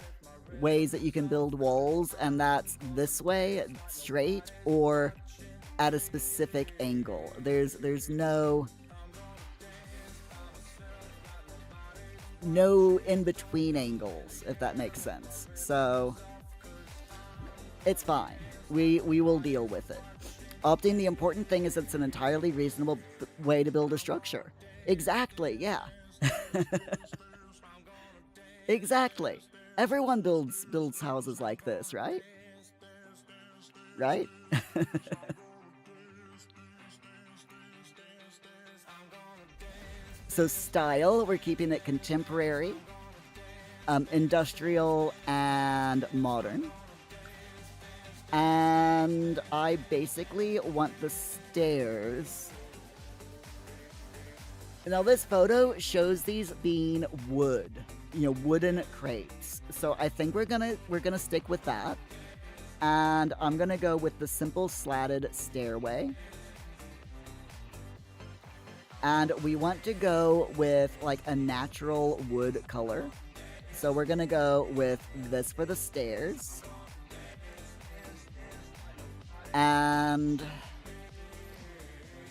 ways that you can build walls, and that's this way, straight, or at a specific angle. There's no in-between angles, if that makes sense. So it's fine. We will deal with it. Opting, the important thing is it's an entirely reasonable way to build a structure. Exactly, yeah. Exactly. Everyone builds houses like this, right? Right? So style, we're keeping it contemporary, industrial, and modern. And I basically want the stairs. Now this photo shows these being wood, wooden crates. So I think we're gonna stick with that. And I'm gonna go with the simple slatted stairway. And we want to go with like a natural wood color. So we're gonna go with this for the stairs. And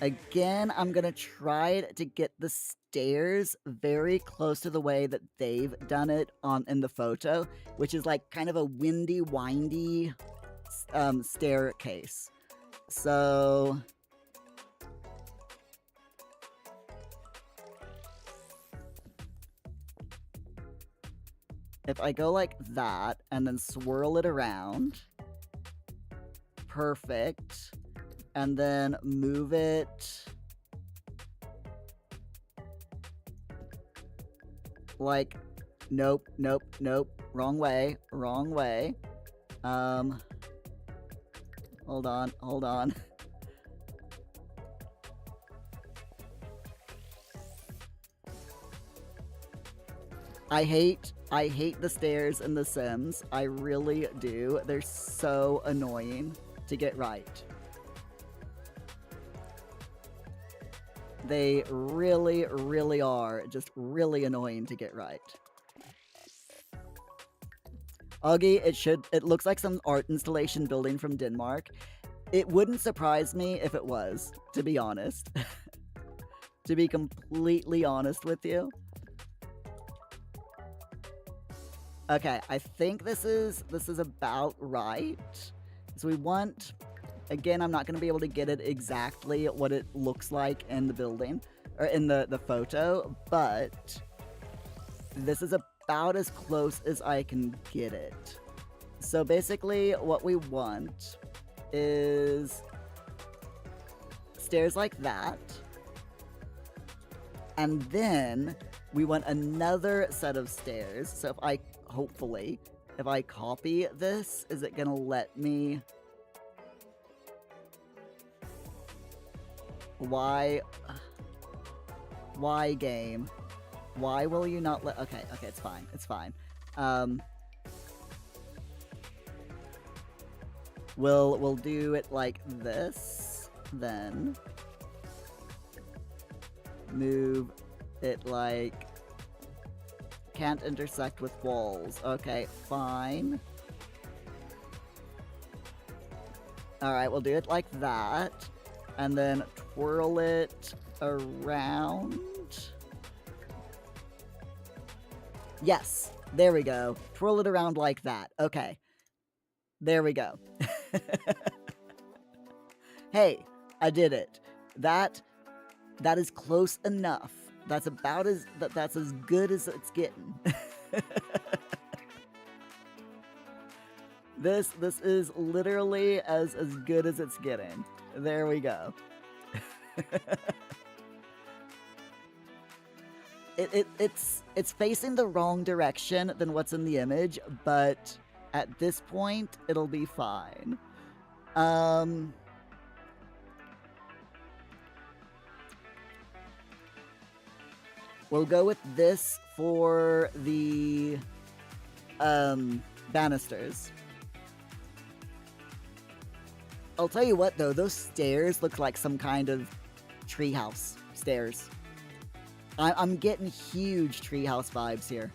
again, I'm gonna try to get the stairs very close to the way that they've done it in the photo, which is like kind of a windy, windy staircase. So if I go like that and then swirl it around, perfect, and then move it like, nope, wrong way. Hold on. I hate the stairs in The Sims. I really do. They're so annoying to get right. They really, really are just really annoying to get right. Augie, it looks like some art installation building from Denmark. It wouldn't surprise me if it was, to be honest. To be completely honest with you. Okay, I think this is about right. So we want, again, I'm not going to be able to get it exactly what it looks like in the building, or in the photo, but this is about as close as I can get it. So basically what we want is stairs like that, and then we want another set of stairs. So hopefully, if I copy this, is it gonna let me? Why game? Why will you not let? Okay, it's fine. We'll do it like this, then move it like can't intersect with walls. Okay, fine. Alright, we'll do it like that. And then twirl it around. Yes, there we go. Twirl it around like that. Okay. There we go. Hey, I did it. That is close enough. That's about that's as good as it's getting. This is literally as good as it's getting. There we go. it's facing the wrong direction than what's in the image, but at this point, it'll be fine. We'll go with this for the banisters. I'll tell you what, though, those stairs look like some kind of treehouse stairs. I'm getting huge treehouse vibes here.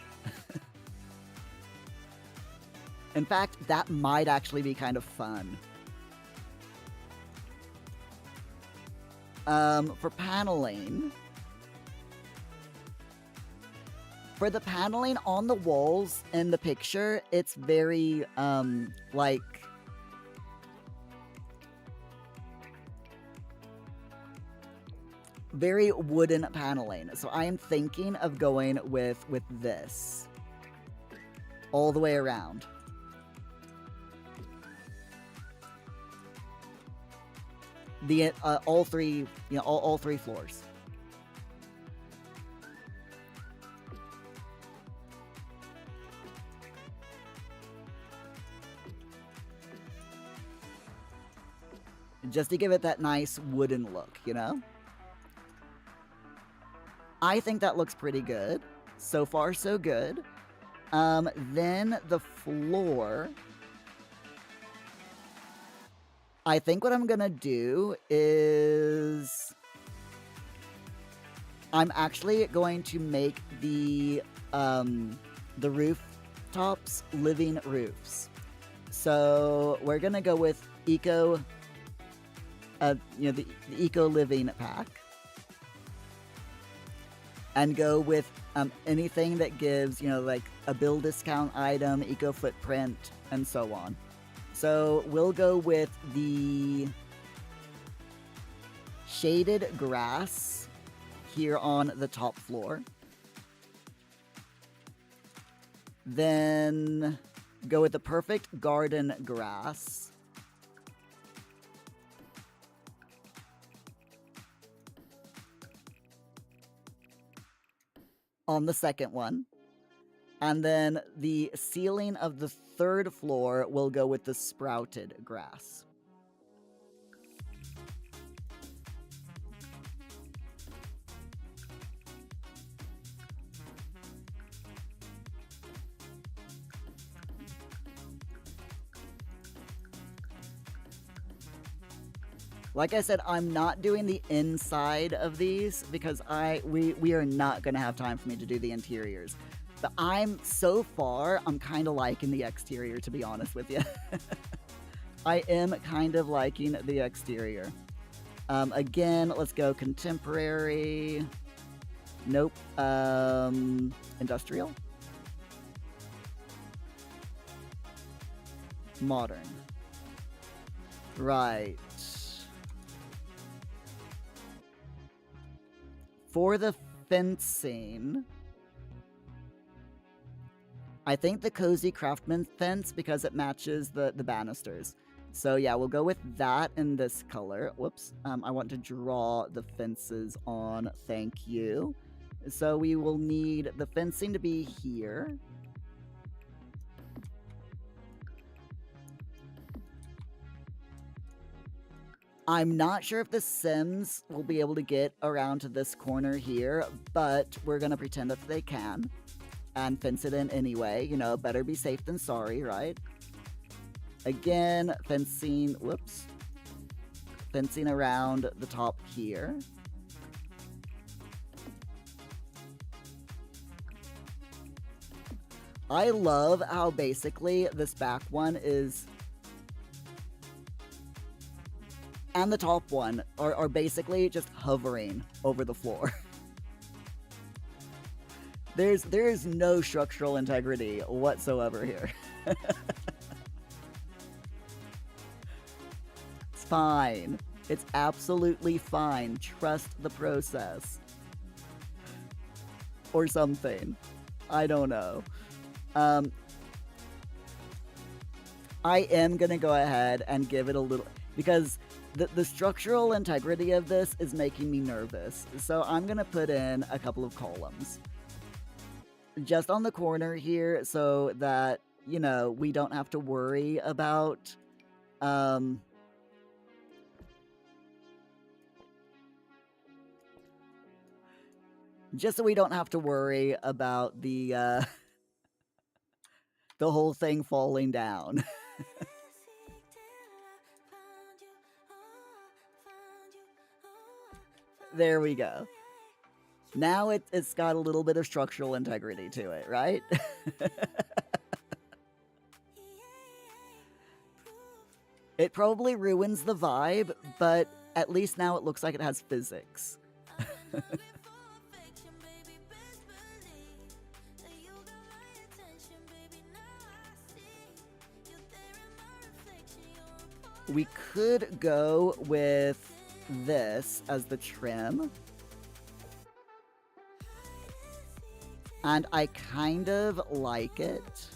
In fact, that might actually be kind of fun. For paneling... For the paneling on the walls in the picture, it's very, like... very wooden paneling. So I am thinking of going with this. All the way around. The, all three, you know, all three floors. Just to give it that nice wooden look, you know? I think that looks pretty good. So far, so good. Then the floor. I think what I'm gonna do is... I'm actually going to make the rooftops living roofs. So we're gonna go with eco... you know, the eco living pack, and go with anything that gives, you know, like a bill discount item, eco footprint, and so on. So we'll go with the shaded grass here on the top floor. Then go with the perfect garden grass. On the second one. And then the ceiling of the third floor will go with the sprouted grass. Like I said, I'm not doing the inside of these because we are not going to have time for me to do the interiors. But so far, I'm kind of liking the exterior, to be honest with you. I am kind of liking the exterior. Again, let's go contemporary. Nope. Industrial. Modern. Right. For the fencing, I think the Cozy Craftsman fence because it matches the banisters. So yeah, we'll go with that in this color. Whoops. I want to draw the fences on. Thank you. So we will need the fencing to be here. I'm not sure if the Sims will be able to get around to this corner here, but we're going to pretend that they can and fence it in anyway. You know, better be safe than sorry, right? Again, fencing, whoops, fencing around the top here. I love how basically this back one is... and the top one are basically just hovering over the floor. There is no structural integrity whatsoever here. It's fine. It's absolutely fine. Trust the process. Or something. I don't know. I am gonna go ahead and give it a little... because the structural integrity of this is making me nervous. So I'm going to put in a couple of columns. just on the corner here so that, you know, we don't have to worry about, just so we don't have to worry about the the whole thing falling down. There we go. Now it's got a little bit of structural integrity to it, right? It probably ruins the vibe, but at least now it looks like it has physics. We could go with this as the trim. And I kind of like it.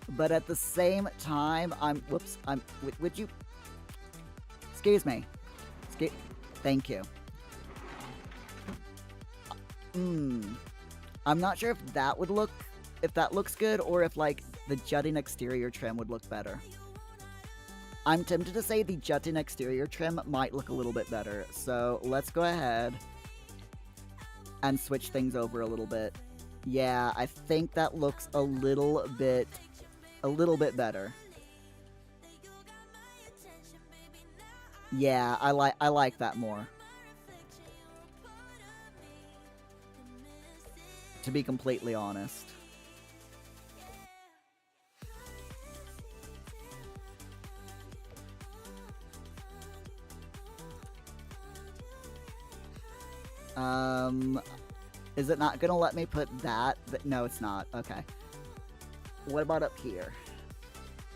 But at the same time, would you, excuse me. Thank you. I'm not sure if that looks good, or if, like, the jutting exterior trim would look better. I'm tempted to say the jutting exterior trim might look a little bit better, so let's go ahead and switch things over a little bit. Yeah, I think that looks a little bit better. Yeah, I like that more. To be completely honest. Is it not gonna let me put that? No, it's not. Okay. What about up here?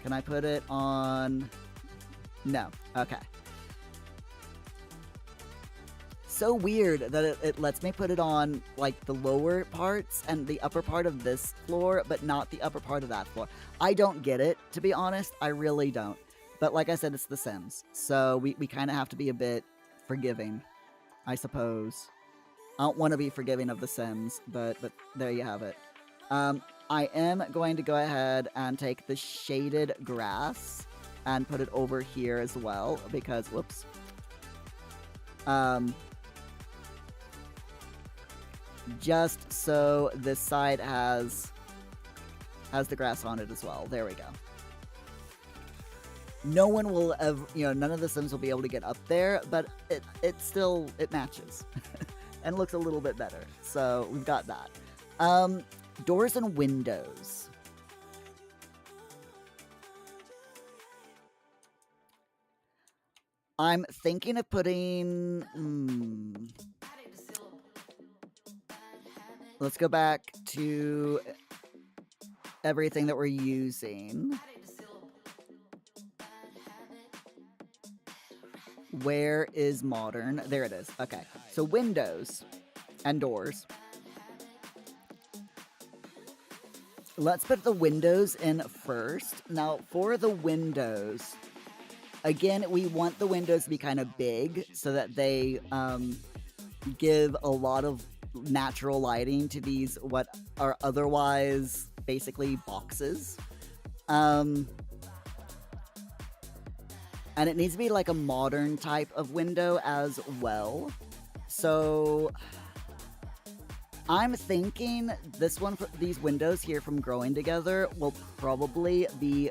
Can I put it on? No. Okay. So weird that it lets me put it on, like, the lower parts and the upper part of this floor, but not the upper part of that floor. I don't get it, to be honest. I really don't. But like I said, it's The Sims, so we kind of have to be a bit forgiving, I suppose. I don't want to be forgiving of The Sims, but there you have it. I am going to go ahead and take the shaded grass and put it over here as well, because, whoops. Just so this side has the grass on it as well. There we go. No one will ever, none of the Sims will be able to get up there, but it matches. And looks a little bit better. So we've got that. Doors and windows. I'm thinking of putting... Let's go back to everything that we're using. Where is modern? There it is. Okay. So windows and doors. Let's put the windows in first. Now, for the windows, again, we want the windows to be kind of big so that they give a lot of natural lighting to these, what are otherwise basically boxes. And it needs to be like a modern type of window as well. So I'm thinking these windows here from Growing Together will probably be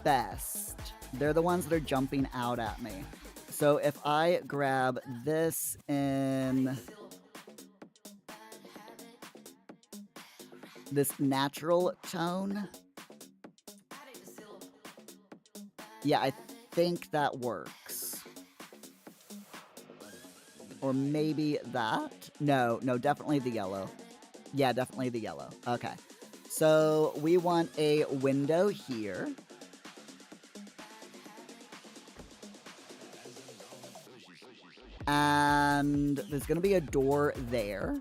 best. They're the ones that are jumping out at me. So if I grab this in this natural tone, yeah, I think that works. Or maybe that? No, definitely the yellow. Yeah, definitely the yellow. Okay. So we want a window here. And there's going to be a door there.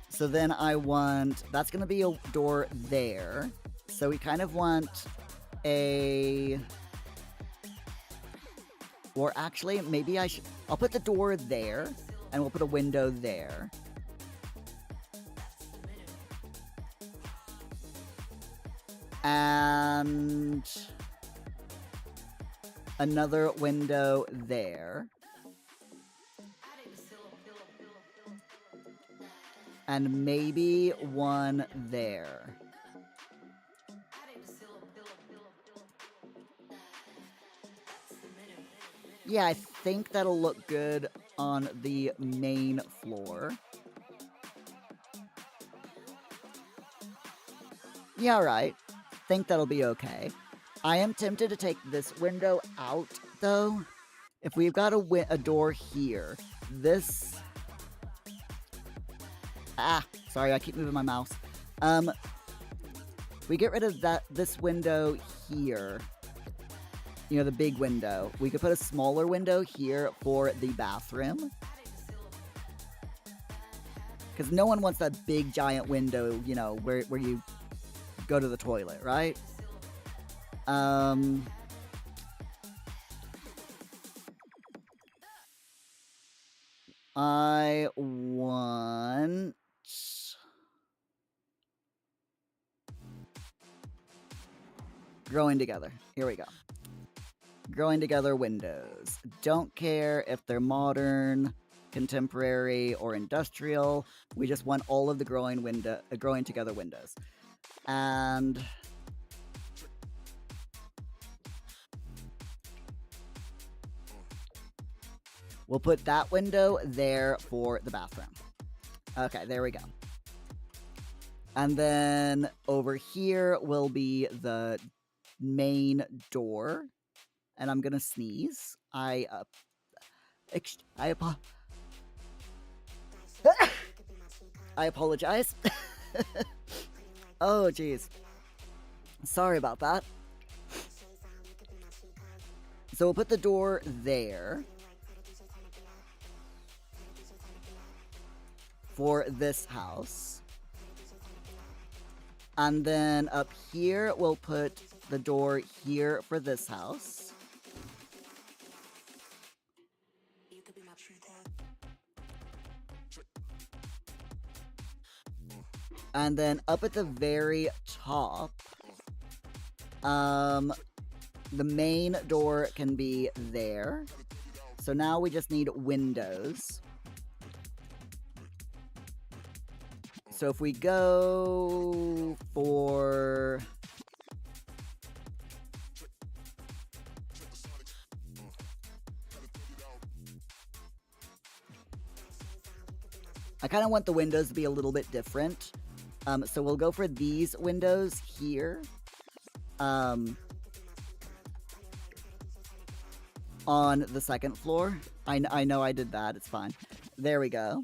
So then that's going to be a door there. So we kind of want a... Or actually, maybe I'll put the door there, and we'll put a window there. And another window there. And maybe one there. Yeah, I think that'll look good on the main floor. Yeah, right. Think that'll be okay. I am tempted to take this window out, though. If we've got a door here, this... Ah, sorry, I keep moving my mouse. We get rid of this window here. You know, the big window. We could put a smaller window here for the bathroom. Because no one wants that big giant window, you know, where you go to the toilet, right? I want... Growing together. Here we go. Growing together windows. Don't care if they're modern, contemporary, or industrial. We just want all of the growing together windows. And we'll put that window there for the bathroom. Okay, there we go. And then over here will be the main door. And I'm gonna sneeze. I apologize. Oh, jeez. Sorry about that. So we'll put the door there for this house. And then up here, we'll put the door here for this house. And then up at the very top, the main door can be there. So now we just need windows. So if we go for... I kind of want the windows to be a little bit different. So we'll go for these windows here. On the second floor. I know I did that. It's fine. There we go.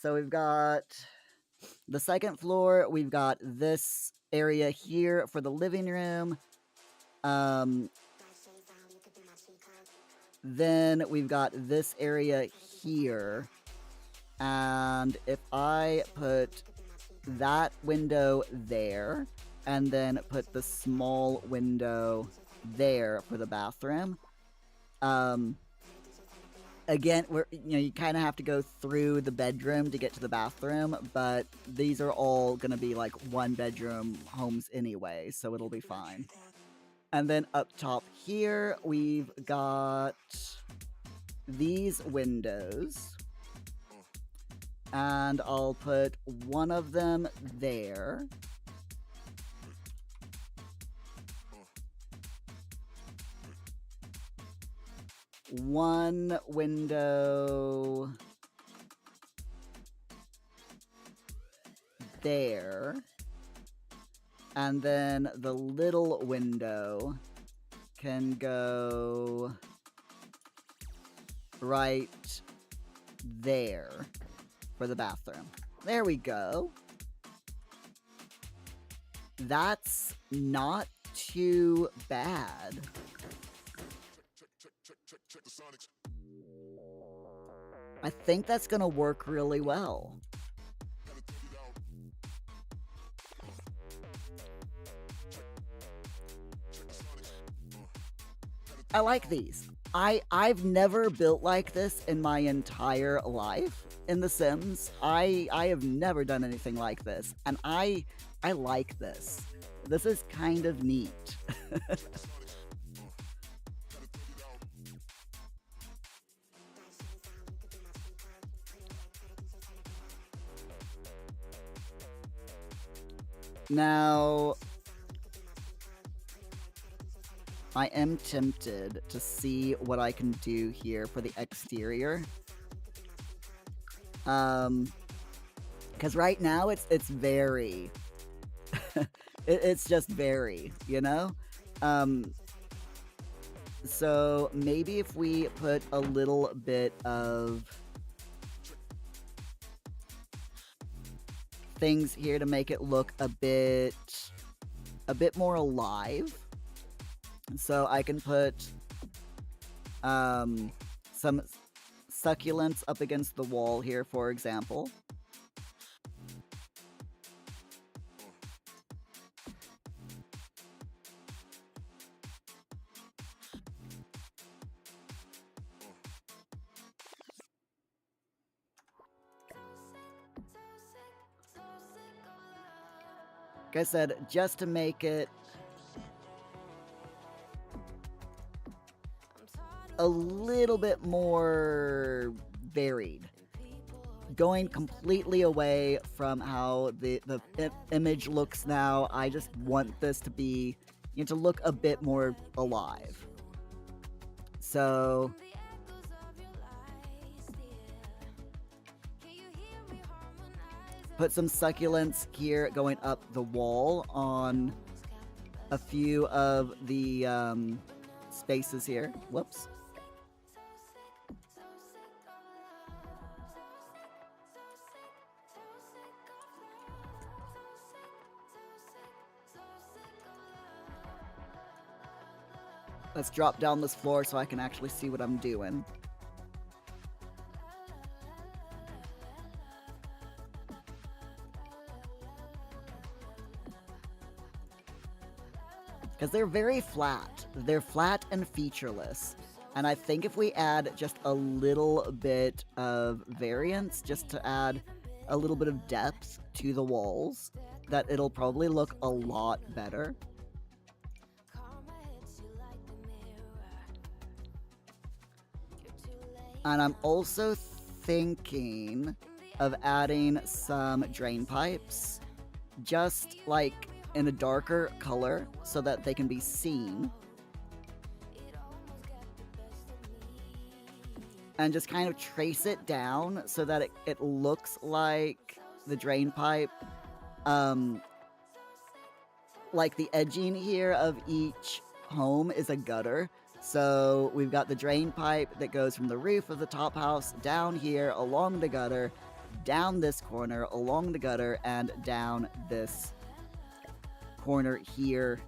So we've got the second floor. We've got this area here for the living room. Then we've got this area here. And if I put that window there, and then put the small window there for the bathroom. Again, you kind of have to go through the bedroom to get to the bathroom, but these are all gonna be like one bedroom homes anyway, so it'll be fine. And then up top here, we've got these windows. And I'll put one of them there. One window there. And then the little window can go right there for the bathroom. There we go. That's not too bad. I think that's gonna work really well. I like these. I've never built like this in my entire life in The Sims. I have never done anything like this, and I like this. This is kind of neat. Now, I am tempted to see what I can do here for the exterior. Because right now it's very, it's just very, you know? So maybe if we put a little bit of things here to make it look a bit more alive. So I can put some succulents up against the wall here, for example. Like I said, just to make it a little bit more varied. Going completely away from how the image looks now, I just want this to be, you know, to look a bit more alive. So put some succulents here going up the wall on a few of the spaces here. Whoops. Let's drop down this floor so I can actually see what I'm doing. Because they're very flat. They're flat and featureless. And I think if we add just a little bit of variance, just to add a little bit of depth to the walls, that it'll probably look a lot better. And I'm also thinking of adding some drain pipes, just like in a darker color so that they can be seen. And just kind of trace it down so that it looks like the drain pipe, like the edging here of each home is a gutter. So we've got the drain pipe that goes from the roof of the top house down here along the gutter, down this corner, along the gutter, and down this corner here,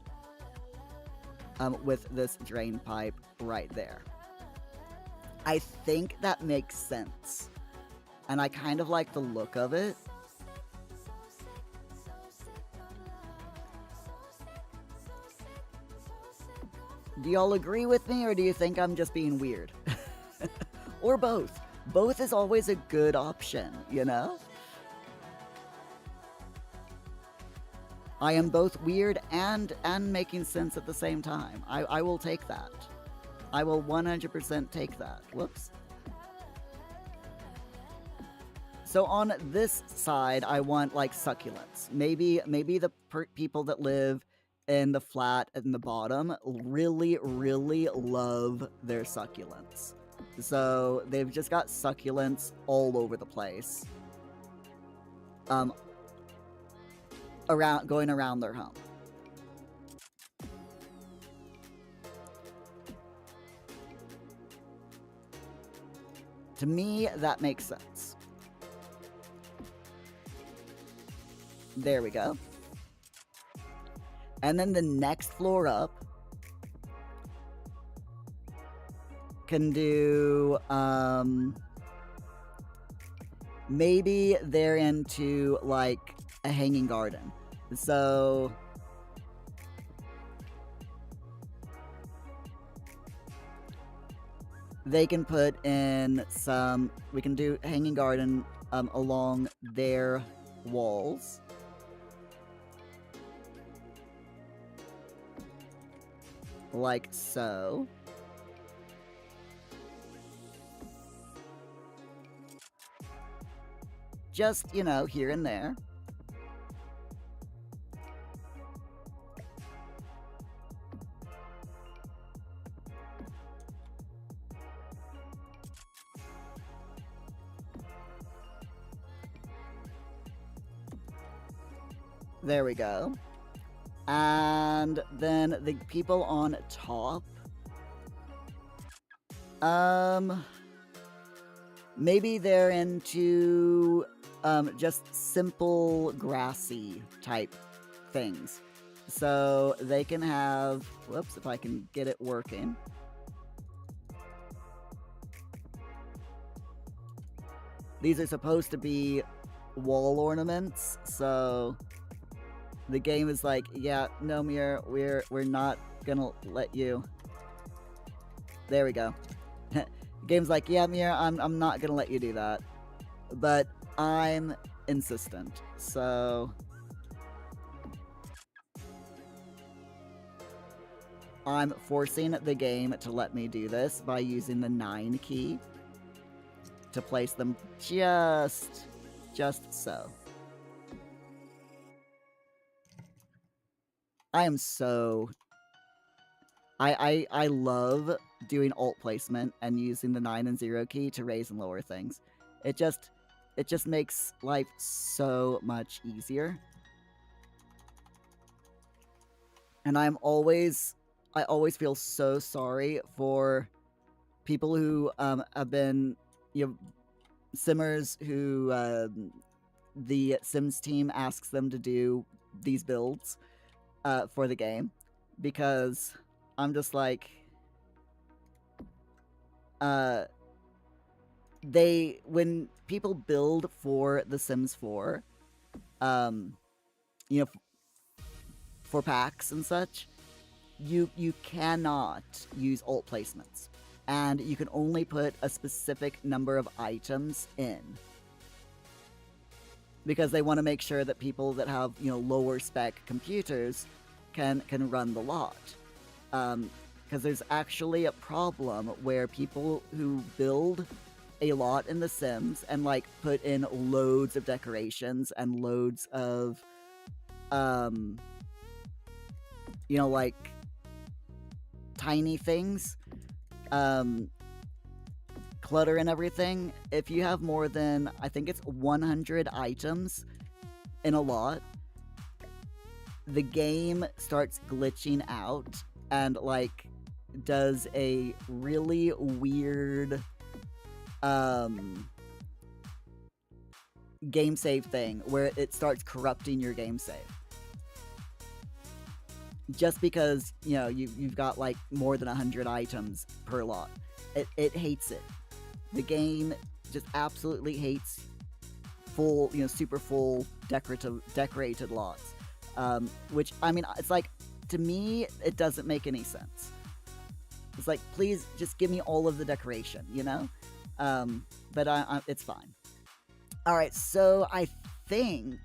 with this drain pipe right there. I think that makes sense, and I kind of like the look of it. Do y'all agree with me, or do you think I'm just being weird? Or both. Both is always a good option, you know? I am both weird and making sense at the same time. I will take that. I will 100% take that. Whoops. So on this side, I want like succulents. Maybe the people that live in the flat in the bottom really love their succulents. So they've just got succulents all over the place. Going around their home. To me, that makes sense. There we go. And then the next floor up can do, maybe they're into like a hanging garden. So they can put in some, we can do hanging garden along their walls. Like so. Just, you know, here and there. There we go. And then the people on top. Maybe they're into just simple grassy type things. So they can have, whoops, if I can get it working. These are supposed to be wall ornaments, so the game is like, yeah, no, Muir, we're not gonna let you. There we go. The game's like, yeah, Muir, I'm not gonna let you do that. But I'm insistent, so I'm forcing the game to let me do this by using the 9 key to place them just so. I am so... I love doing alt placement and using the 9 and 0 key to raise and lower things. It just makes life so much easier. And I always feel so sorry for people who have been, you know, simmers who the Sims team asks them to do these builds for the game, because I'm just like, when people build for The Sims 4, you know, for packs and such, you cannot use alt placements, and you can only put a specific number of items in, because they want to make sure that people that have, you know, lower spec computers can run the lot. Because there's actually a problem where people who build a lot in The Sims and like put in loads of decorations and loads of you know, like tiny things, clutter and everything. If you have more than, I think it's 100 items in a lot, the game starts glitching out and like does a really weird game save thing where it starts corrupting your game save. Just because, you know, you've got like more than 100 items per lot. It hates it. The game just absolutely hates full, you know, super full decorated lots. Which, I mean, it's like, to me, it doesn't make any sense. It's like, please just give me all of the decoration, you know? But it's fine. All right, so I think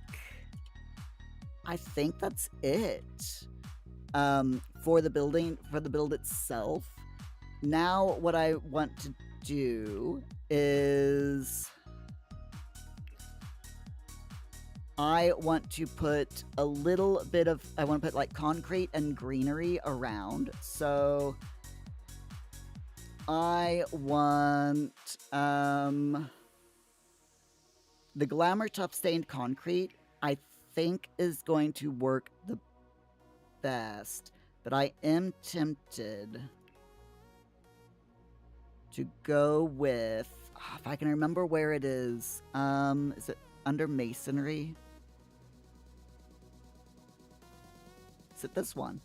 that's it. For the build itself. Now what I want to do is I want to put a little bit of, I want to put like concrete and greenery around. So I want the Glamour Tough Stained Concrete, I think, is going to work the best, but I am tempted to go with, if I can remember where it is it under masonry? Is it this one?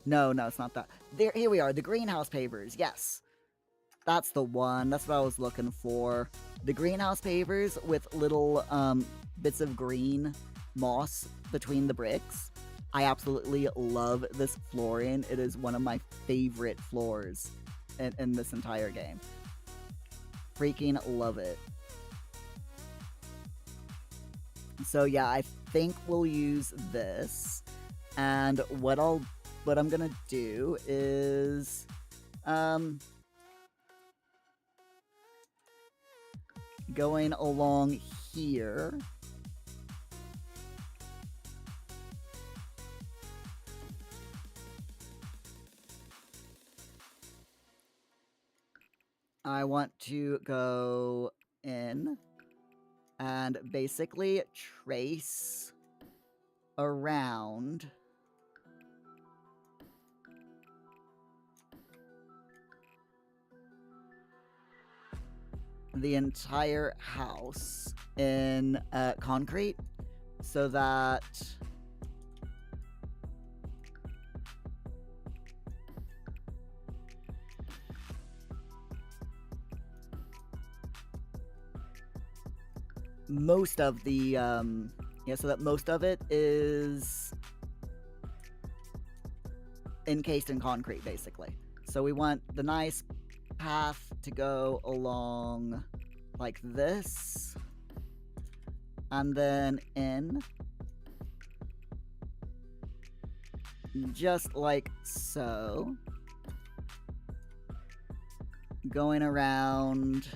No, it's not that. Here we are, the greenhouse pavers. Yes, that's the one. That's what I was looking for. The greenhouse pavers with little bits of green moss between the bricks. I absolutely love this flooring. It is one of my favorite floors in this entire game. Freaking love it. So yeah, I think we'll use this, and what I'm gonna do is going along here. I want to go in and basically trace around the entire house in concrete so that most of the so that most of it is encased in concrete, basically. So we want the nice path to go along like this, and then in just like so, going around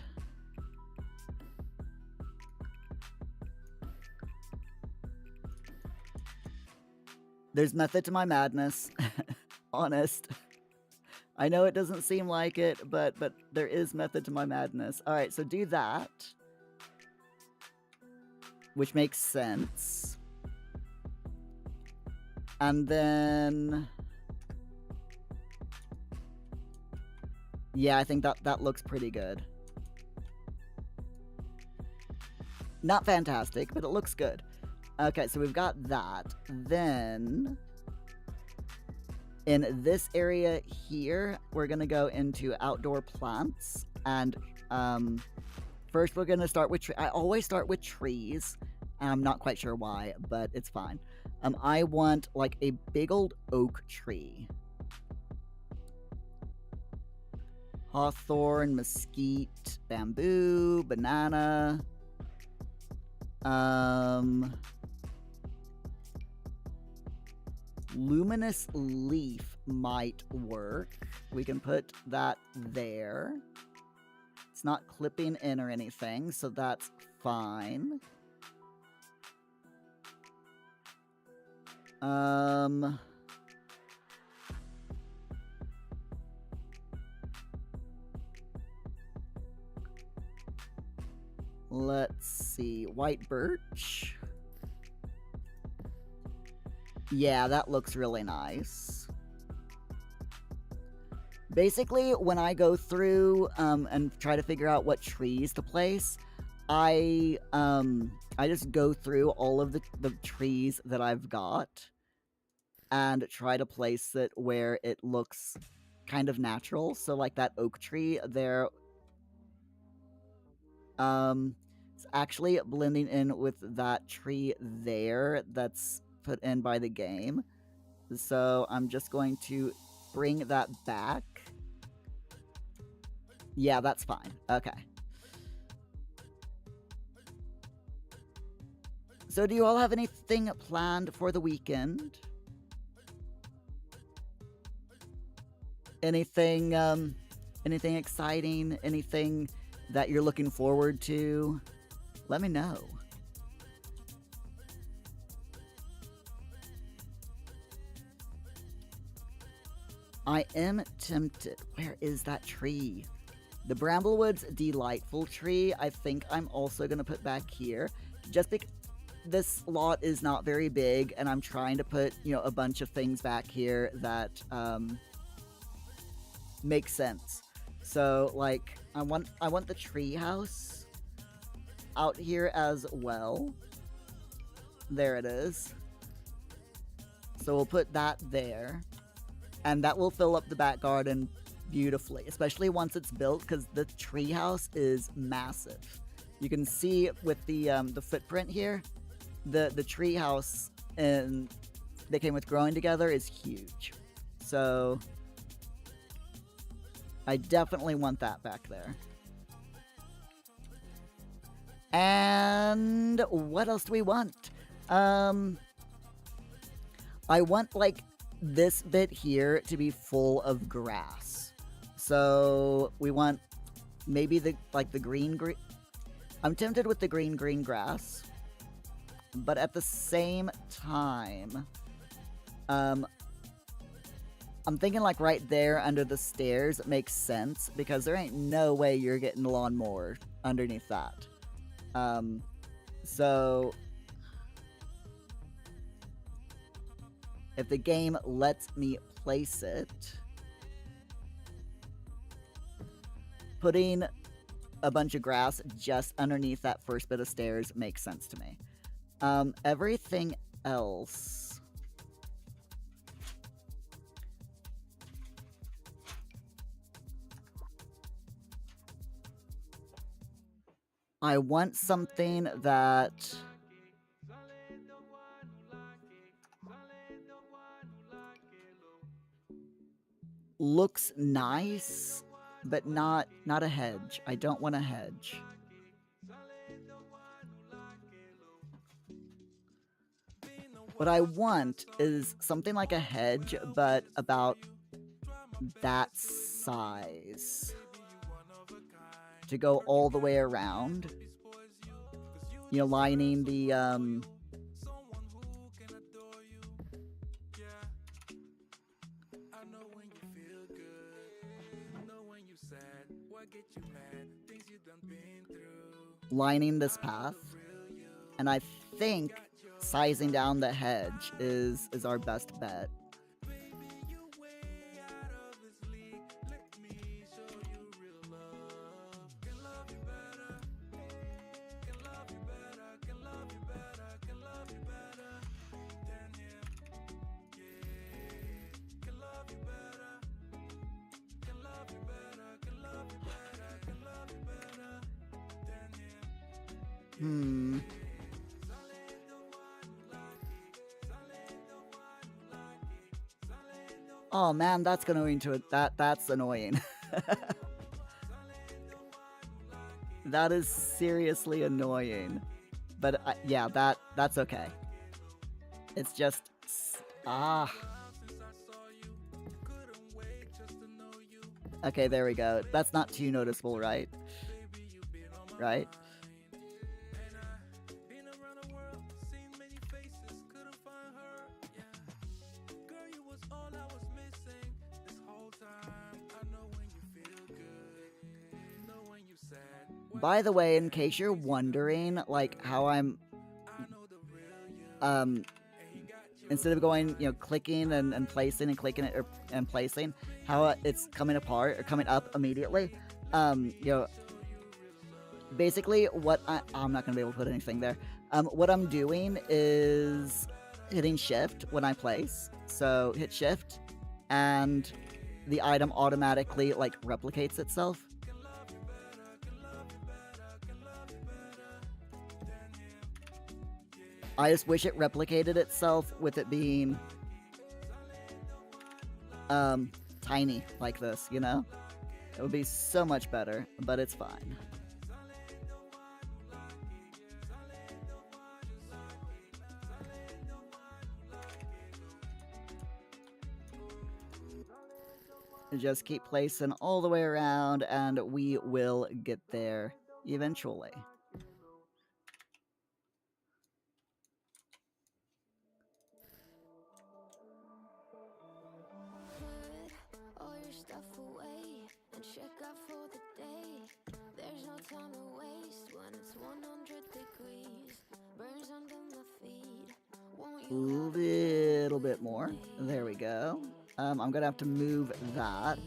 There's method to my madness. Honest. I know it doesn't seem like it, but there is method to my madness. All right, so do that, which makes sense. And then, yeah, I think that looks pretty good. Not fantastic, but it looks good. Okay, so we've got that. Then, in this area here, we're going to go into outdoor plants. And first we're going to start with I always start with trees. And I'm not quite sure why, but it's fine. I want like a big old oak tree. Hawthorn, mesquite, bamboo, banana. Luminous leaf might work. We can put that there. It's not clipping in or anything, so that's fine. Let's see. White birch. Yeah, that looks really nice. Basically, when I go through and try to figure out what trees to place, I just go through all of the trees that I've got and try to place it where it looks kind of natural. So like that oak tree there, it's actually blending in with that tree there that's put in by the game. So I'm just going to bring that back. Yeah, that's fine. Okay. So do you all have anything planned for the weekend? Anything exciting? Anything that you're looking forward to? Let me know. I am tempted. Where is that tree? The Bramblewood's delightful tree, I think I'm also going to put back here. Just because this lot is not very big, and I'm trying to put, a bunch of things back here that make sense. So, like, I want the tree house out here as well. There it is. So we'll put that there. And that will fill up the back garden beautifully, especially once it's built, because the treehouse is massive. You can see with the footprint here, the treehouse and that came with growing together is huge. So I definitely want that back there. And what else do we want? I want, like, this bit here to be full of grass. So we want maybe the green. I'm tempted with the green grass, but at the same time, I'm thinking like right there under the stairs makes sense because there ain't no way you're getting the lawnmower underneath that. So if the game lets me place it, putting a bunch of grass just underneath that first bit of stairs makes sense to me. Everything else, I want something that looks nice, but not a hedge. I don't want a hedge. What I want is something like a hedge, but about that size. To go all the way around. You know, lining the, lining this path. And I think sizing down the hedge is our best bet. Oh man, that's gonna go into it. That's annoying. That is seriously annoying. But yeah, that's okay. It's just Okay, there we go. That's not too noticeable, right? Right? By the way, in case you're wondering, like, how I'm, instead of going, you know, clicking and placing and clicking it and placing, how it's coming apart or coming up immediately, you know, basically what I'm not gonna be able to put anything there. What I'm doing is hitting shift when I place. So hit shift and the item automatically, like, replicates itself. I just wish it replicated itself with it being tiny like this, you know? It would be so much better, but it's fine. Just keep placing all the way around and we will get there eventually. Little bit more. There we go. I'm gonna have to move that.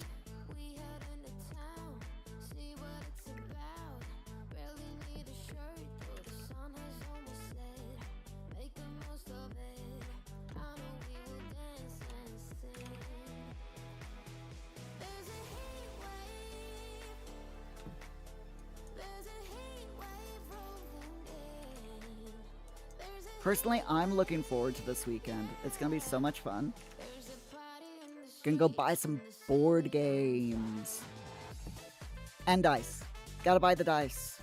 Personally, I'm looking forward to this weekend. It's gonna be so much fun. Gonna go buy some board games. And dice. Gotta buy the dice.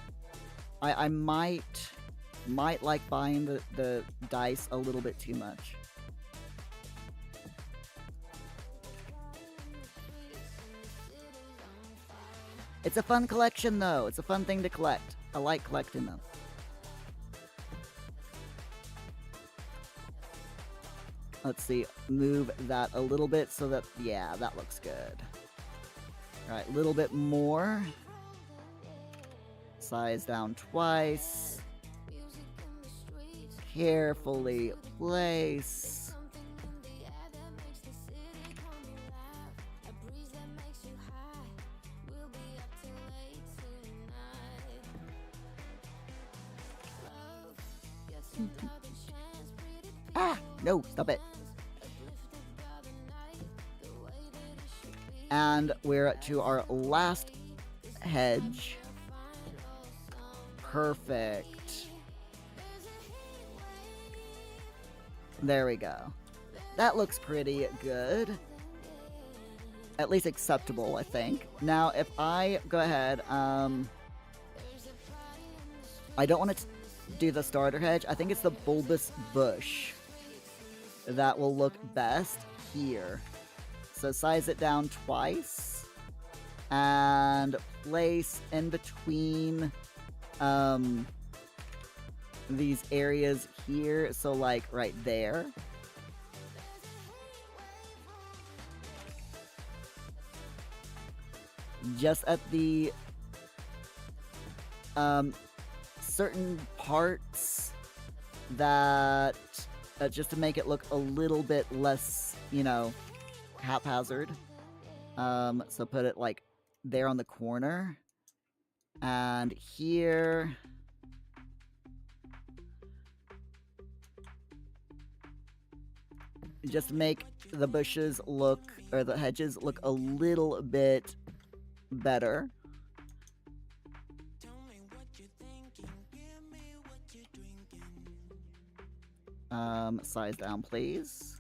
I might like buying the dice a little bit too much. It's a fun collection, though. It's a fun thing to collect. I like collecting them. Let's see. Move that a little bit so that... Yeah, that looks good. Alright, a little bit more. Size down twice. Carefully place. Ah! No, stop it. And we're to our last hedge. Perfect. There we go. That looks pretty good. At least acceptable, I think. Now, if I go ahead, I don't want to do the starter hedge. I think it's the bulbous bush that will look best here. So size it down twice and place in between these areas here. So like right there. Just at the certain parts that just to make it look a little bit less, you know, haphazard. So put it like there on the corner. And here. Just make the bushes look, or the hedges look a little bit better. Size down, please.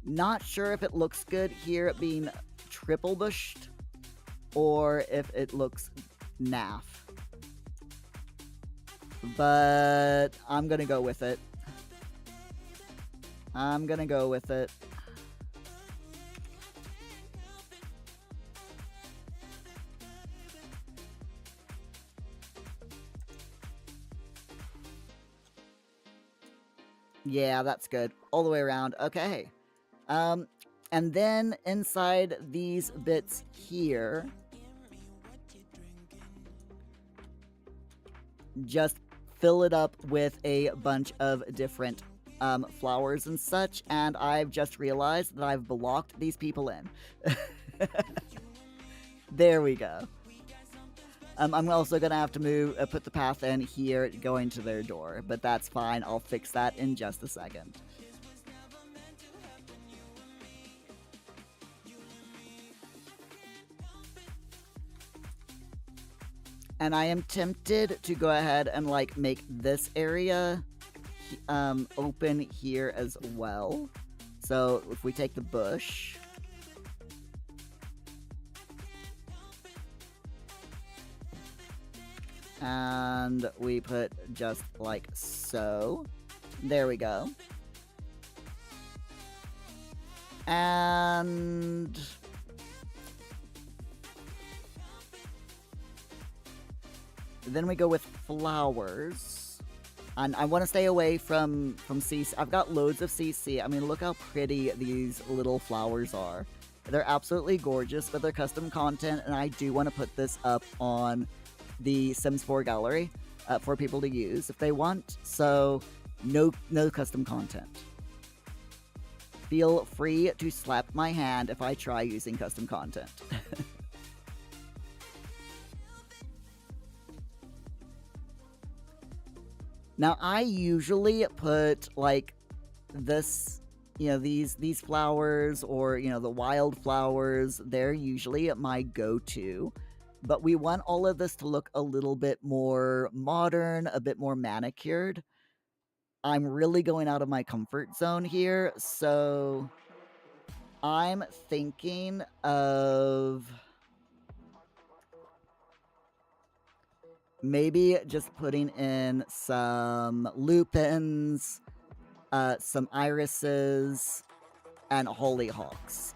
Not sure if it looks good here at being triple bushed or if it looks naff. But I'm gonna go with it. I'm gonna go with it. Yeah, that's good. All the way around. Okay. And then inside these bits here, just fill it up with a bunch of different flowers and such, and I've just realized that I've blocked these people in. There we go. I'm also gonna have to put the path in here going to their door, but that's fine. I'll fix that in just a second. And I am tempted to go ahead and like make this area open here as well. So if we take the bush, and we put just like so, there we go. And then we go with flowers. And I want to stay away from CC. I've got loads of CC. I mean, look how pretty these little flowers are. They're absolutely gorgeous, but they're custom content, and I do want to put this up on the Sims 4 gallery for people to use if they want. So, no custom content. Feel free to slap my hand if I try using custom content. Now, I usually put, like, this, these flowers, or the wildflowers, they're usually my go-to. But we want all of this to look a little bit more modern, a bit more manicured. I'm really going out of my comfort zone here, so I'm thinking of maybe just putting in some lupins, some irises, and hollyhocks,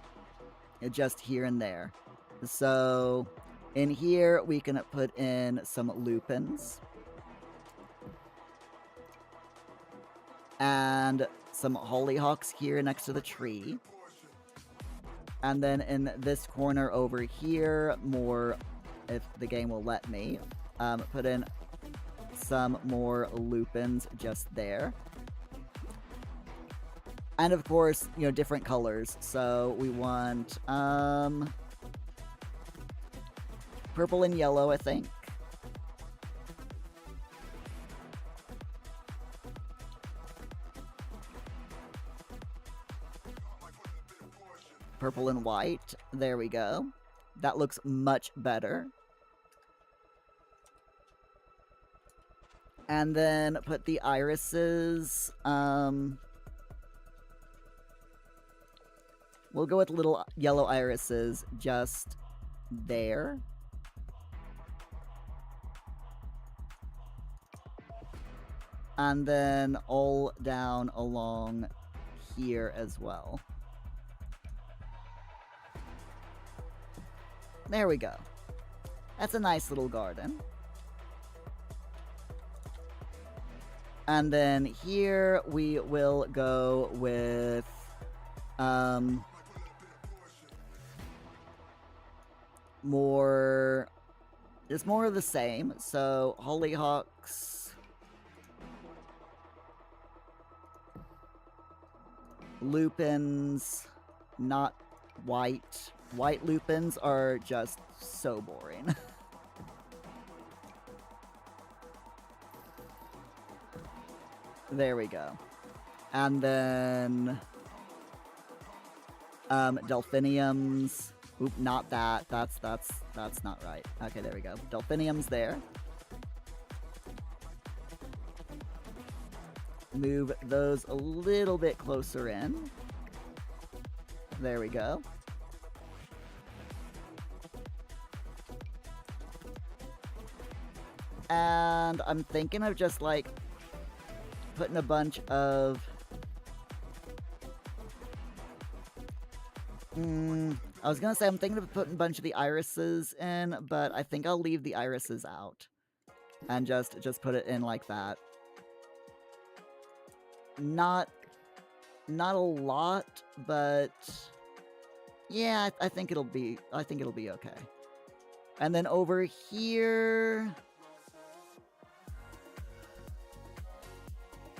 just here and there. So in here we can put in some lupins and some hollyhocks here next to the tree. And then in this corner over here, more, if the game will let me, put in some more lupins just there. And of course, different colors. So we want purple and yellow, I think. Purple and white. There we go. That looks much better. And then put the irises. We'll go with little yellow irises just there. And then all down along here as well. There we go. That's a nice little garden. And then here we will go with more, it's more of the same. So hollyhocks, lupins, not white. White lupins are just so boring. There we go. And then delphiniums. Oop, not that. That's not right. Okay, there we go. Delphiniums there. Move those a little bit closer in. There we go. And I'm thinking of just like putting a bunch of I was gonna say I'm thinking of putting a bunch of the irises in, but I think I'll leave the irises out and just put it in like that. Not a lot, but yeah, I think it'll be okay. And then over here,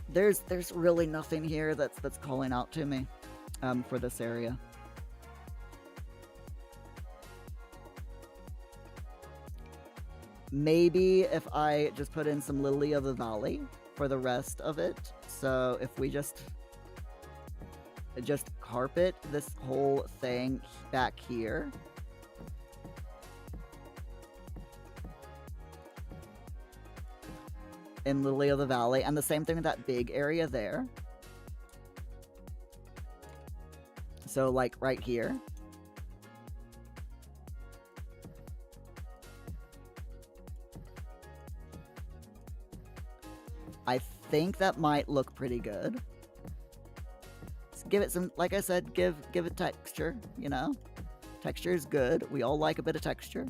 there's really nothing here that's calling out to me for this area. Maybe if I just put in some lily of the valley for the rest of it. So if we just carpet this whole thing back here. In Lily of the Valley, and the same thing with that big area there. So like right here. I think that might look pretty good. Just give it some, like I said, give it texture, you know? Texture is good. We all like a bit of texture.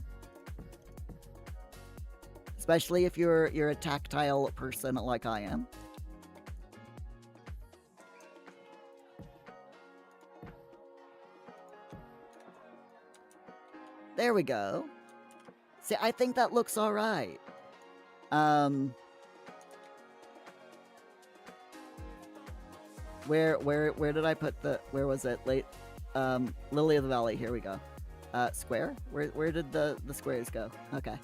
Especially if you're a tactile person like I am. There we go. See, I think that looks alright. Where did I put the, where was it? Lily of the Valley, here we go. Square? Where did the squares go? Okay.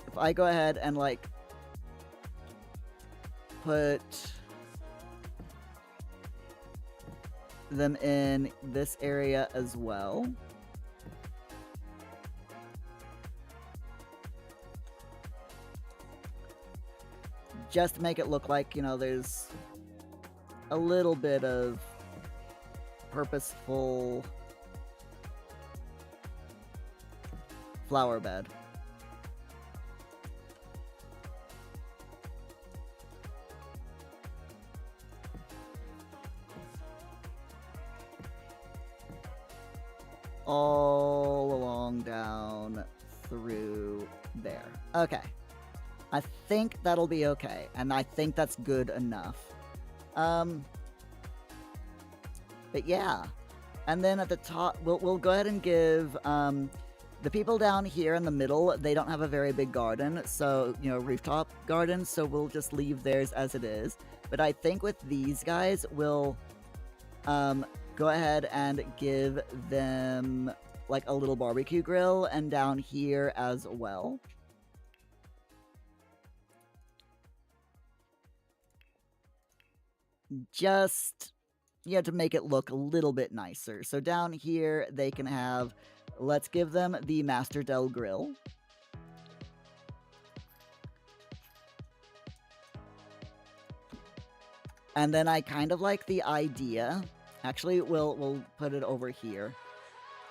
If I go ahead and like put them in this area as well. Just to make it look like, you know, there's a little bit of purposeful flower bed. All along down through there. Okay. I think that'll be okay, and I think that's good enough. But yeah. And then at the top, we'll go ahead and give, the people down here in the middle, they don't have a very big garden, so, you know, rooftop garden, so we'll just leave theirs as it is. But I think with these guys, we'll, go ahead and give them, like, a little barbecue grill, and down here as well. Just, you know, to make it look a little bit nicer. So down here, they can have, let's give them the Master Del Grill. And then I kind of like the idea, actually, we'll put it over here.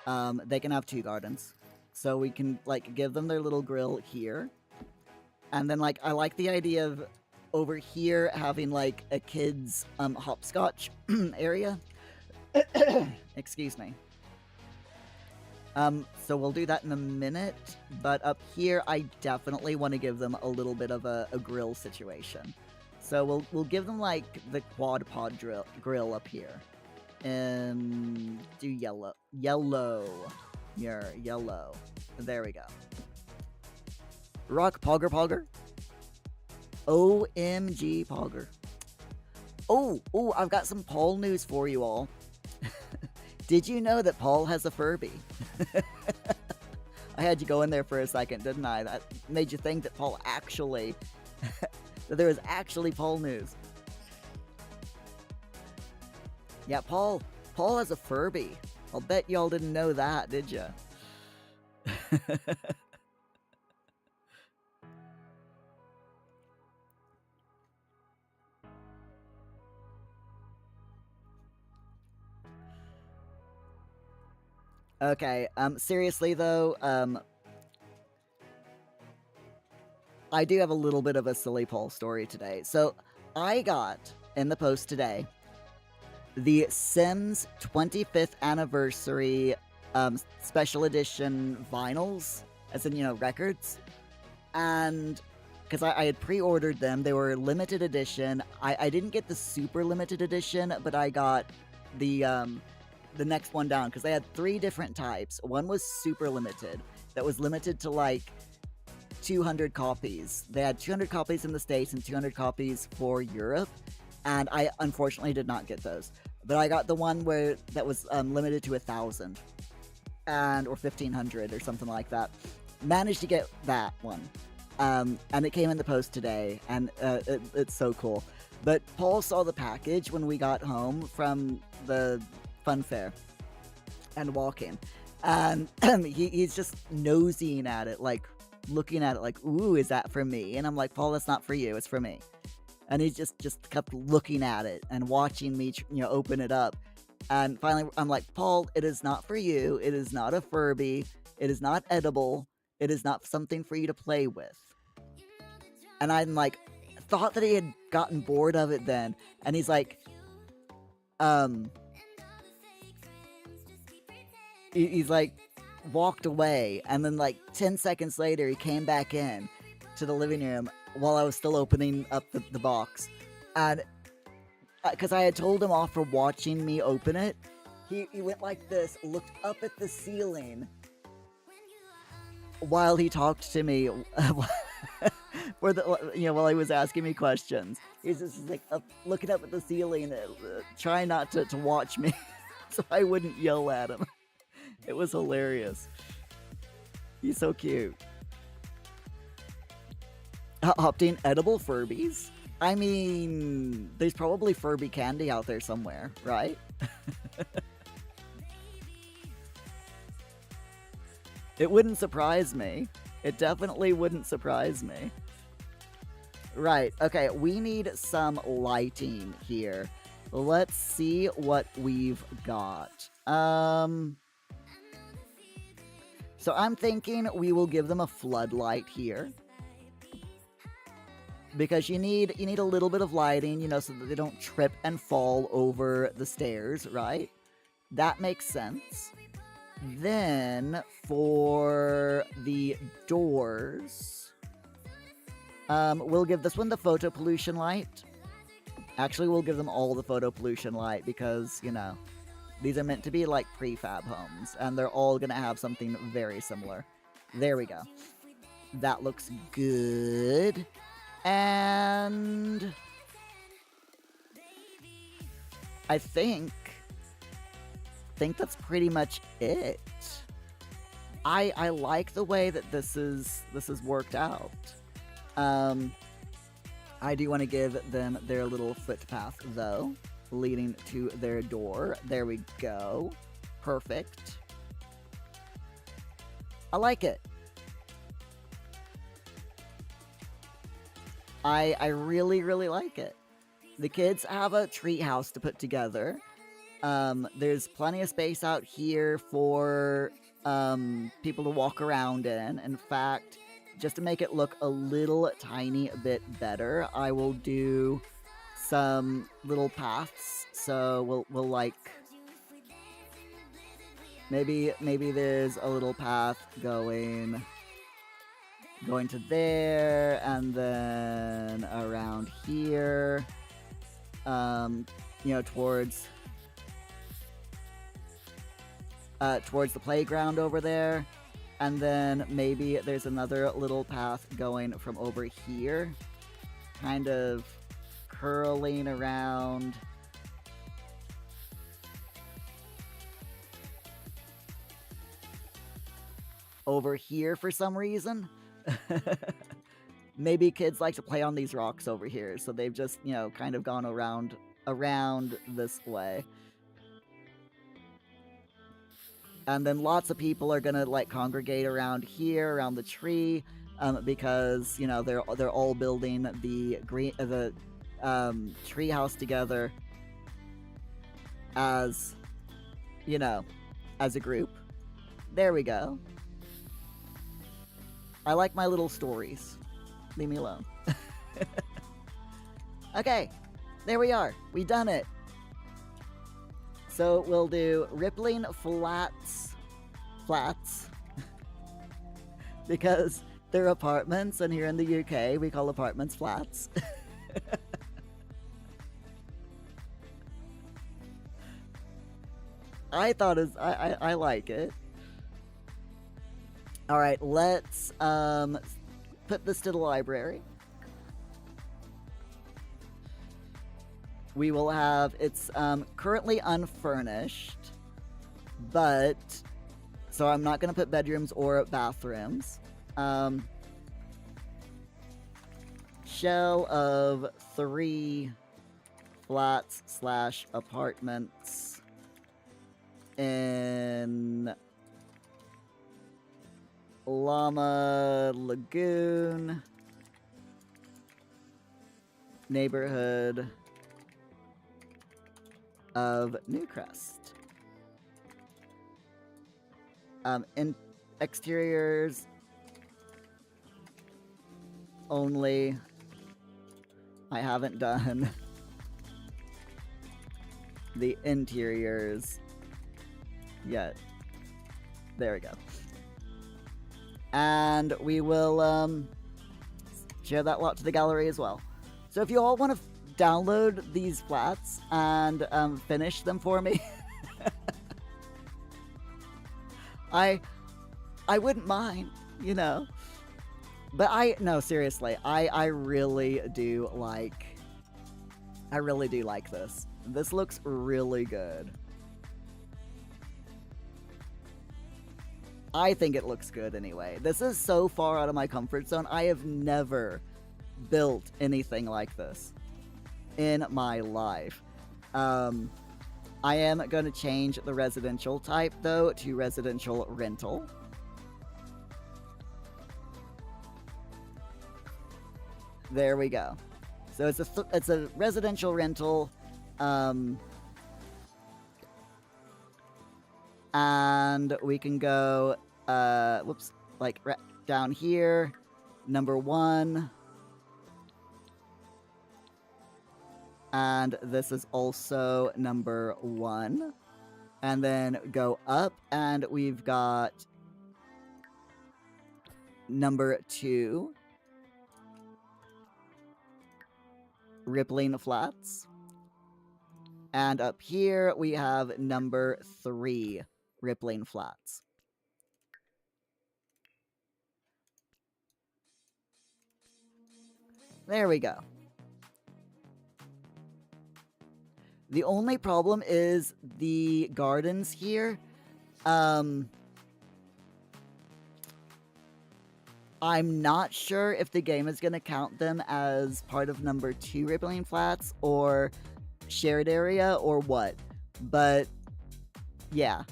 They can have 2 gardens. So we can, like, give them their little grill here. And then, like, I like the idea of over here having, like, a kid's hopscotch area. Excuse me. So we'll do that in a minute, but up here I definitely want to give them a little bit of a grill situation. So we'll give them, like, the quad pod grill up here. Do yellow. Muir, yellow. There we go. Rock Pogger Pogger. OMG Pogger. Oh, I've got some Paul news for you all. Did you know that Paul has a Furby? I had you go in there for a second, didn't I? That made you think that Paul actually... that there was actually Paul news. Yeah, Paul has a Furby. I'll bet y'all didn't know that, did ya? Okay, seriously though, I do have a little bit of a silly Paul story today. So, I got, in the post today, the Sims 25th anniversary, special edition vinyls, as in, you know, records. And, because I had pre-ordered them, they were limited edition. I didn't get the super limited edition, but I got the next one down, because they had 3 different types. One was super limited, that was limited to, like, 200 copies. They had 200 copies in the States and 200 copies for Europe, and I unfortunately did not get those. But I got the one that was limited to 1,000, or 1,500 or something like that. Managed to get that one, and it came in the post today, and it's so cool. But Paul saw the package when we got home from the fun fair and walking, and he's just nosing at it, like looking at it like, ooh, is that for me? And I'm like, Paul, that's not for you, it's for me. And he just kept looking at it and watching me, you know, open it up. And finally I'm like, Paul, it is not for you, it is not a Furby, it is not edible, it is not something for you to play with. And I'm like, thought that he had gotten bored of it then, and he's like, he's like walked away, and then like 10 seconds later he came back in to the living room while I was still opening up the box, and because I had told him off for watching me open it, he went like this, looked up at the ceiling while he talked to me for while he was asking me questions. He's just like looking up at the ceiling, trying not to watch me so I wouldn't yell at him. It was hilarious. He's so cute. Opting edible Furbies. I mean, there's probably Furby candy out there somewhere, right? It wouldn't surprise me. It definitely wouldn't surprise me. Right, okay, we need some lighting here. Let's see what we've got. So I'm thinking we will give them a floodlight here. Because you need a little bit of lighting, you know, so that they don't trip and fall over the stairs, right? That makes sense. Then for the doors, we'll give this one the photo pollution light. Actually, we'll give them all the photo pollution light because, you know, these are meant to be like prefab homes, and they're all gonna have something very similar. There we go. That looks good. And I think that's pretty much it. I like the way that this is worked out. I do want to give them their little footpath though, leading to their door. There we go. Perfect. I like it. I really, really like it. The kids have a treehouse to put together. There's plenty of space out here for people to walk around in. In fact, just to make it look a little tiny bit better, I will do some little paths. So we'll like maybe there's a little path going to there, and then around here, you know, towards the playground over there, and then maybe there's another little path going from over here, kind of curling around over here for some reason. Maybe kids like to play on these rocks over here, so they've just, you know, kind of gone around this way. And then lots of people are gonna like congregate around here, around the tree, because, you know, they're all building the tree house together as, you know, as a group. There we go. I like my little stories. Leave me alone. Okay, there we are. We done it. So we'll do rippling flats. Because they're apartments, and here in the UK we call apartments flats. I like it. Alright, let's put this to the library. We will have, it's currently unfurnished, but, so I'm not going to put bedrooms or bathrooms. Shell of 3 flats / apartments in Llama Lagoon neighborhood of Newcrest. In exteriors only. I haven't done the interiors yet. There we go. And we will share that lot to the gallery as well. So if you all want to download these flats and finish them for me, I wouldn't mind, you know. But no, seriously, I really do like this. This looks really good. I think it looks good anyway. This is so far out of my comfort zone. I have never built anything like this in my life. I am going to change the residential type, though, to residential rental. There we go. So it's a residential rental, and we can go, whoops, like down here, number 1. And this is also number 1. And then go up, and we've got number 2. Rippling Flats. And up here, we have number 3. Rippling Flats. There we go. The only problem is the gardens here. I'm not sure if the game is going to count them as part of number 2 Rippling Flats or shared area or what. But yeah,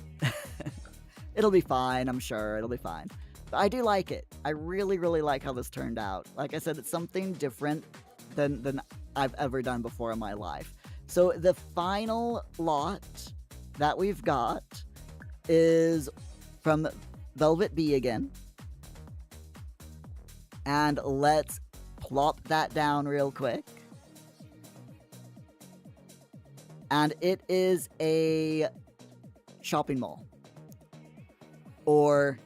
it'll be fine. I'm sure it'll be fine. But I do like it. I really, really like how this turned out. Like I said, it's something different than I've ever done before in my life. So the final lot that we've got is from Velvet Bee again. And let's plop that down real quick. And it is a shopping mall. Or,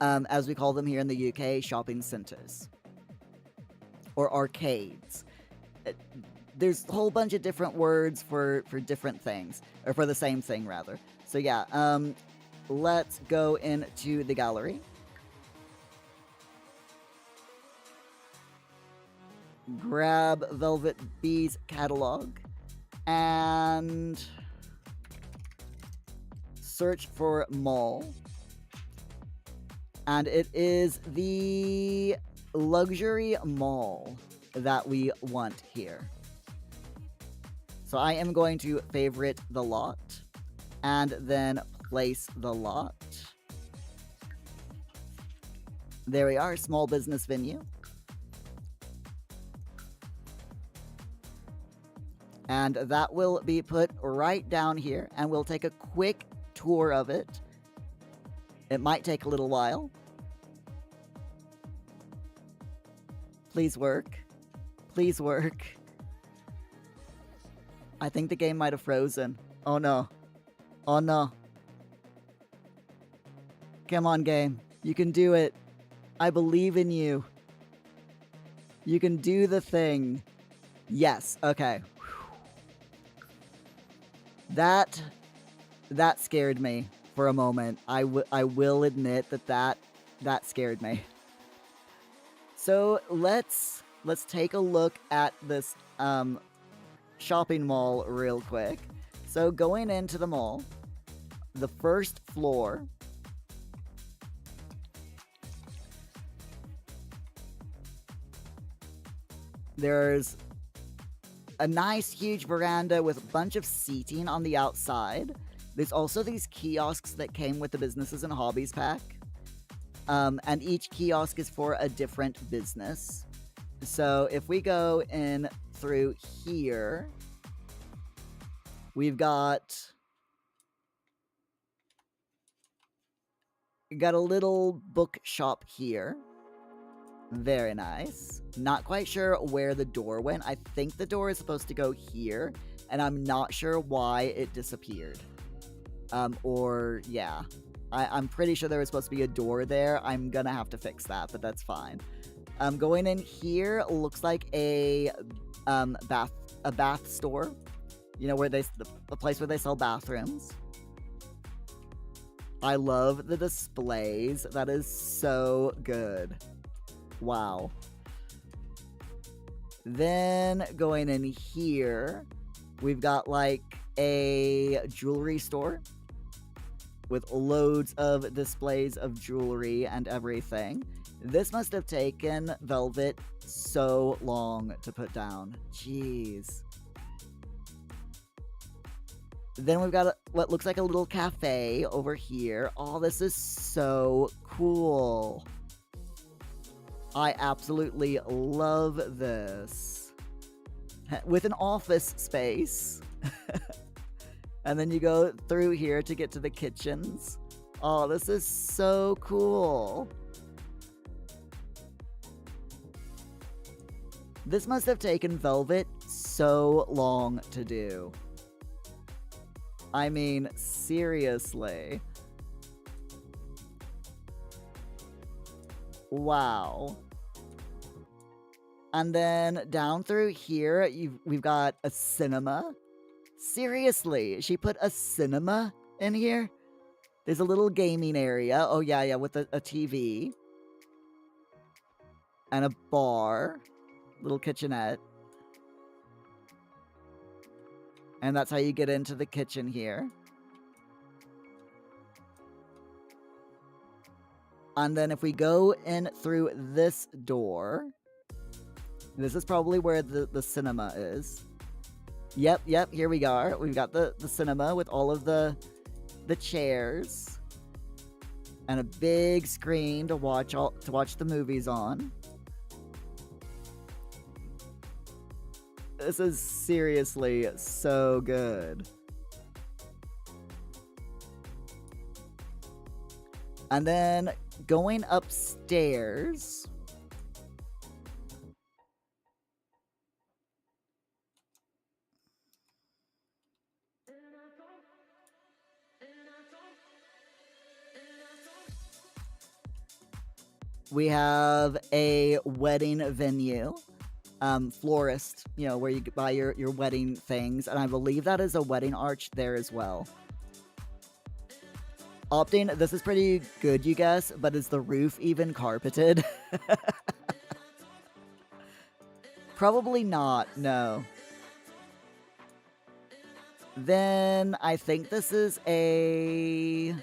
as we call them here in the UK, shopping centers. Or arcades. There's a whole bunch of different words for different things, or for the same thing rather. So yeah, let's go into the gallery. Grab Velvet Bee's catalog and search for mall. And it is the luxury mall that we want here. So I am going to favorite the lot and then place the lot. There we are, small business venue. And that will be put right down here, and we'll take a quick tour of it. It might take a little while. Please work. Please work. I think the game might have frozen. Oh no. Oh no. Come on, game. You can do it. I believe in you. You can do the thing. Yes. Okay. That scared me for a moment. I will admit that scared me. So let's take a look at this shopping mall real quick. So going into the mall, the first floor, there's a nice huge veranda with a bunch of seating on the outside. There's also these kiosks that came with the businesses and hobbies pack. And each kiosk is for a different business. So if we go in through here, we got a little bookshop here. Very nice. Not quite sure where the door went. I think the door is supposed to go here, and I'm not sure why it disappeared. Yeah. I'm pretty sure there was supposed to be a door there. I'm gonna have to fix that, but that's fine. Going in here looks like a bath store. You know, where the place where they sell bathrooms. I love the displays. That is so good. Wow. Then going in here, we've got like a jewelry store with loads of displays of jewelry and everything. This must have taken Velvet so long to put down. Jeez. Then we've got what looks like a little cafe over here. Oh, this is so cool. I absolutely love this. With an office space. And then you go through here to get to the kitchens. Oh, this is so cool. This must have taken Velvet so long to do. I mean, seriously. Wow. And then down through here, we've got a cinema. Seriously, she put a cinema in here? There's a little gaming area. Oh, yeah, with a TV. And a bar. Little kitchenette. And that's how you get into the kitchen here. And then if we go in through this door, this is probably where the cinema is. Yep, here we are. We've got the cinema with all of the chairs. And a big screen to watch the movies on. This is seriously so good. And then going upstairs. We have a wedding venue. Florist, where you buy your wedding things. And I believe that is a wedding arch there as well. Opting, this is pretty good, you guys, but is the roof even carpeted? Probably not, no. Then I think this is a...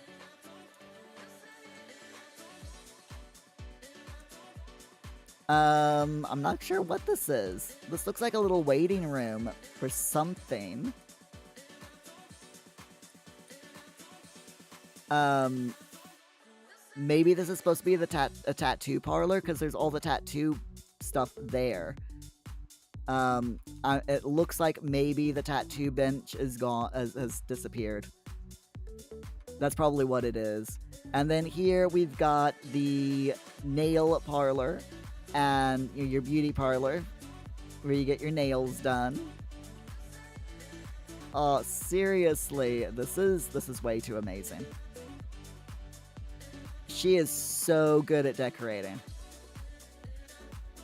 I'm not sure what this is. This looks like a little waiting room for something. Maybe this is supposed to be a tattoo parlor, because there's all the tattoo stuff there. It looks like maybe the tattoo bench is gone, has disappeared. That's probably what it is. And then here we've got the nail parlor. And your beauty parlor, where you get your nails done. Oh, seriously, this is way too amazing. She is so good at decorating.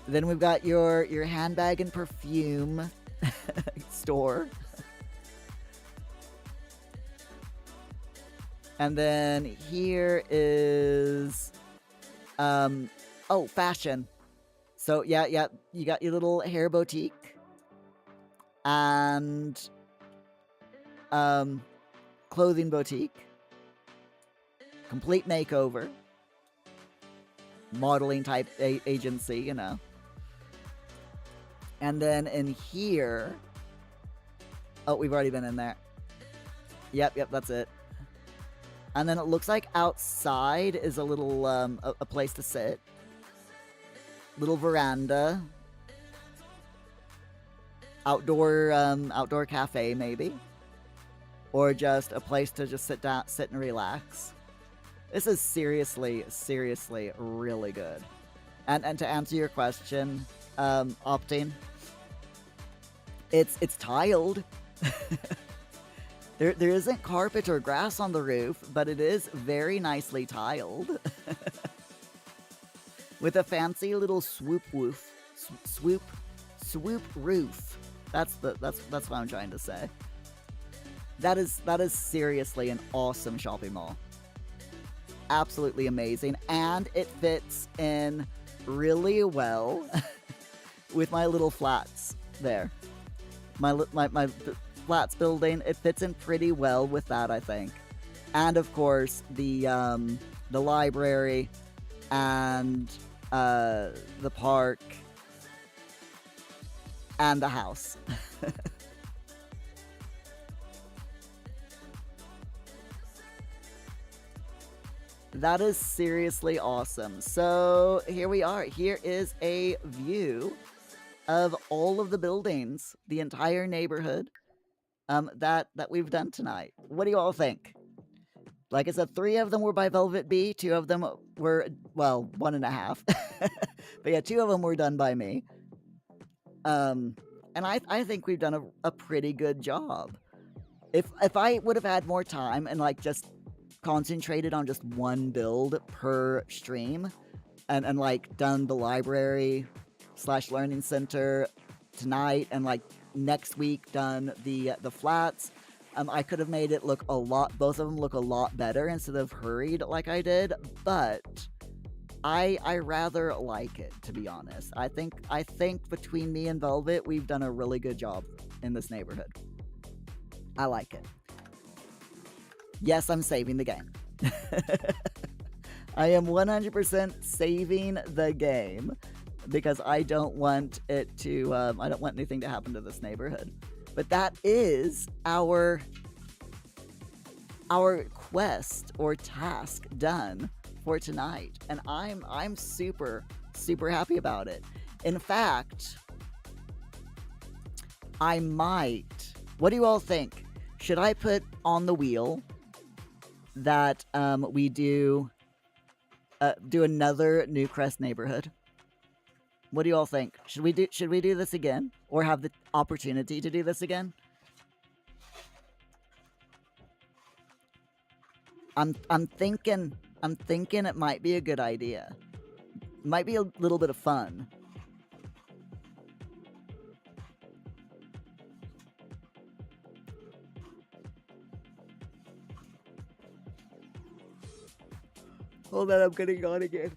Then we've got your handbag and perfume store. And then here is fashion. So, yeah, you got your little hair boutique. And, clothing boutique. Complete makeover. Modeling type agency, And then in here... Oh, we've already been in there. Yep, that's it. And then it looks like outside is a little, a place to sit. Little veranda. Outdoor cafe, maybe. Or just a place to just sit and relax. This is seriously really good. And to answer your question, Opting, it's tiled. There isn't carpet or grass on the roof, but it is very nicely tiled. With a fancy little swoop roof. That's what I'm trying to say. That is seriously an awesome shopping mall. Absolutely amazing, and it fits in really well with my little flats there. My flats building, it fits in pretty well with that, I think. and of course the library and the park and the house. That is seriously awesome. So here we are. Here is a view of all of the buildings, the entire neighborhood that we've done tonight. What do you all think? Like I said, 3 of them were by Velvet Bee. 2 of them were, well, 1.5. But yeah, 2 of them were done by me. And I think we've done a pretty good job. If I would have had more time and like just concentrated on just one build per stream and like done the library / learning center tonight and like next week done the flats, I could have made it look both of them look a lot better instead of hurried like I did, but I rather like it, to be honest. I think between me and Velvet, we've done a really good job in this neighborhood. I like it. Yes, I'm saving the game. I am 100% saving the game because I don't want it to, I don't want anything to happen to this neighborhood. But that is our quest or task done for tonight. And I'm super, super happy about it. In fact, I might, what do you all think? Should I put on the wheel that we do another Newcrest neighborhood? What do you all think? Should we do this again, or have the opportunity to do this again? I'm thinking it might be a good idea. Might be a little bit of fun. Hold on, I'm getting on again.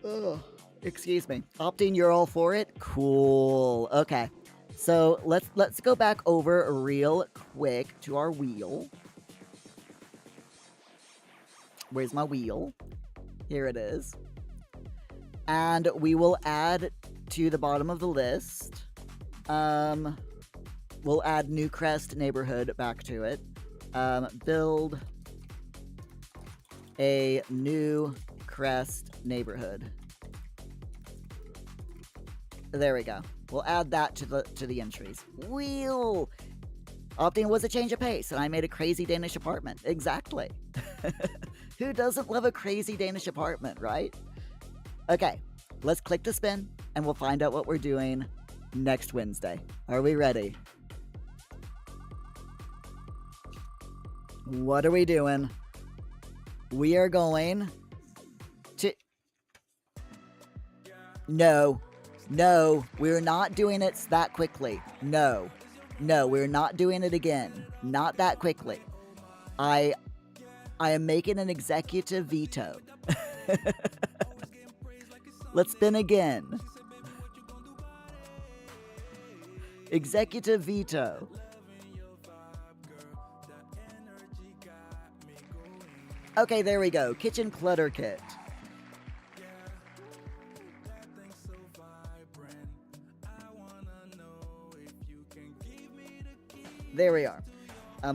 Oh, excuse me. Opting, you're all for it? Cool. Okay. So let's go back over real quick to our wheel. Where's my wheel? Here it is. And we will add to the bottom of the list. We'll add Newcrest neighborhood back to it. Build a Newcrest neighborhood. There we go. We'll add that to the entries. Wheel! Opting was a change of pace, and I made a crazy Danish apartment. Exactly. Who doesn't love a crazy Danish apartment, right? Okay, let's click to spin, and we'll find out what we're doing next Wednesday. Are we ready? What are we doing? We are going to... No, we're not doing it that quickly. No, we're not doing it again. Not that quickly. I am making an executive veto. Let's spin again. Executive veto. Okay, there we go. Kitchen clutter kit. There we are.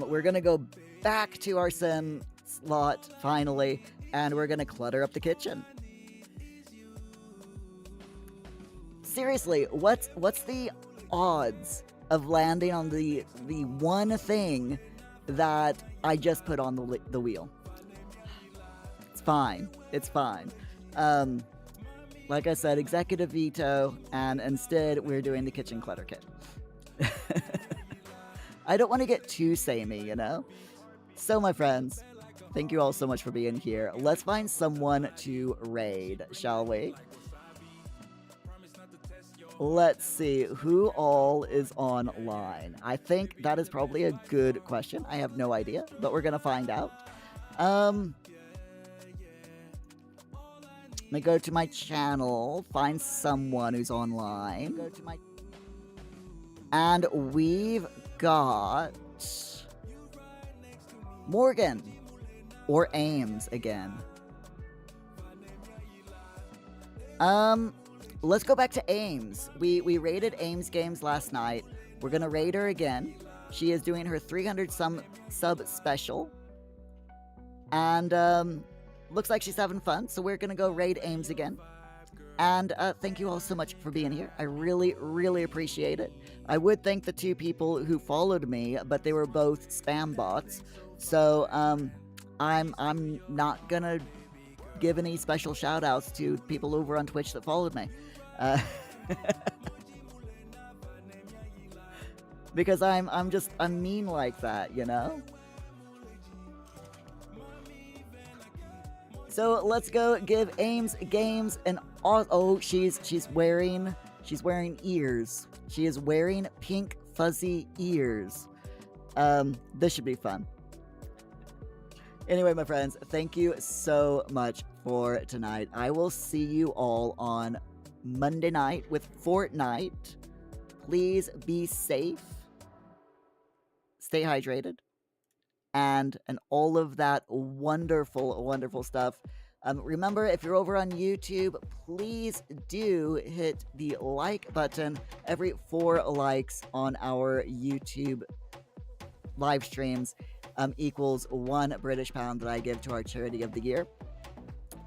We're gonna go back to our sim slot finally, and we're gonna clutter up the kitchen. Seriously, what's the odds of landing on the one thing that I just put on the wheel? It's fine. It's fine. Like I said, executive veto, and instead we're doing the kitchen clutter kit. I don't want to get too samey, you know? So, my friends, thank you all so much for being here. Let's find someone to raid, shall we? Let's see, who all is online? I think that is probably a good question. I have no idea, but we're going to find out. Let me go to my channel, find someone who's online. And we've got Morgan. Or Ames again. Let's go back to Ames. We raided Ames games last night. We're gonna raid her again. She is doing her 300 sub special. And looks like she's having fun, so we're gonna go raid Ames again. And thank you all so much for being here. I really, really appreciate it. I would thank the 2 people who followed me, but they were both spam bots. So I'm not gonna give any special shout outs to people over on Twitch that followed me. Because I'm mean like that, you know? So let's go give Ames Games an oh, she's wearing ears. She is wearing pink fuzzy ears. This should be fun. Anyway, my friends, thank you so much for tonight. I will see you all on Monday night with Fortnite. Please be safe, stay hydrated, and all of that wonderful, wonderful stuff. Remember, if you're over on YouTube, please do hit the like button. Every 4 likes on our YouTube live streams equals 1 British pound that I give to our charity of the year.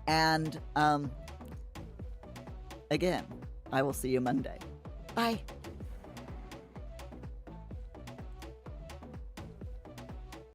And again, I will see you Monday. Bye.